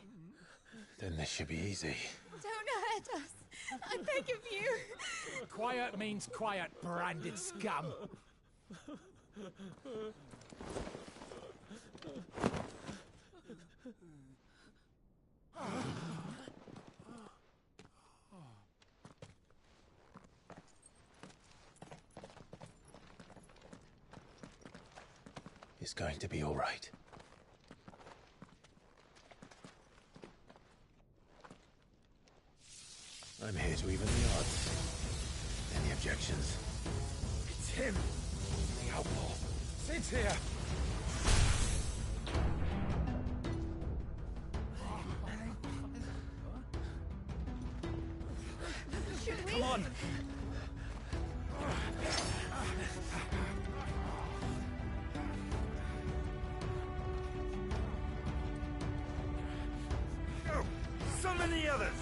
Then this should be easy. Don't hurt us. I beg of you. Quiet means quiet, branded scum. It's going to be all right. I'm here to even the odds. Any objections? It's him! The outlaw. Sid's here! Come on! Go! Summon the others!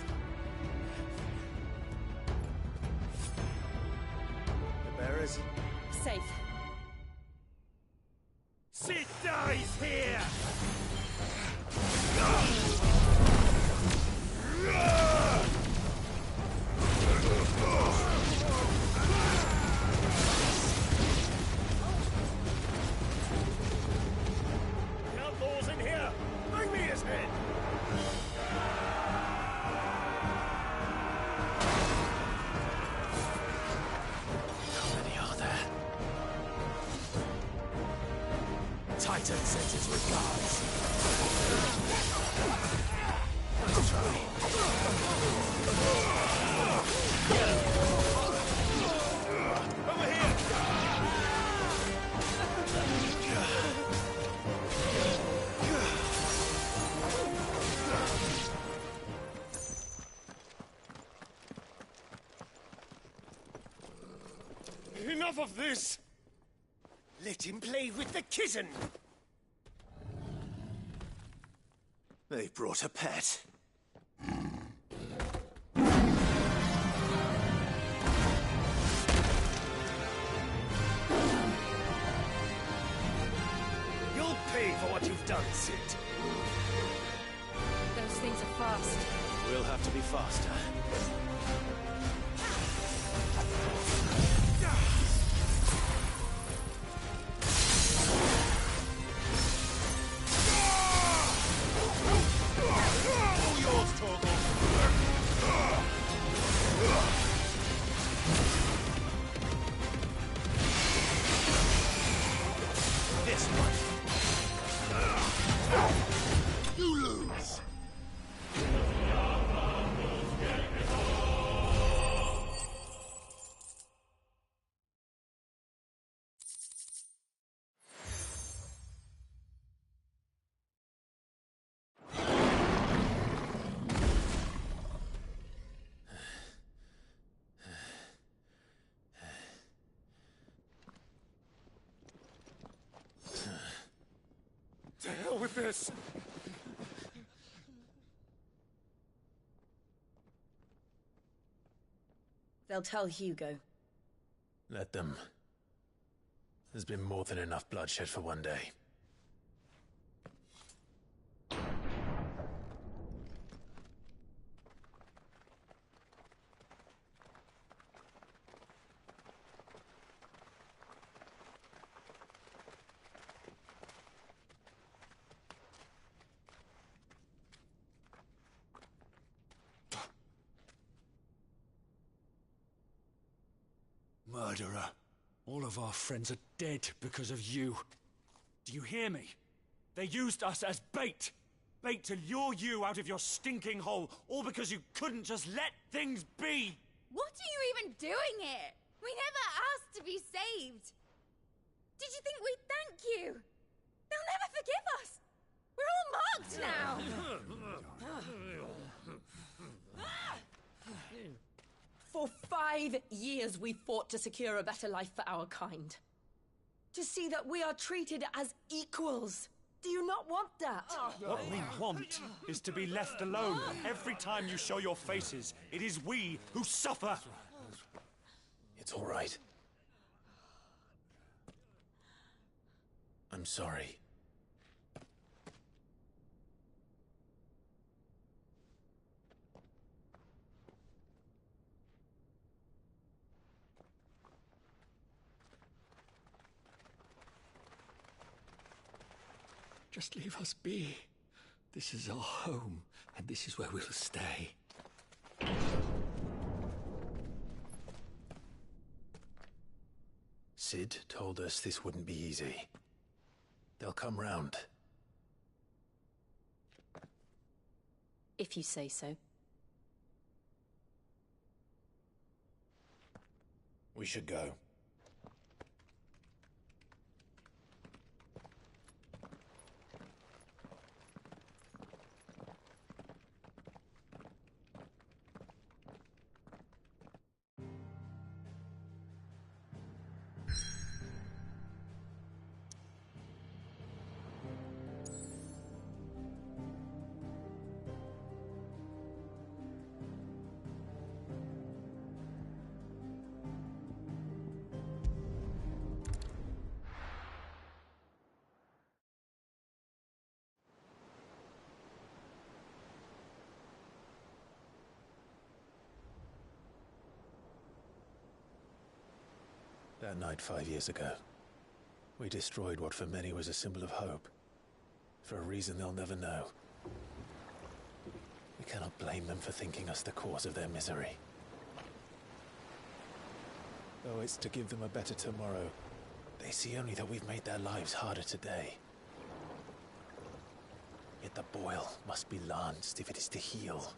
The bearers? Safe. Sid dies here! The outlaw's in here! Bring me his head! How many are there? Titan sends his regards. Let's try. Over here! Enough of this! Let him play with the kitten! They brought a pet. You'll pay for what you've done, Sid. Those things are fast. We'll have to be faster. All yours, Torgal. This one. You lose. To hell with this! They'll tell Hugo. Let them. There's been more than enough bloodshed for one day. Murderer. All of our friends are dead because of you. Do you hear me? They used us as bait. Bait to lure you out of your stinking hole, all because you couldn't just let things be. What are you even doing here? We never asked to be saved. Did you think we'd thank you? They'll never forgive us. We're all marked now. 5 years we fought to secure a better life for our kind. To see that we are treated as equals. Do you not want that? What we want is to be left alone. Every time you show your faces, it is we who suffer. It's all right. I'm sorry. Just leave us be. This is our home, and this is where we'll stay. Sid told us this wouldn't be easy. They'll come round. If you say so. We should go. That night 5 years ago, we destroyed what for many was a symbol of hope. For a reason they'll never know. We cannot blame them for thinking us the cause of their misery. Though it's to give them a better tomorrow, they see only that we've made their lives harder today. Yet the boil must be lanced if it is to heal.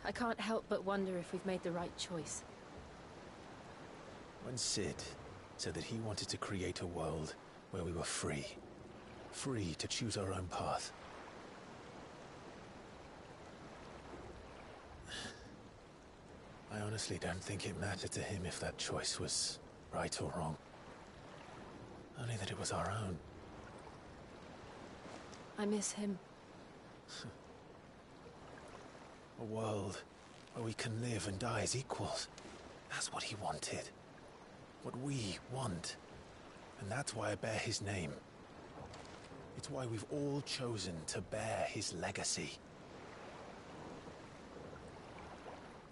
I can't help but wonder if we've made the right choice. When Sid said that he wanted to create a world where we were free. Free to choose our own path. I honestly don't think it mattered to him if that choice was right or wrong. Only that it was our own. I miss him. A world where we can live and die as equals. That's what he wanted. What we want. And that's why I bear his name. It's why we've all chosen to bear his legacy.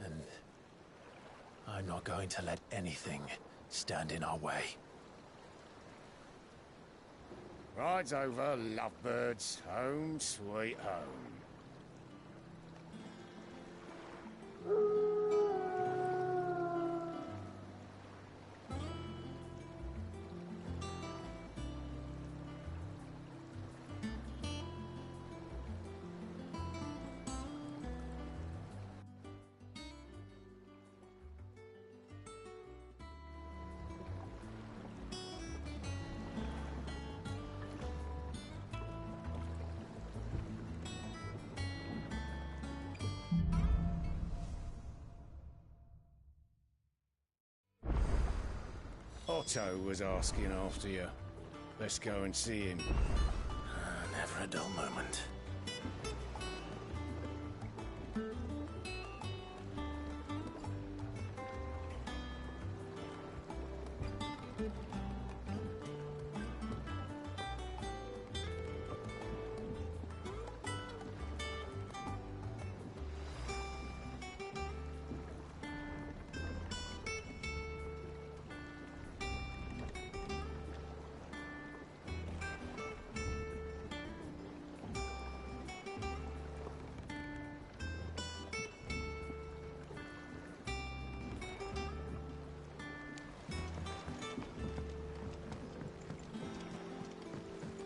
And I'm not going to let anything stand in our way. Rides over, lovebirds. Home, sweet home. Otto was asking after you. Let's go and see him. Never a dull moment.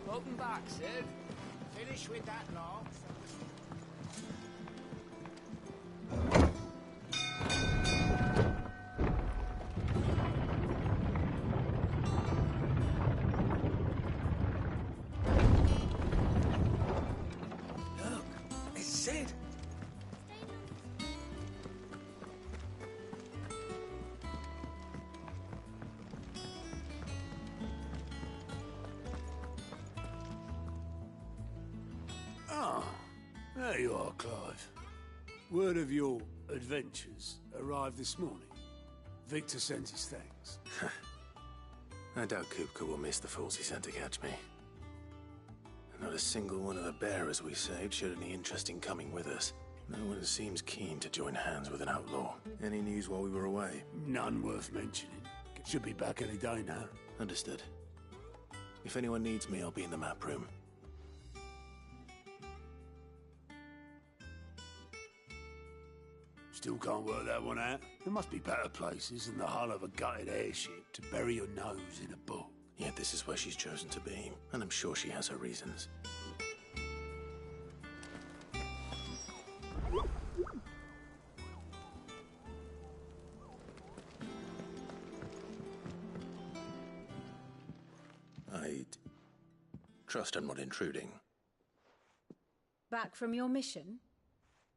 Welcome back, Sid. Finish with that log. Look, it's Sid. There you are, Clive. Word of your adventures arrived this morning. Victor sends his thanks. I doubt Kupka will miss the fools he sent to catch me. Not a single one of the bearers we saved showed any interest in coming with us. No one seems keen to join hands with an outlaw. Any news while we were away? None worth mentioning. Should be back any day now. Understood. If anyone needs me, I'll be in the map room. Still can't work that one out. There must be better places than the hull of a gutted airship to bury your nose in a book. Yet this is where she's chosen to be, and I'm sure she has her reasons. I trust I'm not intruding. Back from your mission?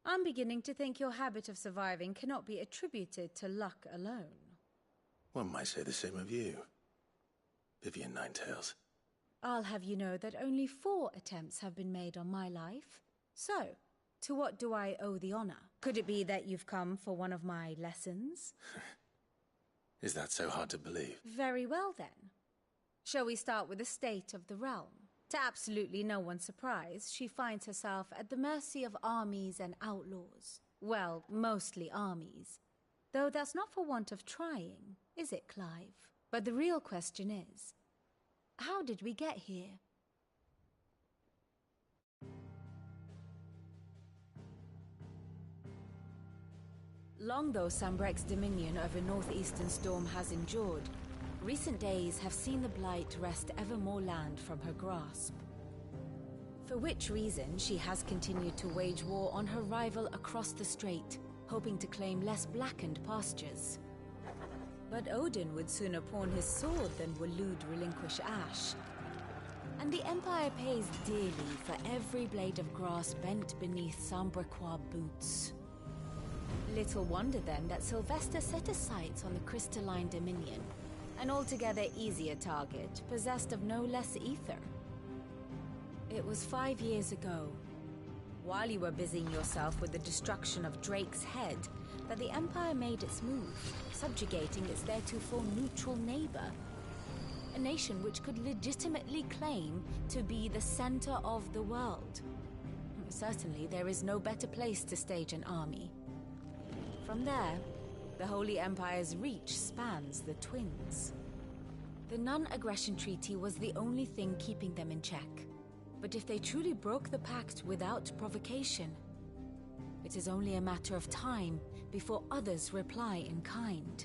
I'm beginning to think your habit of surviving cannot be attributed to luck alone. One might say the same of you, Vivian Ninetails. I'll have you know that only 4 attempts have been made on my life. So, to what do I owe the honor? Could it be that you've come for one of my lessons? Is that so hard to believe? Very well then. Shall we start with the state of the realm? To absolutely no one's surprise, she finds herself at the mercy of armies and outlaws. Well, mostly armies. Though that's not for want of trying, is it, Clive? But the real question is, how did we get here? Long though Sambrek's dominion over northeastern Storm has endured, recent days have seen the Blight wrest ever more land from her grasp. For which reason, she has continued to wage war on her rival across the strait, hoping to claim less blackened pastures. But Odin would sooner pawn his sword than Waloed relinquish Ash. And the Empire pays dearly for every blade of grass bent beneath Sambrequois boots. Little wonder then that Sylvester set his sights on the crystalline dominion, an altogether easier target, possessed of no less ether. It was 5 years ago, while you were busying yourself with the destruction of Drake's head, that the Empire made its move, subjugating its theretofore neutral neighbor. A nation which could legitimately claim to be the center of the world. Certainly, there is no better place to stage an army. From there, the Holy Empire's reach spans the Twins. The non-aggression treaty was the only thing keeping them in check. But if they truly broke the pact without provocation, it is only a matter of time before others reply in kind.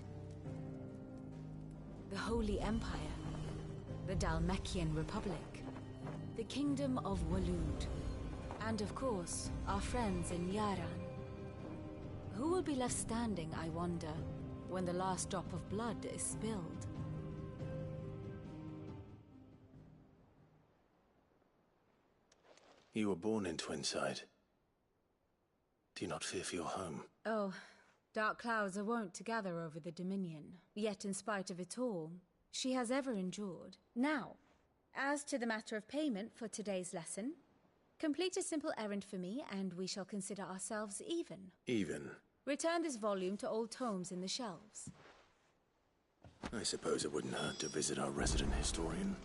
The Holy Empire, the Dhalmekian Republic, the Kingdom of Waloed, and of course, our friends in Yaran. Who will be left standing, I wonder, when the last drop of blood is spilled? You were born in Twinside. Do you not fear for your home? Oh, dark clouds are wont to gather over the Dominion. Yet in spite of it all, she has ever endured. Now, as to the matter of payment for today's lesson, complete a simple errand for me and we shall consider ourselves even. Even? Return this volume to old tomes in the shelves. I suppose it wouldn't hurt to visit our resident historian.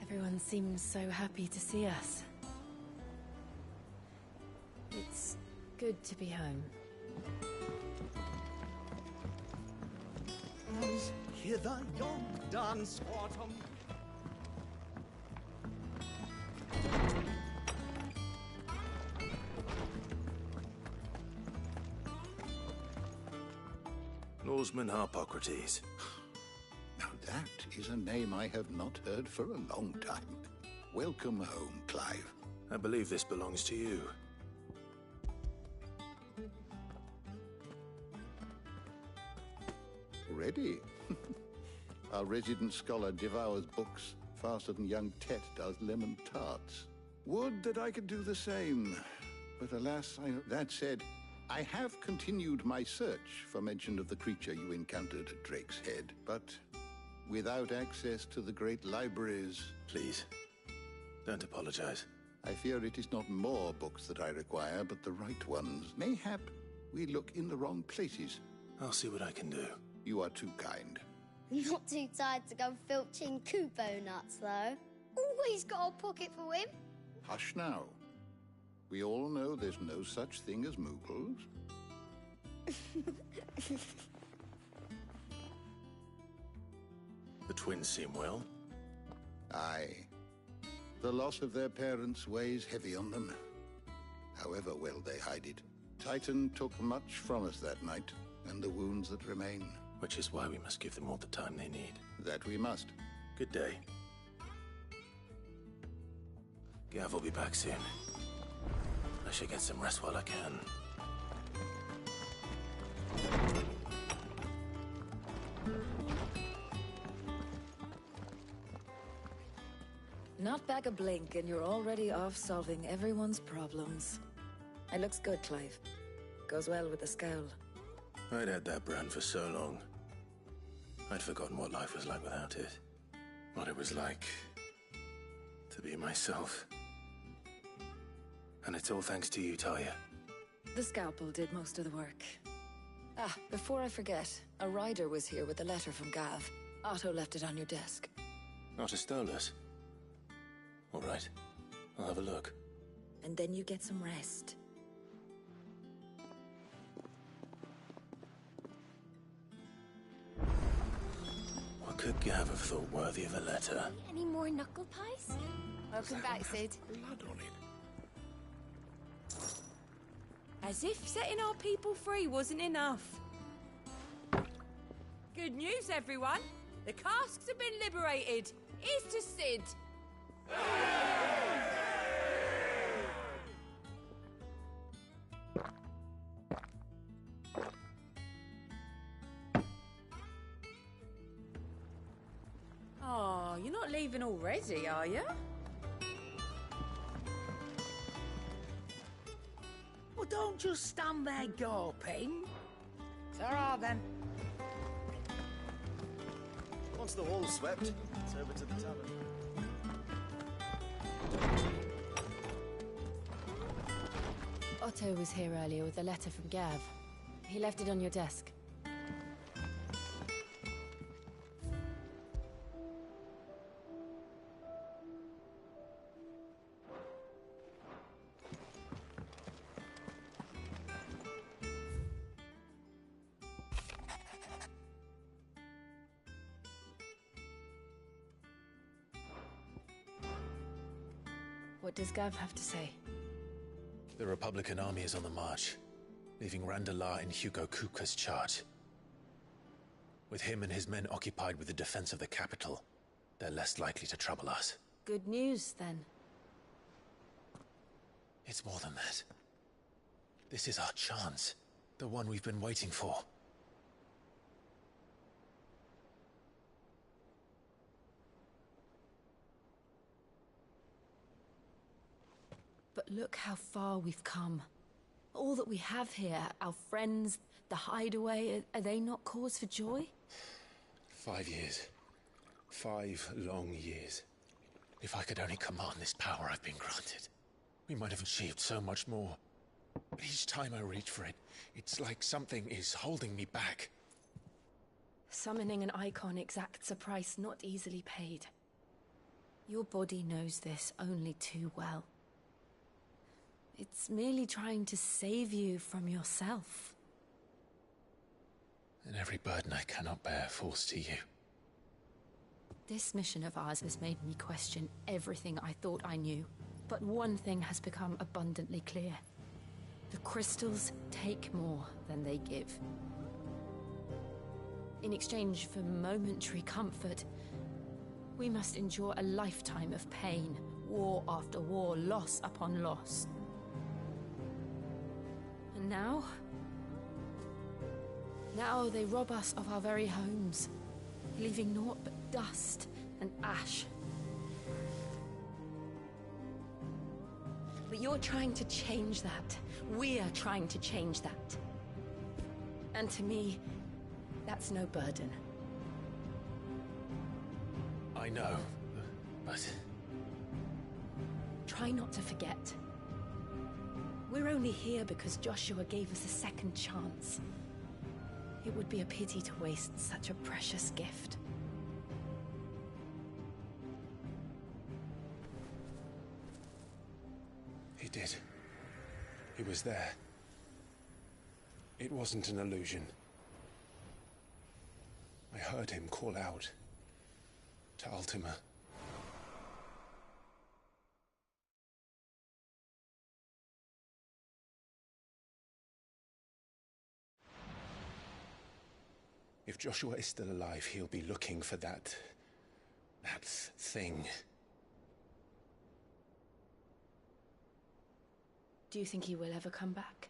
Everyone seems so happy to see us. It's good to be home. Hither yon dance autumn. Norseman Harpocrates. Now that is a name I have not heard for a long time. Welcome home, Clive. I believe this belongs to you. Ready? Our resident scholar devours books faster than young Tet does lemon tarts. Would that I could do the same, But alas, that said, I have continued my search for mention of the creature you encountered at Drake's Head, but without access to the great libraries... Please, don't apologize. I fear it is not more books that I require, but the right ones. Mayhap we look in the wrong places. I'll see what I can do. You are too kind. Not too tired to go filching Kupo nuts, though. Always got a pocket for him. Hush now. We all know there's no such thing as Moogles. The twins seem well. Aye. The loss of their parents weighs heavy on them. However well they hide it. Titan took much from us that night, and the wounds that remain. Which is why we must give them all the time they need. That we must. Good day. Gav will be back soon. I should get some rest while I can. Not back a blink and you're already off solving everyone's problems. It looks good, Clive. Goes well with the scowl. I'd had that brand for so long. I'd forgotten what life was like without it. What it was like to be myself. And it's all thanks to you, Talia. The scalpel did most of the work. Ah, before I forget, a rider was here with a letter from Gav. Otto left it on your desk. Otto stole us. All right, I'll have a look. And then you get some rest. What could Gav have thought worthy of a letter? Any more knuckle pies? Welcome back, Sid. Blood on it. As if setting our people free wasn't enough. Good news, everyone. The casks have been liberated. Here's to Sid. Oh, you're not leaving already, are you? Well, don't just stand there gawping. Ta-ra, then. Once the hall's swept, it's over to the tavern. Otto was here earlier with a letter from Gav. He left it on your desk. What does Gav have to say? The Republican army is on the march, leaving Randalar in Hugo Kuka's charge. With him and his men occupied with the defense of the capital, they're less likely to trouble us. Good news, then. It's more than that. This is our chance. The one we've been waiting for. But look how far we've come. All that we have here, our friends, the hideaway, are they not cause for joy? 5 years. 5 long years. If I could only command this power I've been granted, we might have achieved so much more. But each time I reach for it, it's like something is holding me back. Summoning an icon exacts a price not easily paid. Your body knows this only too well. It's merely trying to save you from yourself. And every burden I cannot bear falls to you. This mission of ours has made me question everything I thought I knew. But one thing has become abundantly clear. The crystals take more than they give. In exchange for momentary comfort, we must endure a lifetime of pain, war after war, loss upon loss. And now they rob us of our very homes, leaving naught but dust and ash. But you're trying to change that. We're trying to change that. And to me, that's no burden. I know, but... Try not to forget. We're only here because Joshua gave us a second chance. It would be a pity to waste such a precious gift. He did. He was there. It wasn't an illusion. I heard him call out to Ultima. If Joshua is still alive, he'll be looking for that thing. Do you think he will ever come back?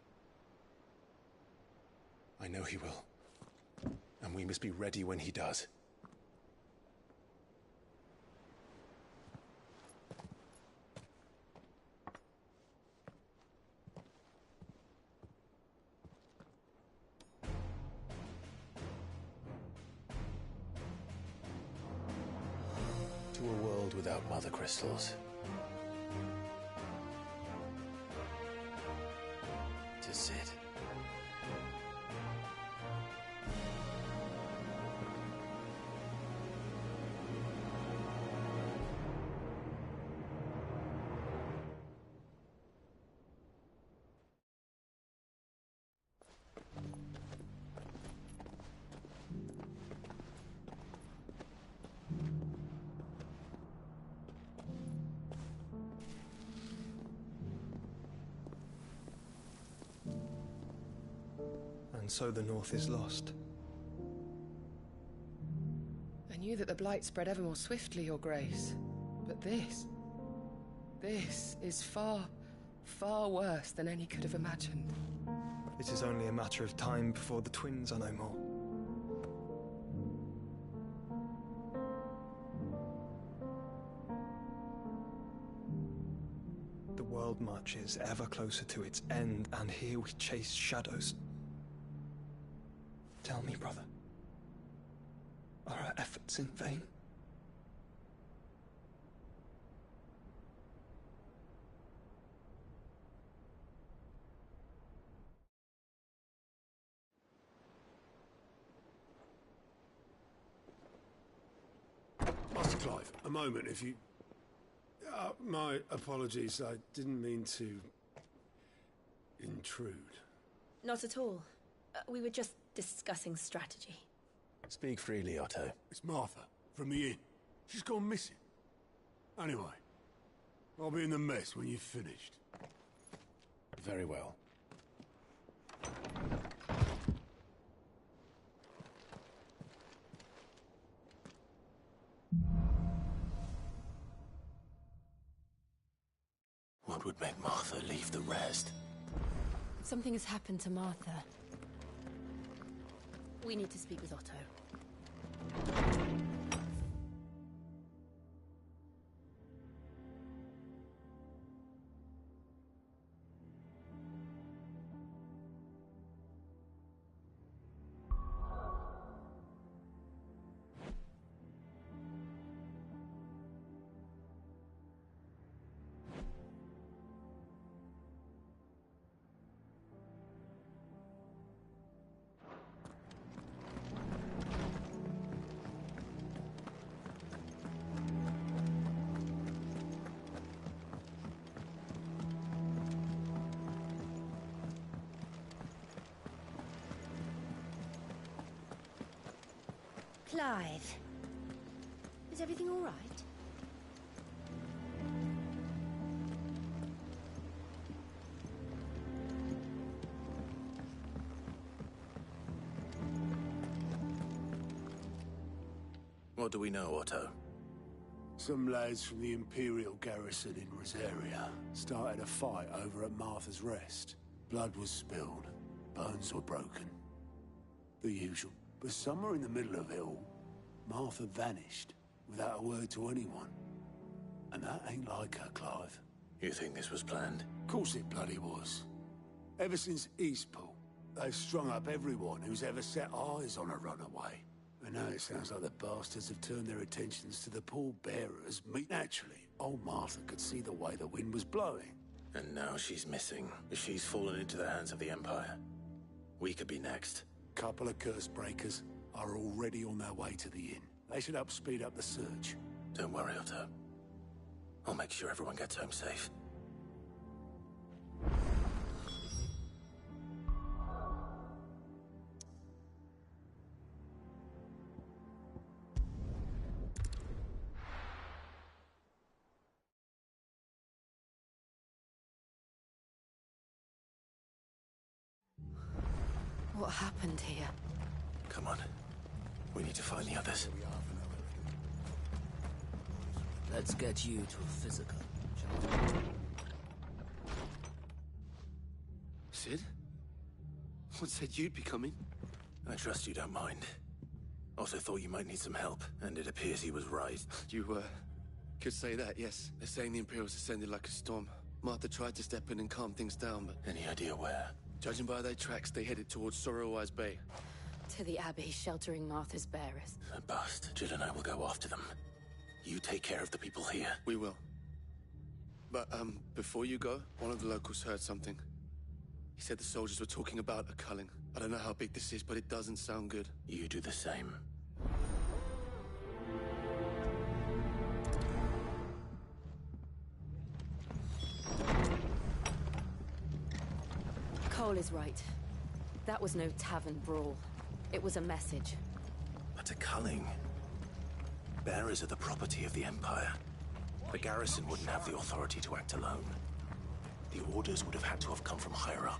I know he will. And we must be ready when he does. To a world without mother crystals. To Sid. And so the North is lost. I knew that the Blight spread ever more swiftly, Your Grace. But this is far, far worse than any could have imagined. It is only a matter of time before the twins are no more. The world marches ever closer to its end, and here we chase shadows. Tell me, brother, are our efforts in vain? Master Clive, a moment, if you... my apologies, I didn't mean to... intrude. Not at all. We were just discussing strategy. Speak freely, Otto. It's Martha, from the inn. She's gone missing. Anyway, I'll be in the mess when you've finished. Very well. What would make Martha leave the rest? Something has happened to Martha. We need to speak with Otto. Clive, is everything all right? What do we know, Otto? Some lads from the Imperial garrison in Rosaria started a fight over at Martha's Rest. Blood was spilled, bones were broken. The usual. But somewhere in the middle of it all, Martha vanished without a word to anyone. And that ain't like her, Clive. You think this was planned? Of course it bloody was. Ever since Eastpool, they've strung up everyone who's ever set eyes on a runaway. And now it sounds like the bastards have turned their attentions to the pallbearers. Naturally, old Martha could see the way the wind was blowing. And now she's missing. She's fallen into the hands of the Empire. We could be next. Couple of curse breakers are already on their way to the inn. They should help speed up the search. Don't worry, Otto. I'll make sure everyone gets home safe. What happened here? Come on. We need to find the others. Let's get you to a physical. Sid? What said you'd be coming? I trust you don't mind. Also thought you might need some help, and it appears he was right. You, could say that, yes. They're saying the Imperials descended like a storm. Martha tried to step in and calm things down, but... Any idea where? Judging by their tracks, they headed towards Sorrowwise Bay. To the Abbey, sheltering Martha's bearers. Bust. Jill and I will go after them. You take care of the people here. We will. But, before you go, one of the locals heard something. He said the soldiers were talking about a culling. I don't know how big this is, but it doesn't sound good. You do the same. Cole is right. That was no tavern brawl. It was a message. But a culling? Bearers are the property of the Empire. The garrison wouldn't have the authority to act alone. The orders would have had to have come from higher up.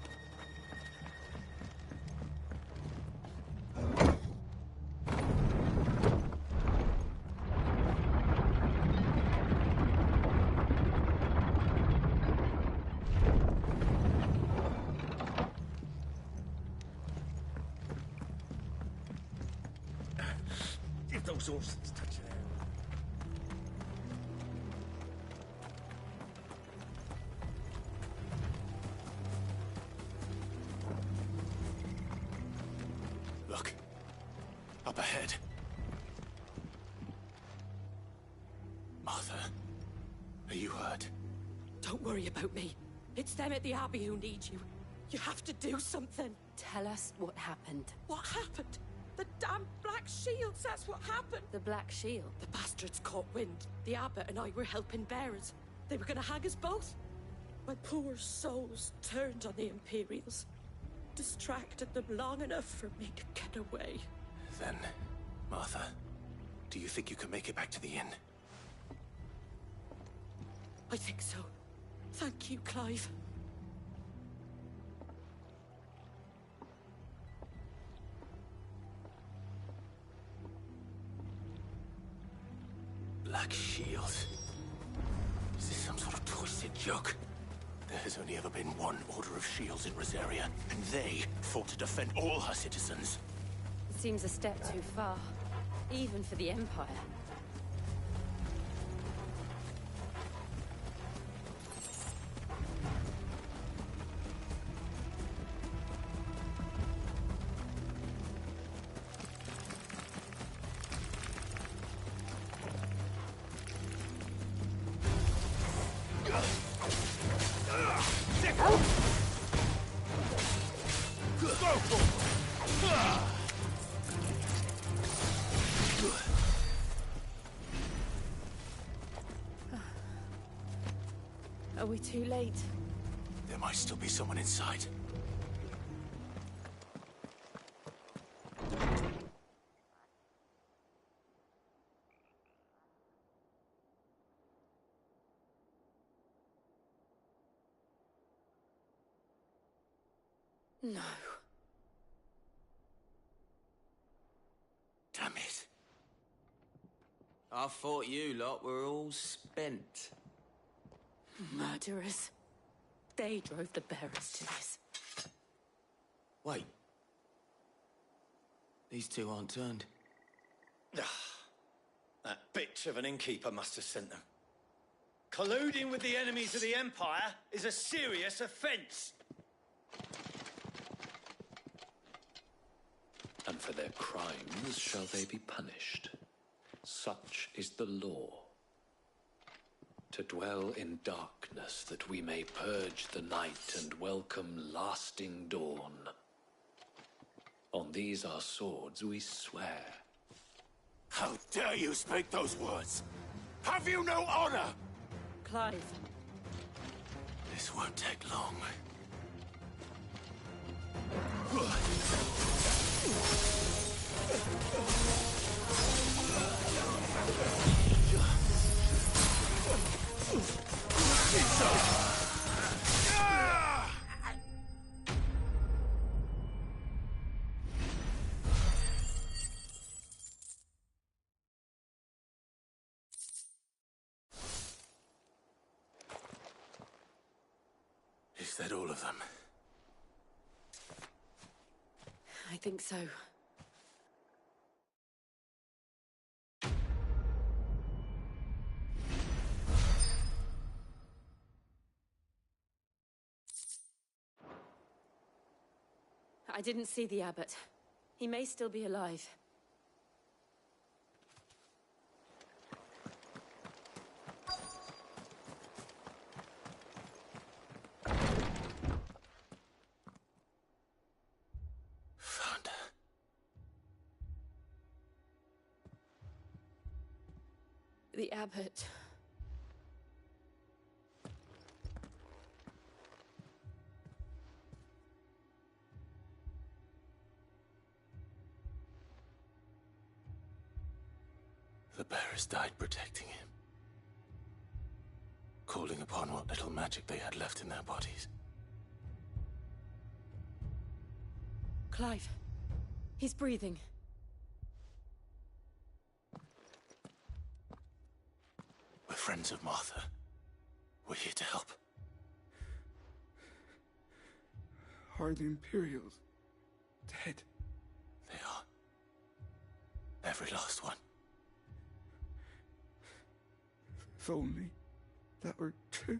If those horses touch it. Look. Up ahead. Martha, are you hurt? Don't worry about me. It's them at the Abbey who need you. You have to do something. Tell us what happened. What happened? The damn Black Shields, that's what happened. The Black Shield? The bastards caught wind. The Abbot and I were helping bearers. They were gonna hang us both. My poor souls turned on the Imperials. Distracted them long enough for me to get away. Then, Martha, do you think you can make it back to the inn? I think so. Thank you, Clive. Black Shield. Is this some sort of twisted joke? There has only ever been one Order of Shields in Rosaria, and they fought to defend all her citizens. It seems a step too far, even for the Empire. Are we too late? There might still be someone inside. No. Damn it. I thought you lot were all spent. Murderers. They drove the bearers to this. Wait. These two aren't turned. That bitch of an innkeeper must have sent them. Colluding with the enemies of the Empire is a serious offence. And for their crimes shall they be punished. Such is the law. To dwell in darkness that we may purge the night and welcome lasting dawn. On these our swords we swear. How dare you speak those words? Have you no honor? Clive. This won't take long. Is that all of them? I think so. I didn't see the abbot. He may still be alive. Found her. The abbot. The bearers died protecting him. Calling upon what little magic they had left in their bodies. Clive. He's breathing. We're friends of Martha. We're here to help. Are the Imperials dead? They are. Every last one. If only that were true.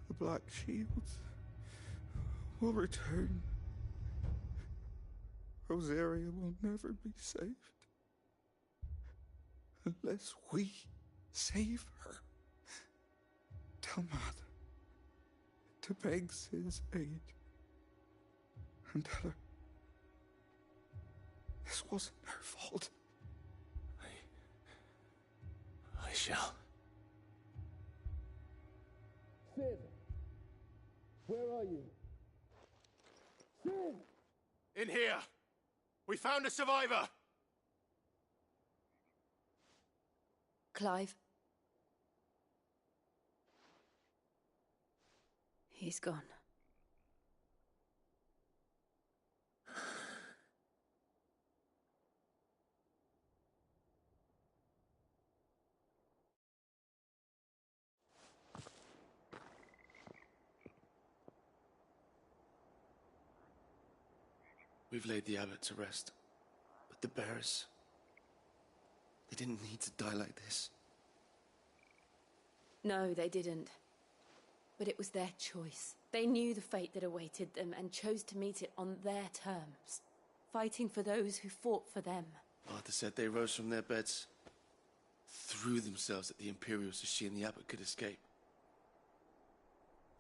The Black Shields will return. Rosaria will never be saved unless we save her. Tell Mother to beg Cid's aid and tell her this wasn't her fault. I shall. Cid! Where are you? Cid! In here! We found a survivor! Clive. He's gone. We've laid the abbot to rest. But the bearers... they didn't need to die like this. No, they didn't. But it was their choice. They knew the fate that awaited them and chose to meet it on their terms, fighting for those who fought for them. Martha said they rose from their beds, threw themselves at the Imperials so she and the abbot could escape.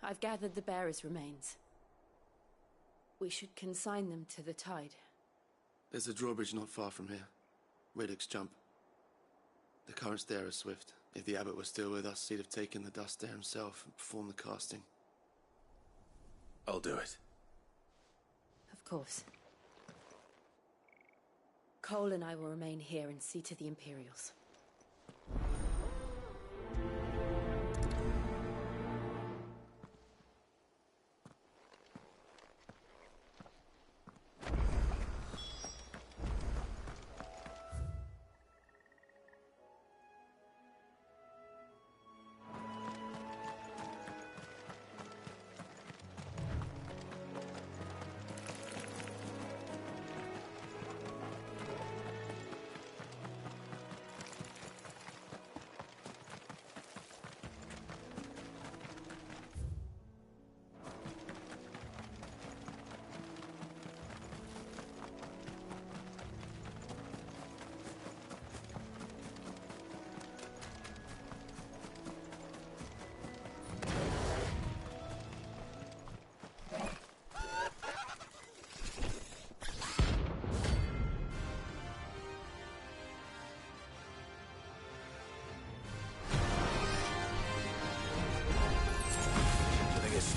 I've gathered the bearers' remains. We should consign them to the tide. There's a drawbridge not far from here. Radix Jump. The currents there are swift. If the abbot was still with us, he'd have taken the dust there himself and performed the casting. I'll do it. Of course. Cole and I will remain here and see to the Imperials.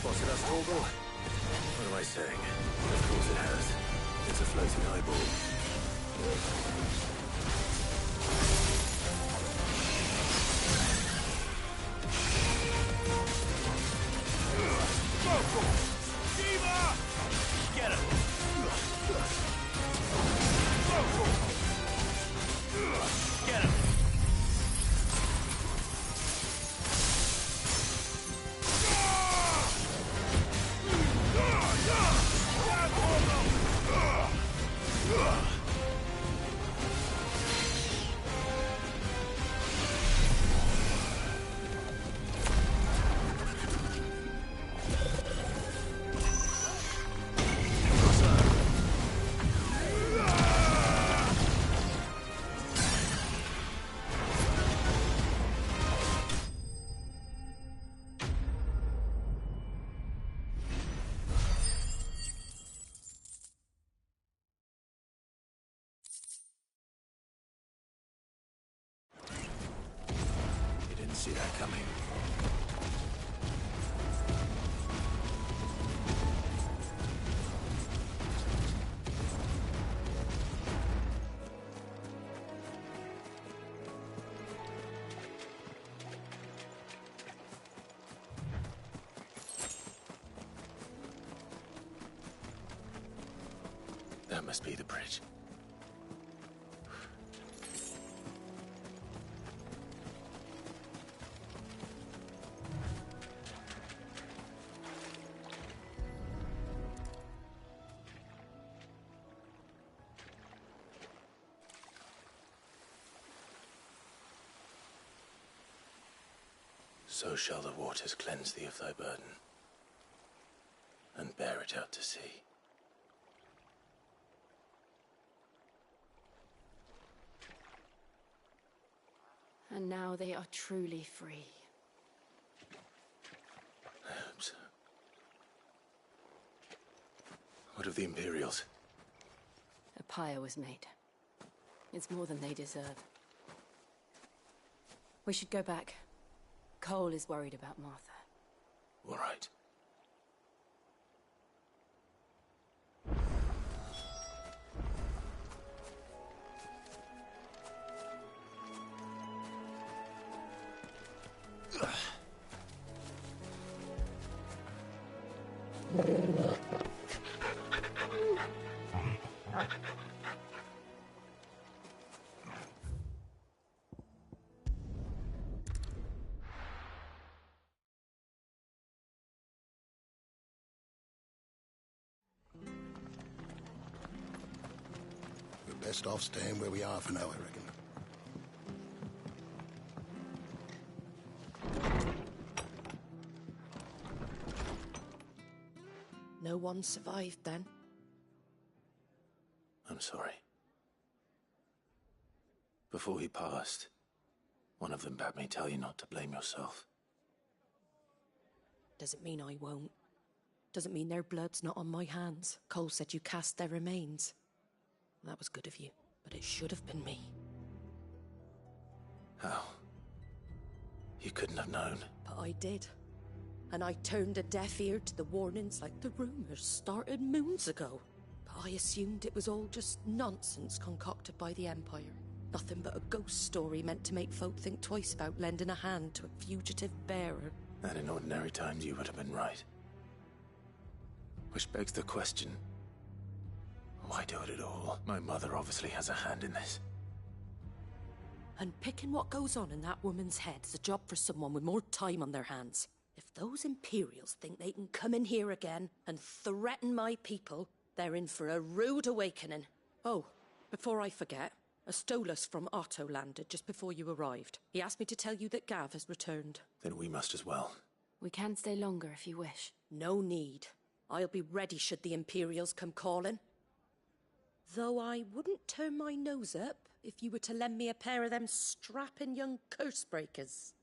spotted us, Torgal? What am I saying? Of course it has. It's a floating eyeball. Get him! Get him! See that coming. That must be the bridge. So shall the waters cleanse thee of thy burden, and bear it out to sea. And now they are truly free. I hope so. What of the Imperials? A pyre was made. It's more than they deserve. We should go back. Cole is worried about Martha. All right. We're best off staying where we are for now, I reckon. No one survived then? I'm sorry. Before he passed, one of them bade me tell you not to blame yourself. Doesn't mean I won't. Doesn't mean their blood's not on my hands. Cole said you cast their remains. That was good of you, but it should have been me. How? You couldn't have known. But I did. And I turned a deaf ear to the warnings like the rumors started moons ago. But I assumed it was all just nonsense concocted by the Empire. Nothing but a ghost story meant to make folk think twice about lending a hand to a fugitive bearer. And in ordinary times you would have been right. Which begs the question, why do it at all? My mother obviously has a hand in this. And picking what goes on in that woman's head is a job for someone with more time on their hands. If those Imperials think they can come in here again and threaten my people, they're in for a rude awakening. Oh, before I forget, a Stolas from Otto landed just before you arrived. He asked me to tell you that Gav has returned. Then we must as well. We can stay longer if you wish. No need. I'll be ready should the Imperials come calling. Though I wouldn't turn my nose up if you were to lend me a pair of them strapping young curse breakers.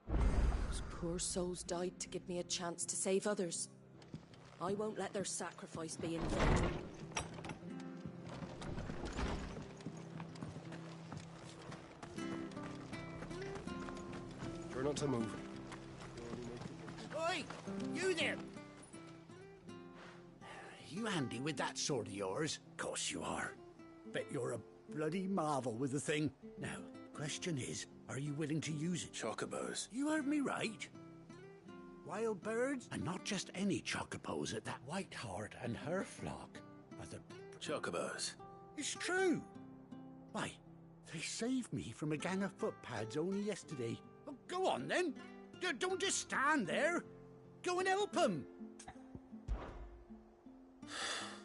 Those poor souls died to give me a chance to save others. I won't let their sacrifice be in vain. her not to move. Oi! You there! You handy with that sword of yours? Course you are. Bet you're a bloody marvel with the thing. Now, question is, are you willing to use it? Chocobos. You heard me right. Wild birds, and not just any chocobos at that. White Heart and her flock are the... Chocobos. It's true. Why, they saved me from a gang of footpads only yesterday. Oh, go on then. Don't just stand there. Go and help them.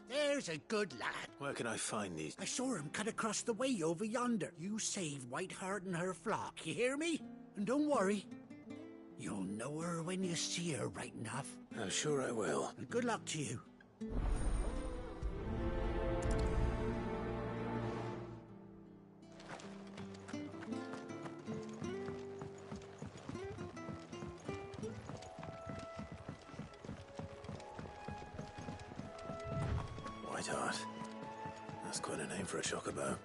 There's a good lad. Where can I find these? I saw him cut across the way over yonder. You save White Heart and her flock, you hear me? And don't worry. You'll know her when you see her, right enough. I'm sure I will. And good luck to you. White Heart. That's quite a name for a chocobo.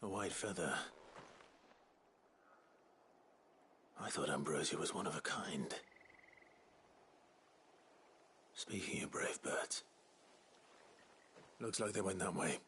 A white feather. I thought Ambrosia was one of a kind. Speaking of brave birds, looks like they went that way.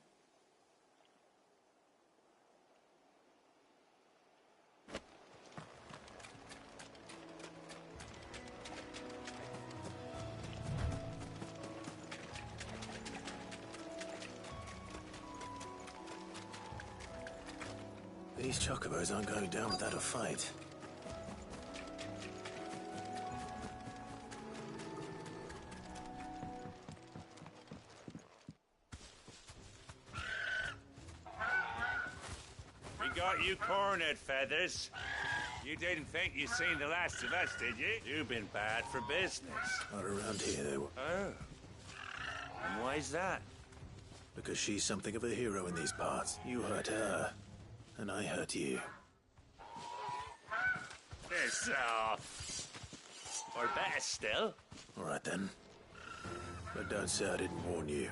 These chocobos aren't going down without a fight. We got you cornered, Feathers. You didn't think you'd seen the last of us, did you? You've been bad for business. Not around here, they were. Oh. And why's that? Because she's something of a hero in these parts. You hurt her, and I hurt you. Piss off. Or better still. All right, then. But don't say I didn't warn you.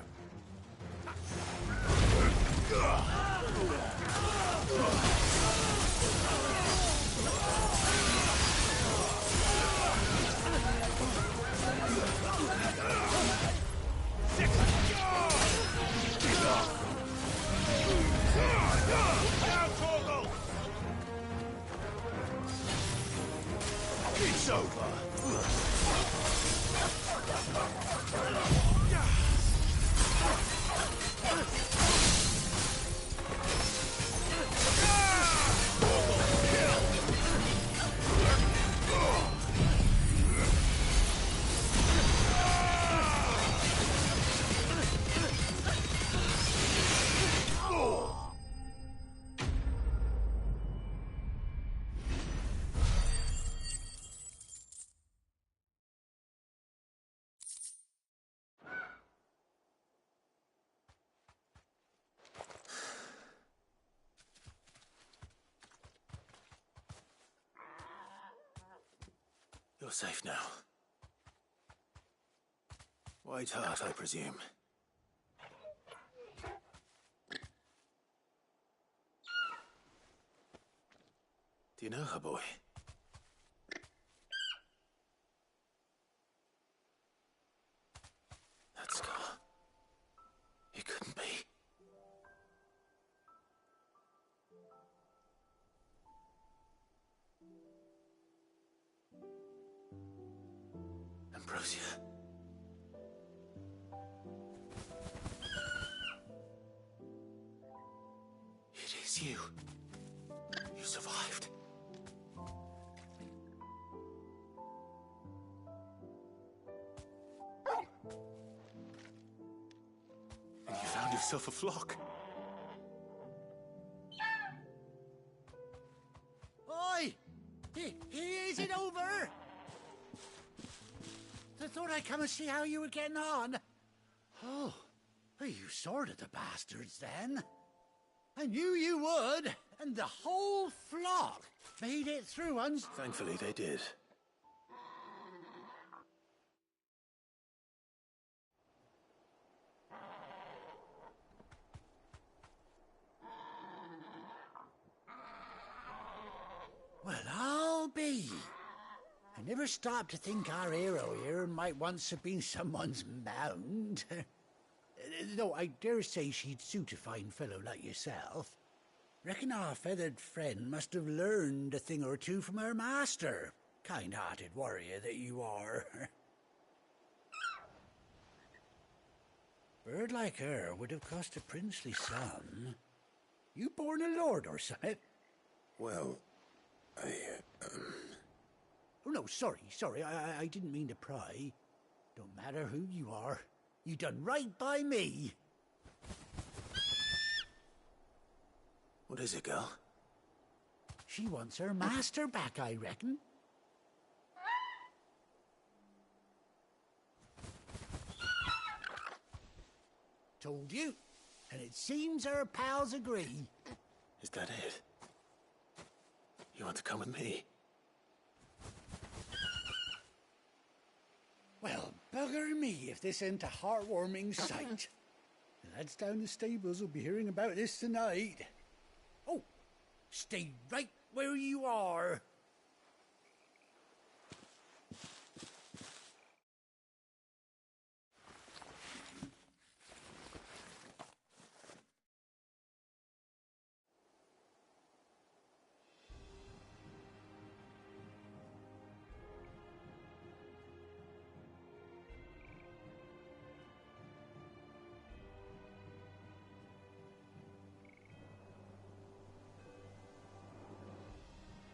It's over. You're safe now. White Heart, I presume. Do you know her, boy? That scar. It couldn't be. Ambrosia. It is you. You survived. And you found yourself a flock. Oi! Is it over? I thought I'd come and see how you were getting on. Oh, Well, you sorted the bastards, then. I knew you would, and the whole flock made it through Thankfully, they did. Well, I'll be. I never stopped to think our hero here might once have been someone's mound. Though I dare say she'd suit a fine fellow like yourself. Reckon our feathered friend must have learned a thing or two from her master. Kind-hearted warrior that you are. Bird like her would have cost a princely sum. You born a lord or something? Well, Oh, no, sorry. I didn't mean to pry. Don't matter who you are. You done right by me. What is it, girl? She wants her master back, I reckon. Told you. And it seems her pals agree. Is that it? You want to come with me? Well, bugger me if this ain't a heartwarming sight. The lads down the stables will be hearing about this tonight. Oh, stay right where you are.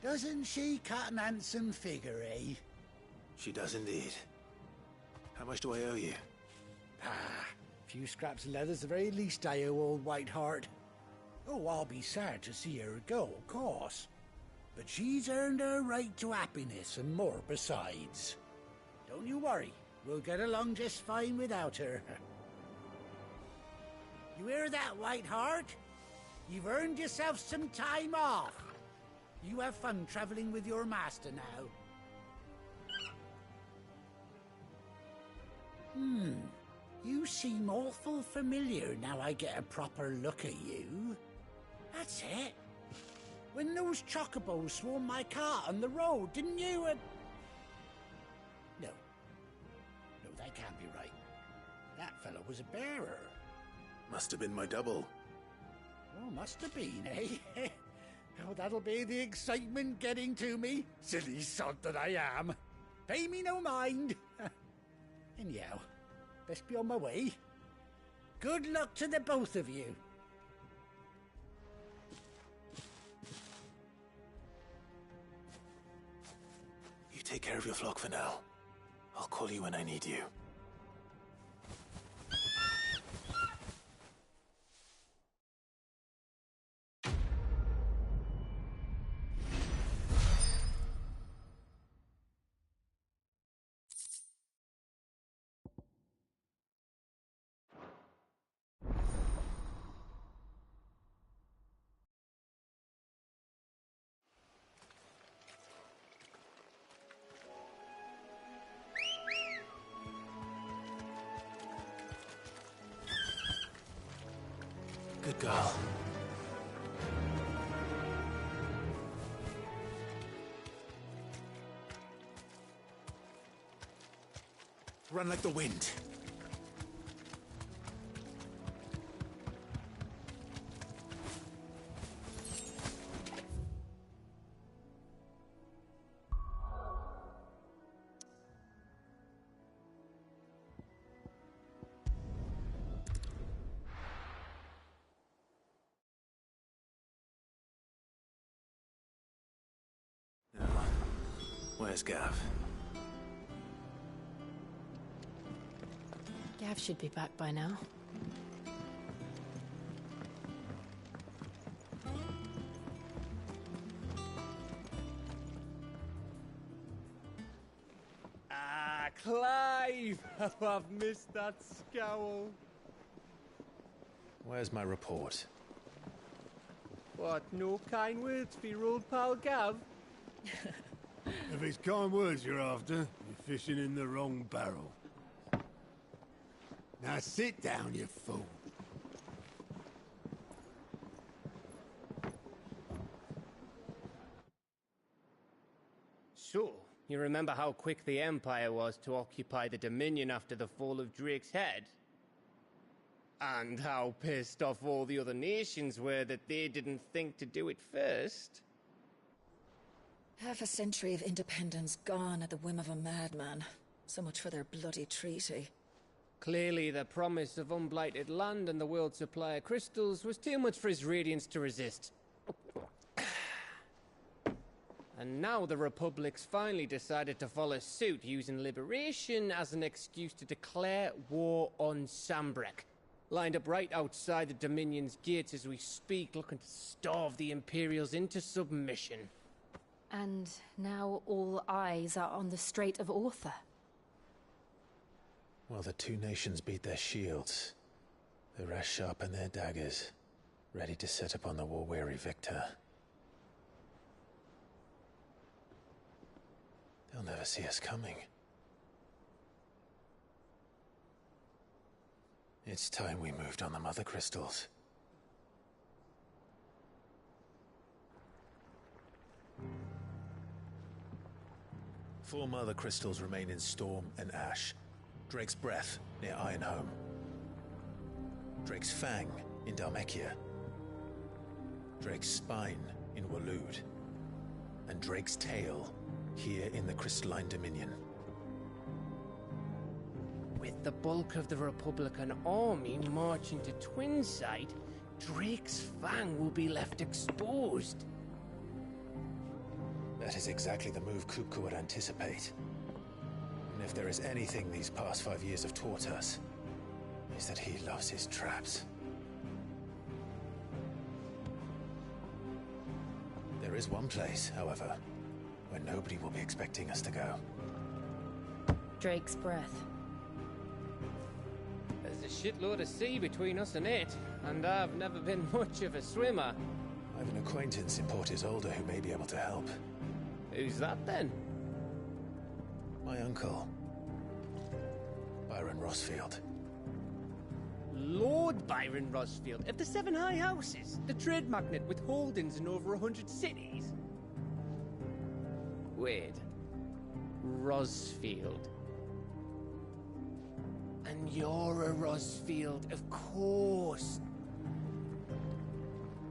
Doesn't she cut an handsome figure, eh? She does indeed. How much do I owe you? A few scraps of leather's the very least I owe old Whiteheart. Oh, I'll be sad to see her go, of course. But she's earned her right to happiness and more besides. Don't you worry, we'll get along just fine without her. You hear that, Whiteheart? You've earned yourself some time off. You have fun traveling with your master now. You seem awful familiar now I get a proper look at you. That's it. When those chocobos swarmed my cart on the road, didn't you? No, that can't be right. That fellow was a bearer. Must have been my double. Oh, must have been, eh? Oh, that'll be the excitement getting to me. Silly sod that I am. Pay me no mind. Anyhow, best be on my way. Good luck to the both of you. You take care of your flock for now. I'll call you when I need you. Good girl. Run like the wind. Where's Gav? Gav should be back by now. Ah, Clive! How I've missed that scowl. Where's my report? What, no kind words for your old pal Gav? If it's kind words you're after, you're fishing in the wrong barrel. Now sit down, you fool. So, you remember how quick the Empire was to occupy the Dominion after the fall of Drake's head? And how pissed off all the other nations were that they didn't think to do it first? Half a century of independence gone at the whim of a madman. So much for their bloody treaty. Clearly, the promise of unblighted land and the world's supply of crystals was too much for his radiance to resist. And now the Republic's finally decided to follow suit, using liberation as an excuse to declare war on Sambrek. Lined up right outside the Dominion's gates as we speak, looking to starve the Imperials into submission. And now all eyes are on the Strait of Author. Well, the two nations beat their shields. The rest sharpen their daggers, ready to set upon the war-weary victor. They'll never see us coming. It's time we moved on the Mother Crystals. Four Mother Crystals remain in Storm and Ash. Drake's Breath near Ironhome. Drake's Fang in Dhalmekia. Drake's Spine in Waloed. And Drake's Tail here in the Crystalline Dominion. With the bulk of the Republican army marching to Twinside, Drake's Fang will be left exposed. That is exactly the move Kupka would anticipate. And if there is anything these past 5 years have taught us, is that he loves his traps. There is one place, however, where nobody will be expecting us to go. Drake's Breath. There's a shitload of sea between us and it, and I've never been much of a swimmer. I have an acquaintance in Port Isolde who may be able to help. Who's that then? My uncle, Byron Rosfield. Lord Byron Rosfield of the Seven High Houses, the trade magnate with holdings in over 100 cities. Wait, Rosfield. And you're a Rosfield, of course.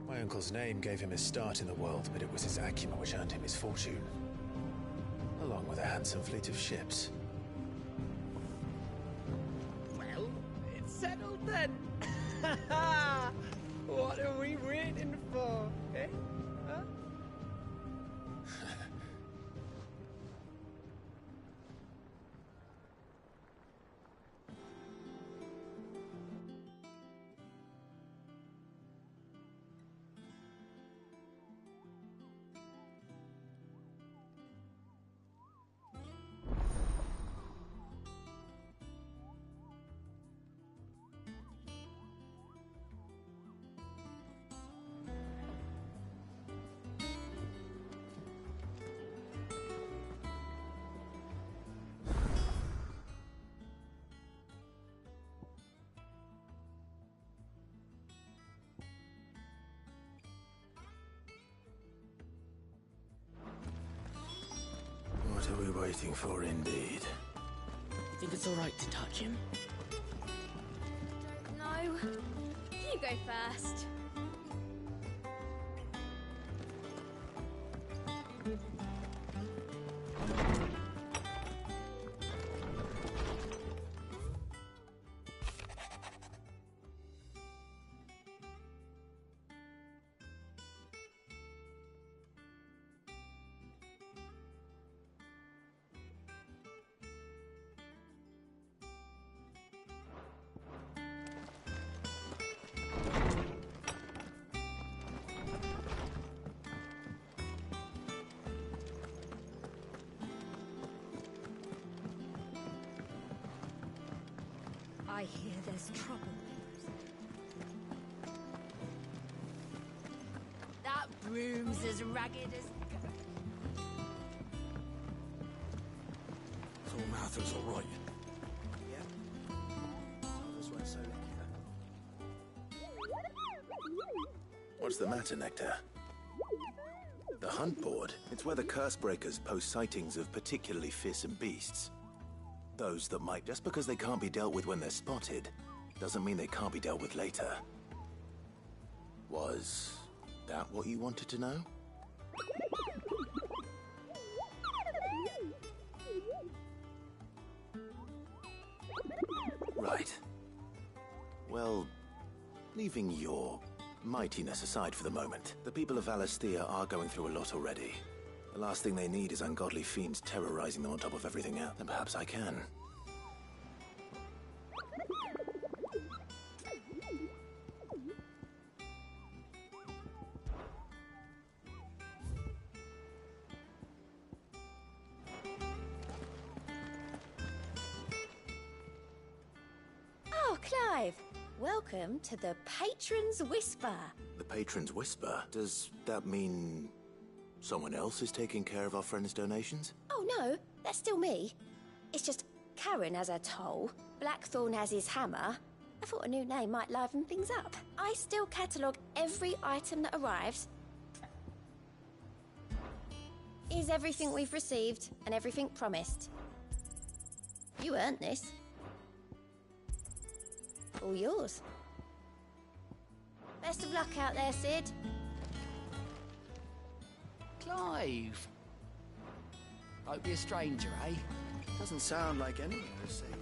My uncle's name gave him his start in the world, but it was his acumen which earned him his fortune. Along with a handsome fleet of ships. Well, it's settled then. What are we waiting for, eh? Huh? What are we waiting for, indeed? You think it's all right to touch him? No. You go first. I hear there's trouble. Rooms as ragged as... So Martha's all right. Yeah. Others won't say that. What's the matter, Nectar? The hunt board? It's where the curse breakers post sightings of particularly fearsome beasts. Those that might, just because they can't be dealt with when they're spotted, doesn't mean they can't be dealt with later. Was that what you wanted to know? Right. Well, leaving your mightiness aside for the moment, the people of Valisthea are going through a lot already. The last thing they need is ungodly fiends terrorizing them on top of everything else. Then perhaps I can. Oh, Clive! Welcome to the Patron's Whisper. The Patron's Whisper? Does that mean someone else is taking care of our friend's donations? Oh no, that's still me. It's just Karen has her toll, Blackthorn has his hammer. I thought a new name might liven things up. I still catalogue every item that arrives. Here's everything we've received and everything promised. You earned this. All yours. Best of luck out there, Sid. Clive. Hope you're a stranger, eh? Doesn't sound like anyone who's safe.